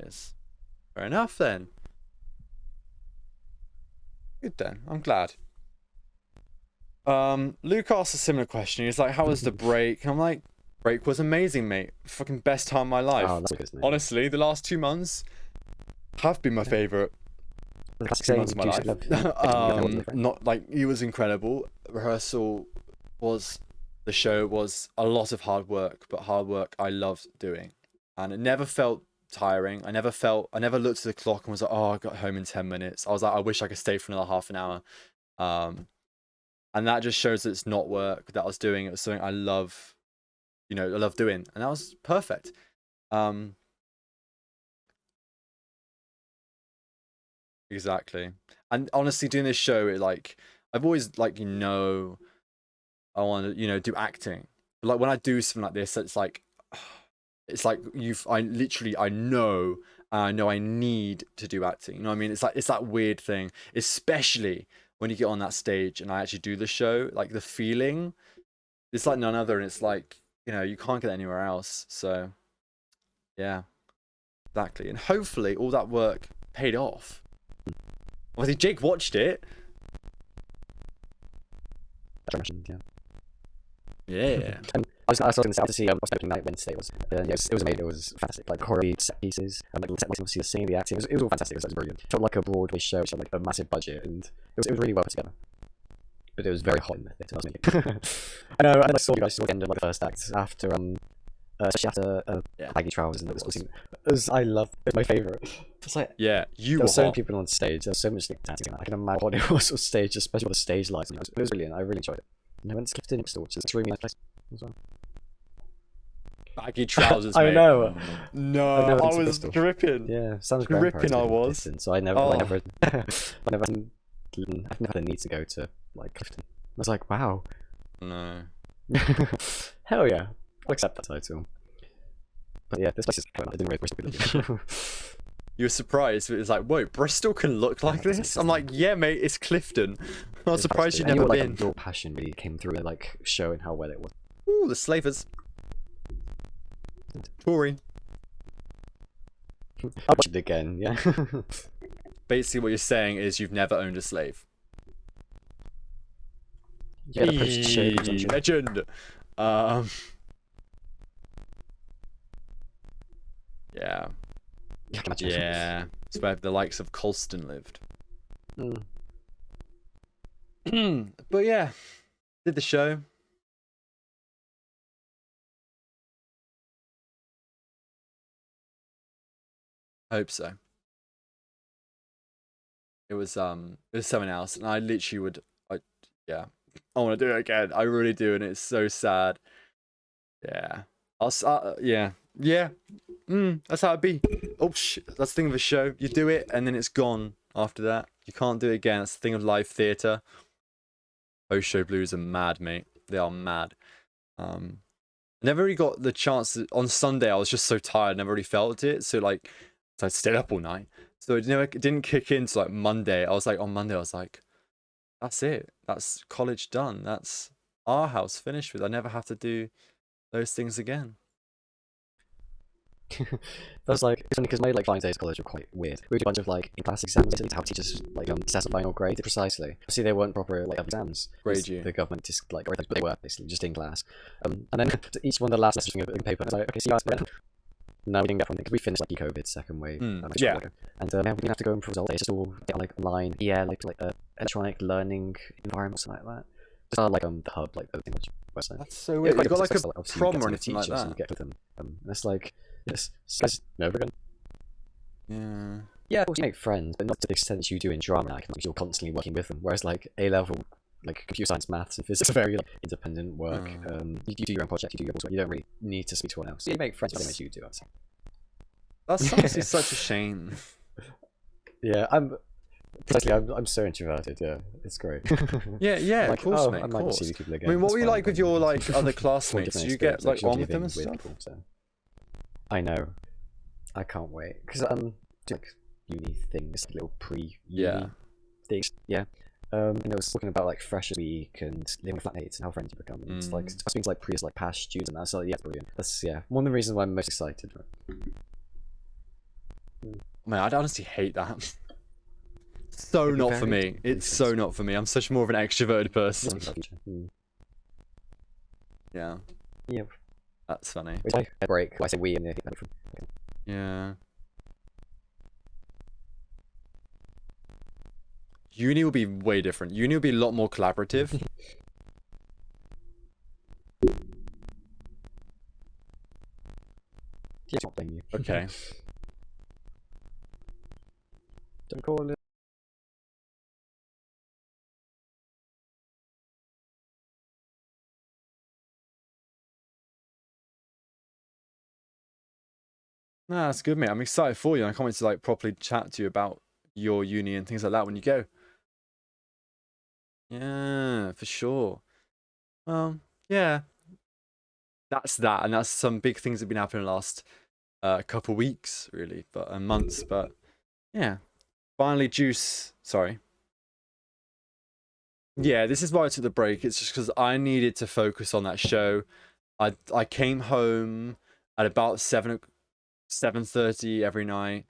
Speaker 1: years. Fair enough then. Good then. I'm glad. Luke asked a similar question. He's like, how was the break? And I'm like, break was amazing, mate. Fucking best time of my life.
Speaker 2: Oh, that's good, isn't it?
Speaker 1: Honestly, the last 2 months have been my favourite 2 months of my life. Not like, it was incredible. Rehearsal was, the show was a lot of hard work, but hard work I loved doing. And it never felt tiring. I never looked at the clock and was like, oh, I got home in 10 minutes. I was like, I wish I could stay for another half an hour. And that just shows that it's not work that I was doing. It was something I love, I love doing. And that was perfect. Exactly. And honestly, doing this show, I've always I want to, do acting. But like when I do something like this, it's like I know I need to do acting. You know what I mean? It's that weird thing, especially when you get on that stage and I actually do the show, like the feeling, it's like none other. And it's like, you can't get it anywhere else. So yeah, exactly. And hopefully all that work paid off. Obviously Jake watched it. Yeah.
Speaker 2: I was going to say, I was to see what's opening night Wednesday was. It was amazing. It was fantastic. Like horror set pieces, and like the singing, the acting. It was all fantastic. It was brilliant. It felt like a Broadway show, which had like a massive budget, and it was really well put together. But it was very hot in the theatre. I know. And I saw you guys towards the end of like the first act after especially after baggy trousers and it was I love it. My favourite. It's like
Speaker 1: there
Speaker 2: were so many people on stage. There was so much like dancing. I can imagine what it was on stage, especially with the stage lights. It was brilliant. I really enjoyed it. And I went to Clifton Hipster, which is a really nice place as well.
Speaker 1: Baggy trousers,
Speaker 2: I
Speaker 1: mate.
Speaker 2: know.
Speaker 1: No, I was dripping.
Speaker 2: Yeah, sounds
Speaker 1: dripping. I was.
Speaker 2: Clifton, so I've never had a need to go to like Clifton. I was like, wow.
Speaker 1: No.
Speaker 2: Hell yeah, I'll accept that title. But yeah, this place is I didn't really Bristol.
Speaker 1: You were surprised, but it's like, whoa, Bristol can look like this? I'm like, yeah, mate, it's Clifton. I'm surprised you've never been.
Speaker 2: Your passion really came through, like showing how well it was.
Speaker 1: Ooh, the slavers. Tory.
Speaker 2: I'll watch it again, yeah.
Speaker 1: Basically, what you're saying is you've never owned a slave.
Speaker 2: Yeah,
Speaker 1: legend. Yeah. Yeah. It's where the likes of Colston lived. But yeah, did the show. I hope so. It was 7 hours, and I literally I want to do it again. I really do, and it's so sad. Yeah. That's how it be. Oh shit, that's the thing of a show. You do it, and then it's gone after that. You can't do it again. That's the thing of live theatre. Post-show blues are mad, mate. They are mad. I never really got the chance on Sunday. I was just so tired. I never really felt it. So I stayed up all night. So it didn't kick in till like Monday. On Monday, I was like, that's it. That's college done. That's our house finished with. I never have to do those things again.
Speaker 2: That's like, it's funny because my final days of college were quite weird. We did a bunch of like in-class exams to how teachers assess a final grade precisely. See, they weren't proper exams.
Speaker 1: Grade you.
Speaker 2: The government just but they were basically just in class. And then each one of the last lessons in paper, I was like, okay, see you guys. No, we didn't get from it because we finished like COVID second wave. And we didn't have to go in for results. They just all get like online, electronic learning environment, something like that. Just like the hub, like the website.
Speaker 1: That's so weird. You got like a prom or anything like that.
Speaker 2: And you get with them. And it's like, yes, guys, never again.
Speaker 1: Yeah.
Speaker 2: Yeah, of course you make friends, but not to the extent that you do in drama, because you're constantly working with them. Whereas like A-level, like computer science, maths, and physics are very independent work. You do your own project, you do your own work. You don't really need to speak to anyone else. You make friends, but you do. I'd say.
Speaker 1: That's honestly such a shame.
Speaker 2: Yeah, I'm so introverted. Yeah, it's great.
Speaker 1: Yeah, of course, mate.
Speaker 2: I might see these people again.
Speaker 1: I mean, what were you like with your other classmates? Do you get on with them and stuff?
Speaker 2: People, so. I know. I can't wait because do uni things, little pre-uni things. Yeah. And I was talking about like freshers week and living with flatmates and how friends you become. And it's like speaking to previous past students and that. So yeah, it's brilliant. That's one of the reasons why I'm most excited. Right?
Speaker 1: Man, I'd honestly hate that. So
Speaker 2: It'd be
Speaker 1: not for
Speaker 2: very
Speaker 1: me. It's so not for me. I'm such more of an extroverted person. Yeah.
Speaker 2: Yep.
Speaker 1: That's funny.
Speaker 2: We take a break. I say we and
Speaker 1: Yeah. Uni will be way different. Uni will be a lot more collaborative.
Speaker 2: He's not playing you.
Speaker 1: Okay.
Speaker 2: Don't call it.
Speaker 1: Nah, that's good, mate. I'm excited for you. I can't wait to like properly chat to you about your uni and things like that when you go. Yeah, for sure. Well, yeah. That's that, and that's some big things that have been happening the last couple weeks, really, but months. But yeah, finally, Juice. Sorry. Yeah, this is why I took the break. It's just because I needed to focus on that show. I came home at about 7:30 every night,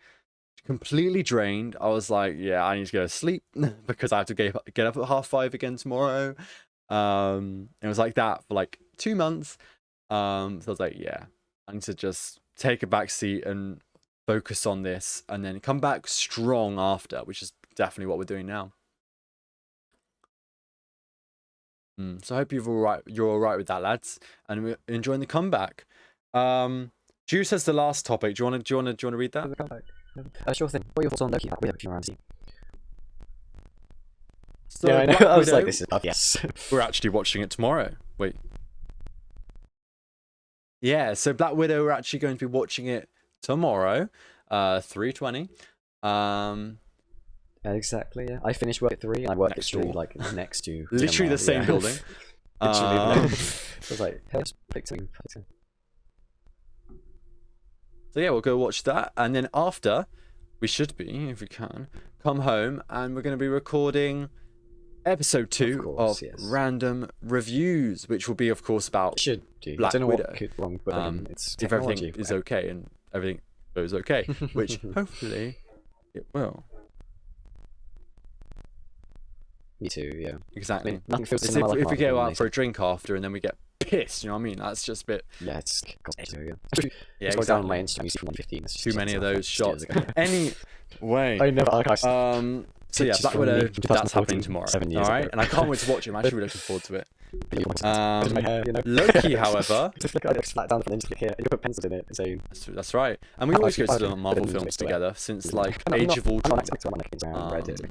Speaker 1: completely drained. I was like, yeah, I need to go to sleep because I have to get up at 5:30 again tomorrow. It was like that for like 2 months. So I was like, yeah, I need to just take a back seat and focus on this and then come back strong after, which is definitely what we're doing now. So I hope you're all right with that, lads, and we're enjoying the comeback. Juice has the last topic. Do you want to read that?
Speaker 2: Sure thing. What are your thoughts on Loki? We haven't around.
Speaker 1: So,
Speaker 2: Yeah, I know.
Speaker 1: Black
Speaker 2: I was
Speaker 1: Widow,
Speaker 2: like, this is yes.
Speaker 1: we're actually watching it tomorrow. Wait. Yeah, so Black Widow, we're actually going to be watching it tomorrow, 3:20.
Speaker 2: Exactly. Yeah, I finished work at 3, and I work
Speaker 1: Next
Speaker 2: at 3,
Speaker 1: door.
Speaker 2: like next to.
Speaker 1: Literally the
Speaker 2: cinema,
Speaker 1: same
Speaker 2: yeah.
Speaker 1: building.
Speaker 2: Literally,
Speaker 1: Um,
Speaker 2: I was like, hey, just fixing.
Speaker 1: So yeah, we'll go watch that, and then after, we should be, if we can, come home, and we're going to be recording episode 2
Speaker 2: course,
Speaker 1: of
Speaker 2: yes.
Speaker 1: Random Reviews, which will be, of course, about
Speaker 2: Should do.
Speaker 1: Black
Speaker 2: I don't know
Speaker 1: Widow.
Speaker 2: what could wrong, but it's
Speaker 1: if
Speaker 2: technology.
Speaker 1: everything is okay and everything goes okay, which hopefully it will.
Speaker 2: Me too. Yeah.
Speaker 1: Exactly.
Speaker 2: I mean, nothing feels
Speaker 1: It's
Speaker 2: cinema like
Speaker 1: if we
Speaker 2: Marvel
Speaker 1: go out
Speaker 2: movies.
Speaker 1: for a drink after and then we get pissed, you know what I mean? That's just a bit.
Speaker 2: Yeah, it's yeah.
Speaker 1: Yeah,
Speaker 2: Scroll down on my
Speaker 1: exactly.
Speaker 2: Instagram, you see from 2015. It's
Speaker 1: Too
Speaker 2: just
Speaker 1: many of
Speaker 2: like
Speaker 1: those
Speaker 2: 6
Speaker 1: shots.
Speaker 2: years ago.
Speaker 1: Anyway.
Speaker 2: I never archived.
Speaker 1: So yeah,
Speaker 2: Just
Speaker 1: Black
Speaker 2: from
Speaker 1: Widow,
Speaker 2: me from
Speaker 1: that's happening
Speaker 2: 2014,
Speaker 1: tomorrow.
Speaker 2: 7 years
Speaker 1: Alright?
Speaker 2: ago.
Speaker 1: And I can't wait to watch it. I'm actually really looking forward to it.
Speaker 2: My hair, you know.
Speaker 1: Loki, however.
Speaker 2: Just look at it flat down from the click here. You put pencils in it. So
Speaker 1: That's right. And we always go to the Marvel
Speaker 2: I've
Speaker 1: films
Speaker 2: been
Speaker 1: together since
Speaker 2: Yeah.
Speaker 1: like
Speaker 2: I'm not-
Speaker 1: Age of Ultron.
Speaker 2: I'm not Instagram, Reddit.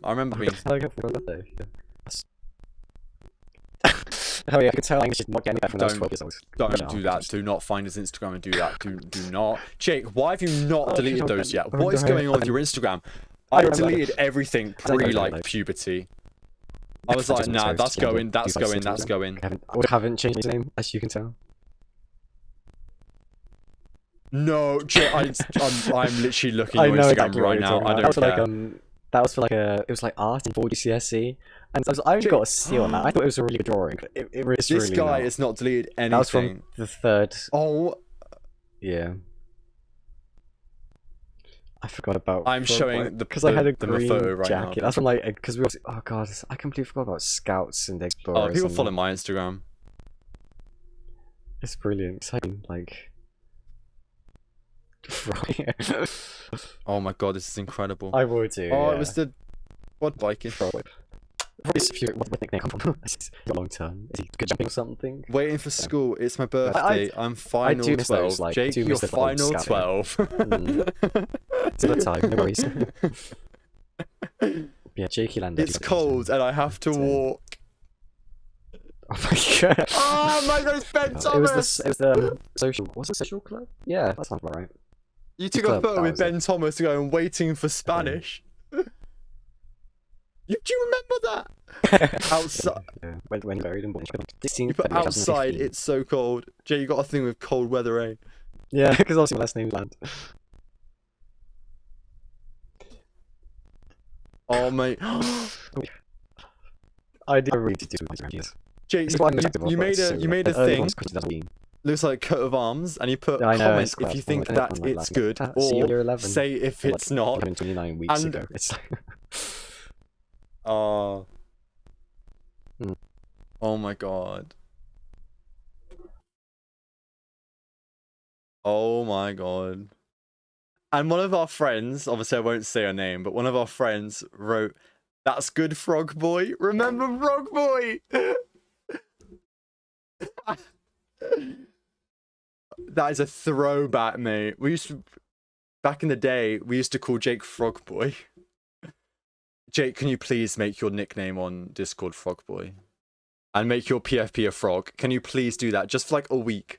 Speaker 1: I remember being.
Speaker 2: How do I go for my birthday? Yeah. Oh yeah, I can tell I'm just not getting back from those 12 years old.
Speaker 1: Don't do that. Do not find his Instagram and do that. Do not. Jake, why have you not deleted those yet? What is going on with your Instagram? I deleted everything pre puberty. I was like, nah, that's going.
Speaker 2: I haven't changed his name, as you can tell.
Speaker 1: No, Jake, I'm literally looking
Speaker 2: I
Speaker 1: at your
Speaker 2: know
Speaker 1: Instagram
Speaker 2: exactly what
Speaker 1: right
Speaker 2: you're
Speaker 1: now.
Speaker 2: talking
Speaker 1: I
Speaker 2: about.
Speaker 1: don't care.
Speaker 2: That was for like it was like art in 4 GCSE, and I've got a C on that. I thought it was a really good drawing. It's
Speaker 1: This
Speaker 2: really
Speaker 1: guy
Speaker 2: not.
Speaker 1: has not deleted anything.
Speaker 2: That was from the 3rd.
Speaker 1: Oh,
Speaker 2: Yeah. I forgot about.
Speaker 1: I'm showing
Speaker 2: because I had a
Speaker 1: the
Speaker 2: green
Speaker 1: photo right now.
Speaker 2: jacket. That's from like because we were. Oh god, I completely forgot about Scouts and Explorers.
Speaker 1: Oh, people
Speaker 2: and
Speaker 1: follow my Instagram.
Speaker 2: It's brilliant. It's like.
Speaker 1: Oh my god, this is incredible.
Speaker 2: I would do.
Speaker 1: Oh,
Speaker 2: yeah.
Speaker 1: it was the quad biking.
Speaker 2: Probably what nickname come from? Is it long term? Is he good jumping or something?
Speaker 1: Waiting for school. It's my birthday. I'm final
Speaker 2: do miss
Speaker 1: 12.
Speaker 2: those, like,
Speaker 1: Jake,
Speaker 2: do
Speaker 1: you're
Speaker 2: miss the fun
Speaker 1: final
Speaker 2: scouting.
Speaker 1: 12.
Speaker 2: It's another time. No worries. Yeah, Jakey Lander.
Speaker 1: It's cold and I have to walk.
Speaker 2: Oh my god.
Speaker 1: Oh my god, it's Ben Thomas.
Speaker 2: It was the social. What's the social club? Yeah, that sounds about right.
Speaker 1: You took
Speaker 2: club,
Speaker 1: a photo
Speaker 2: that
Speaker 1: with
Speaker 2: was
Speaker 1: Ben Thomas going waiting for Spanish. Do you remember that? Outside.
Speaker 2: Yeah, when buried in Born.
Speaker 1: You put outside, it's so cold. Jay, you got a thing with cold weather, eh?
Speaker 2: Yeah, because obviously my last name's Land.
Speaker 1: Oh mate.
Speaker 2: I did read to do my reviews.
Speaker 1: Jay, you made a thing. looks like a coat of arms, and you put
Speaker 2: I know,
Speaker 1: comment
Speaker 2: it's
Speaker 1: if you
Speaker 2: quite
Speaker 1: think
Speaker 2: small.
Speaker 1: that
Speaker 2: I'm like,
Speaker 1: it's good,
Speaker 2: see you,
Speaker 1: or
Speaker 2: you're 11.
Speaker 1: say if it's not.
Speaker 2: 29 weeks
Speaker 1: And-
Speaker 2: ago. It's
Speaker 1: Oh.
Speaker 2: Mm.
Speaker 1: Oh my god. Oh my god. And one of our friends, obviously I won't say her name, but one of our friends wrote, "That's good, Frog Boy. Remember Frog Boy?" That is a throwback, mate. Back in the day, we used to call Jake Frog Boy. Jake, can you please make your nickname on Discord Frog Boy? And make your PFP a frog. Can you please do that? Just for like a week.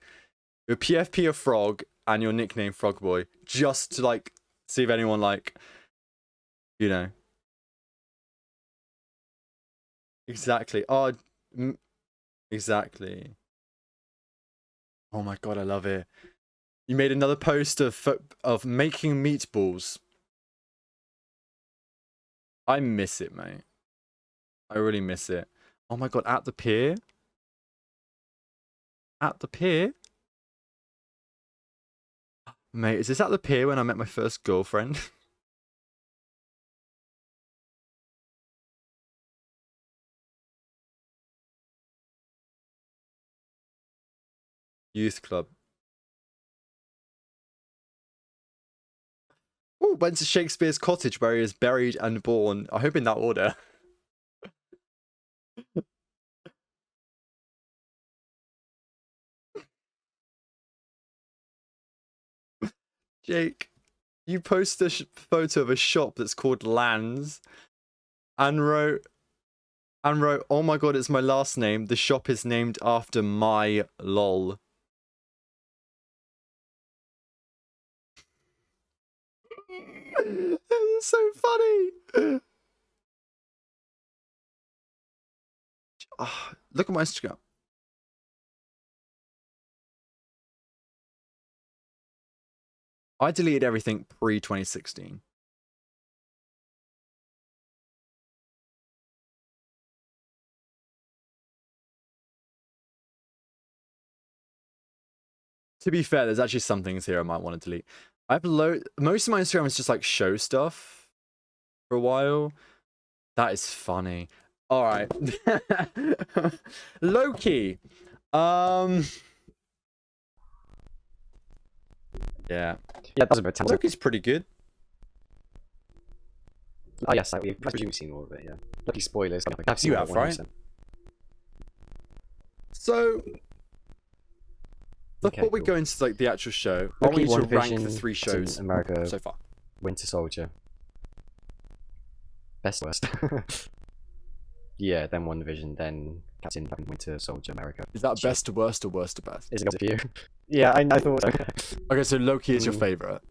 Speaker 1: Your PFP a frog and your nickname Frog Boy. Just to like see if anyone like, you know. Exactly. Oh, exactly. Oh my god, I love it. You made another post of making meatballs. I miss it, mate. I really miss it. Oh my god, at the pier? At the pier? Mate, is this at the pier when I met my first girlfriend? Youth club. Oh, went to Shakespeare's cottage where he was buried and born. I hope in that order. Jake, you post a photo of a shop that's called Lands and wrote, "Oh my god, it's my last name. The shop is named after my lol." It's so funny. Oh, look at my Instagram. I deleted everything pre-2016. To be fair, there's actually some things here I might want to delete. I upload most of my Instagram is just like show stuff for a while. That is funny. All right. Loki. Yeah.
Speaker 2: Yeah, that was a bit.
Speaker 1: Loki's pretty good.
Speaker 2: Oh yes, I presume you've seen all of it. Yeah. Lucky spoilers. I've seen
Speaker 1: You
Speaker 2: it
Speaker 1: have, right?
Speaker 2: 100%.
Speaker 1: So
Speaker 2: Okay,
Speaker 1: before we
Speaker 2: cool.
Speaker 1: go into like the actual show, I want
Speaker 2: Loki,
Speaker 1: you to rank
Speaker 2: WandaVision,
Speaker 1: the 3 shows
Speaker 2: America,
Speaker 1: so far.
Speaker 2: Winter Soldier. Best worst. Yeah, then WandaVision, then Captain Winter Soldier, America.
Speaker 1: Is that
Speaker 2: Shit.
Speaker 1: best to worst or worst to best?
Speaker 2: Is it good for you? Yeah, I thought so.
Speaker 1: Okay, so Loki is your favorite.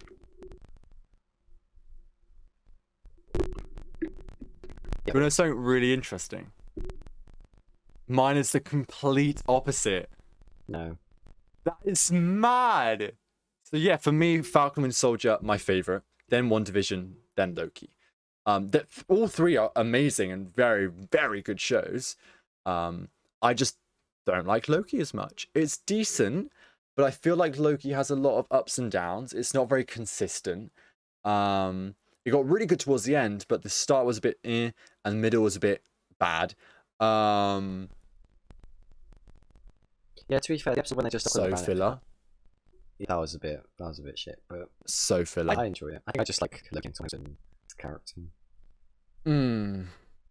Speaker 2: Yeah.
Speaker 1: You know something really interesting? Mine is the complete opposite.
Speaker 2: No.
Speaker 1: That is mad. So yeah, for me, Falcon and Soldier, my favorite. Then WandaVision, then Loki. That all 3 are amazing and very, very good shows. I just don't like Loki as much. It's decent, but I feel like Loki has a lot of ups and downs. It's not very consistent. It got really good towards the end, but the start was a bit and the middle was a bit bad.
Speaker 2: Yeah, to be fair, the episode when they just
Speaker 1: So filler.
Speaker 2: That was a bit shit, but
Speaker 1: So filler.
Speaker 2: I enjoy it. I think I just like looking at Tom character.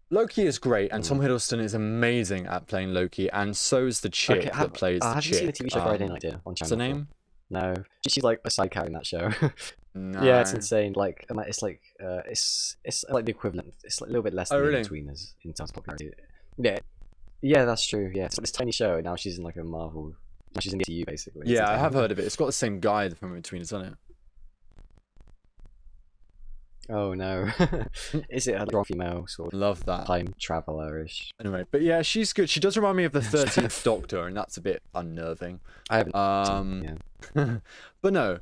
Speaker 1: Loki is great, and Tom Hiddleston is amazing at playing Loki, and so is the chick that plays the
Speaker 2: have you seen the
Speaker 1: chick.
Speaker 2: TV show Friday Night Dear on
Speaker 1: What's her
Speaker 2: Channel
Speaker 1: name?
Speaker 2: 4? No, she's like a side character in that show.
Speaker 1: No.
Speaker 2: Yeah, it's insane. Like, it's like it's like the equivalent. It's like a little bit less than
Speaker 1: really?
Speaker 2: In-Betweeners in terms of popularity. Yeah, yeah, that's true. Yeah, it's like this tiny show. Now she's in like a Marvel. Now she's in the MCU basically.
Speaker 1: Yeah, I have heard of it. It's got the same guy from In-Betweeners, doesn't it?
Speaker 2: Oh no, is it a strong female sort of
Speaker 1: Love that.
Speaker 2: time traveler-ish?
Speaker 1: Anyway, but yeah, she's good. She does remind me of the 13th Doctor, and that's a bit unnerving.
Speaker 2: I haven't. Yeah.
Speaker 1: But no.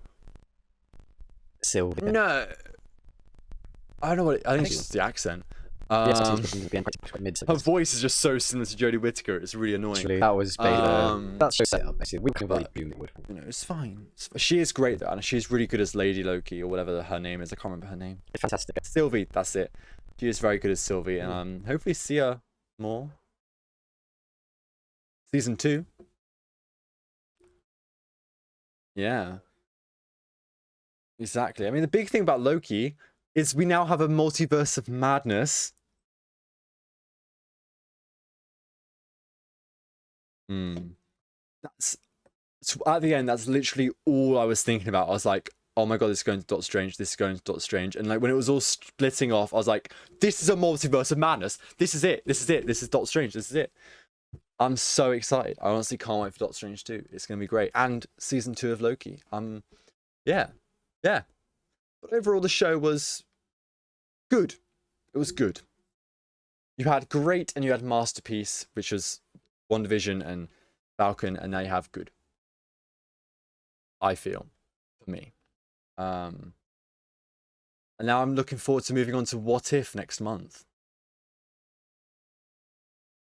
Speaker 2: Sylvia.
Speaker 1: No. I don't know what I think it's just the accent. Her voice is just so similar to Jodie Whittaker. It's really annoying.
Speaker 2: Actually, that was that's so set up. Basically, we can really boom it would.
Speaker 1: You know, it's fine. She is great though, and she's really good as Lady Loki or whatever her name is. I can't remember her name.
Speaker 2: Fantastic.
Speaker 1: Sylvie, that's it. She is very good as Sylvie, and hopefully see her more. Season 2. Yeah. Exactly. I mean, the big thing about Loki is we now have a multiverse of madness. That's at the end. That's literally all I was thinking about. I was like, "Oh my god, this is going to Doctor Strange. This is going to Doctor Strange." And like when it was all splitting off, I was like, "This is a multiverse of madness. This is it. This is it. This is Doctor Strange. This is it." I'm so excited. I honestly can't wait for Doctor Strange 2. It's going to be great. And season 2 of Loki. Yeah. But overall, the show was good. It was good. You had great and you had masterpiece, which was WandaVision and Falcon, and now you have good. I feel, for me. And now I'm looking forward to moving on to What If next month.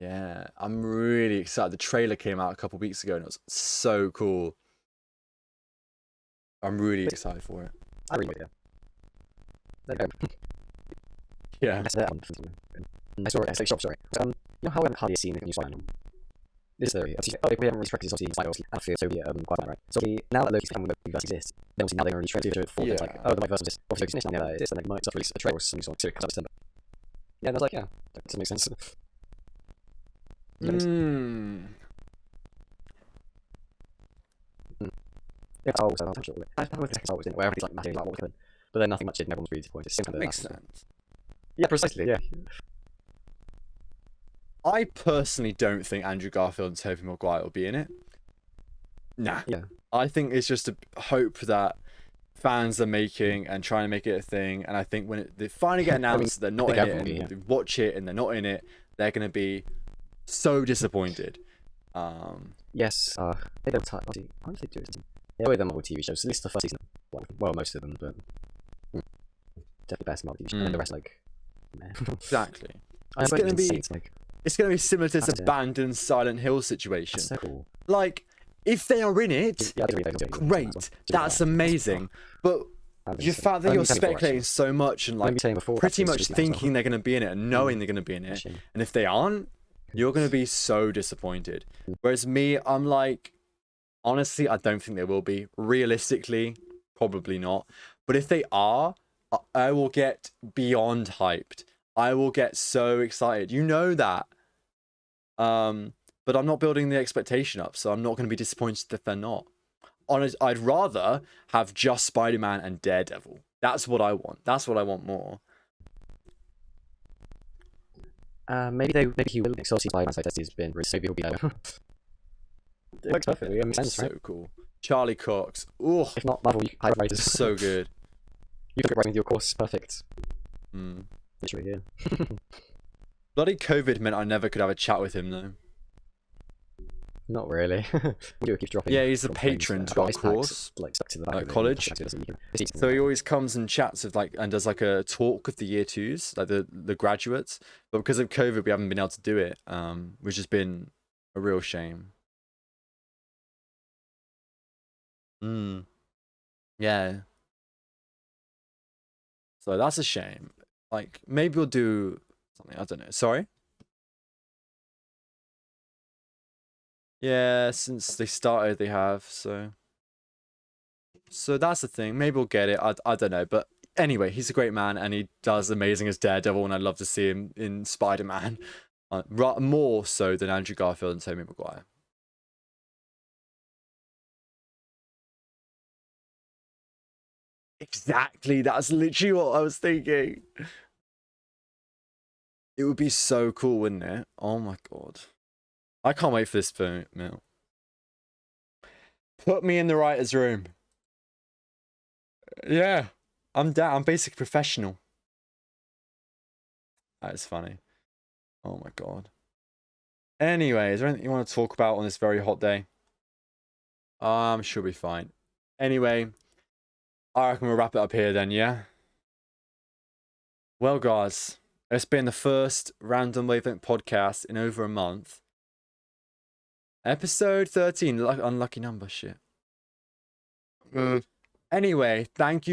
Speaker 1: Yeah, I'm really excited. The trailer came out a couple weeks ago and it was so cool. I'm really excited for it.
Speaker 2: I really like it.
Speaker 1: Yeah.
Speaker 2: I saw it. Sorry. You know how I haven't hardly seen the new Spider-Man. This theory. We haven't restricted obviously Spider-Man, so quite right. So now that Loki's family multiverse exists, then obviously now they're already trying to do it for it's like, oh, the multiverse exists. Obviously Loki's now that exists, and they might just release a trailer or something sort of comes out December. Yeah, and I was like, yeah, that doesn't make sense. Yeah, Star Wars, I'm sure. I don't know if the Star Wars didn't, where everybody's like massively like what we could, but then nothing much did, and everyone's really disappointed. It
Speaker 1: makes sense.
Speaker 2: Yeah, precisely. Yeah.
Speaker 1: I personally don't think Andrew Garfield and Tobey Maguire will be in it. Nah.
Speaker 2: Yeah.
Speaker 1: I think it's just a hope that fans are making and trying to make it a thing. And I think when they finally get announced they're not in it, and they watch it and they're not in it, they're going to be so disappointed.
Speaker 2: Yes. They don't. How did they do it? Yeah, with the Marvel TV shows. At least the first season. Well, most of them, but definitely best Marvel TV shows. And then the rest, like,
Speaker 1: exactly.
Speaker 2: It's going to be.
Speaker 1: It's going to be similar to this abandoned Silent Hill situation.
Speaker 2: That's so cool.
Speaker 1: Like, if they are in it, great. That's amazing. But the fact that you're speculating so much and like pretty much thinking they're going to be in it and knowing they're going to be in it, and if they aren't, you're going to be so disappointed. Whereas me, I'm like, honestly, I don't think they will be. Realistically, probably not. But if they are, I will get beyond hyped. I will get so excited. You know that. But I'm not building the expectation up, so I'm not going to be disappointed if they're not. Honest, I'd rather have just Spider-Man and Daredevil. That's what I want. That's what I want more.
Speaker 2: Maybe he will. So Spider-Man's test has been released. Maybe he'll be there. It looks perfectly. It makes sense, right?
Speaker 1: So cool. Charlie Cox. Oh,
Speaker 2: if not Marvel, writers.
Speaker 1: So good.
Speaker 2: You took it right with your course. Perfect. Literally, yeah.
Speaker 1: Bloody COVID meant I never could have a chat with him though.
Speaker 2: Not really. We keep dropping.
Speaker 1: Yeah, he's a patron to our course,
Speaker 2: like stuck to the back
Speaker 1: at college. So he always comes and chats with and does like a talk with the year twos, like the graduates. But because of COVID, we haven't been able to do it, which has been a real shame. Yeah. So that's a shame. Like maybe we'll do something. I don't know. Sorry. Yeah, since they started, they have, so that's the thing. Maybe we'll get it. I don't know, but anyway, he's a great man, and he does amazing as Daredevil, and I'd love to see him in Spider-Man, more so than Andrew Garfield and Tobey Maguire. Exactly, that's literally what I was thinking. It would be so cool, wouldn't it? Oh my god. I can't wait for this film. Put me in the writer's room. Yeah. I'm down. I'm basically professional. That is funny. Oh my god. Anyway, is there anything you want to talk about on this very hot day? I'm sure we'll be fine. Anyway, I reckon we'll wrap it up here then, yeah? Well, guys, It's been the first Random Wavelength podcast in over a month. Episode 13, unlucky number, shit. Anyway, thank you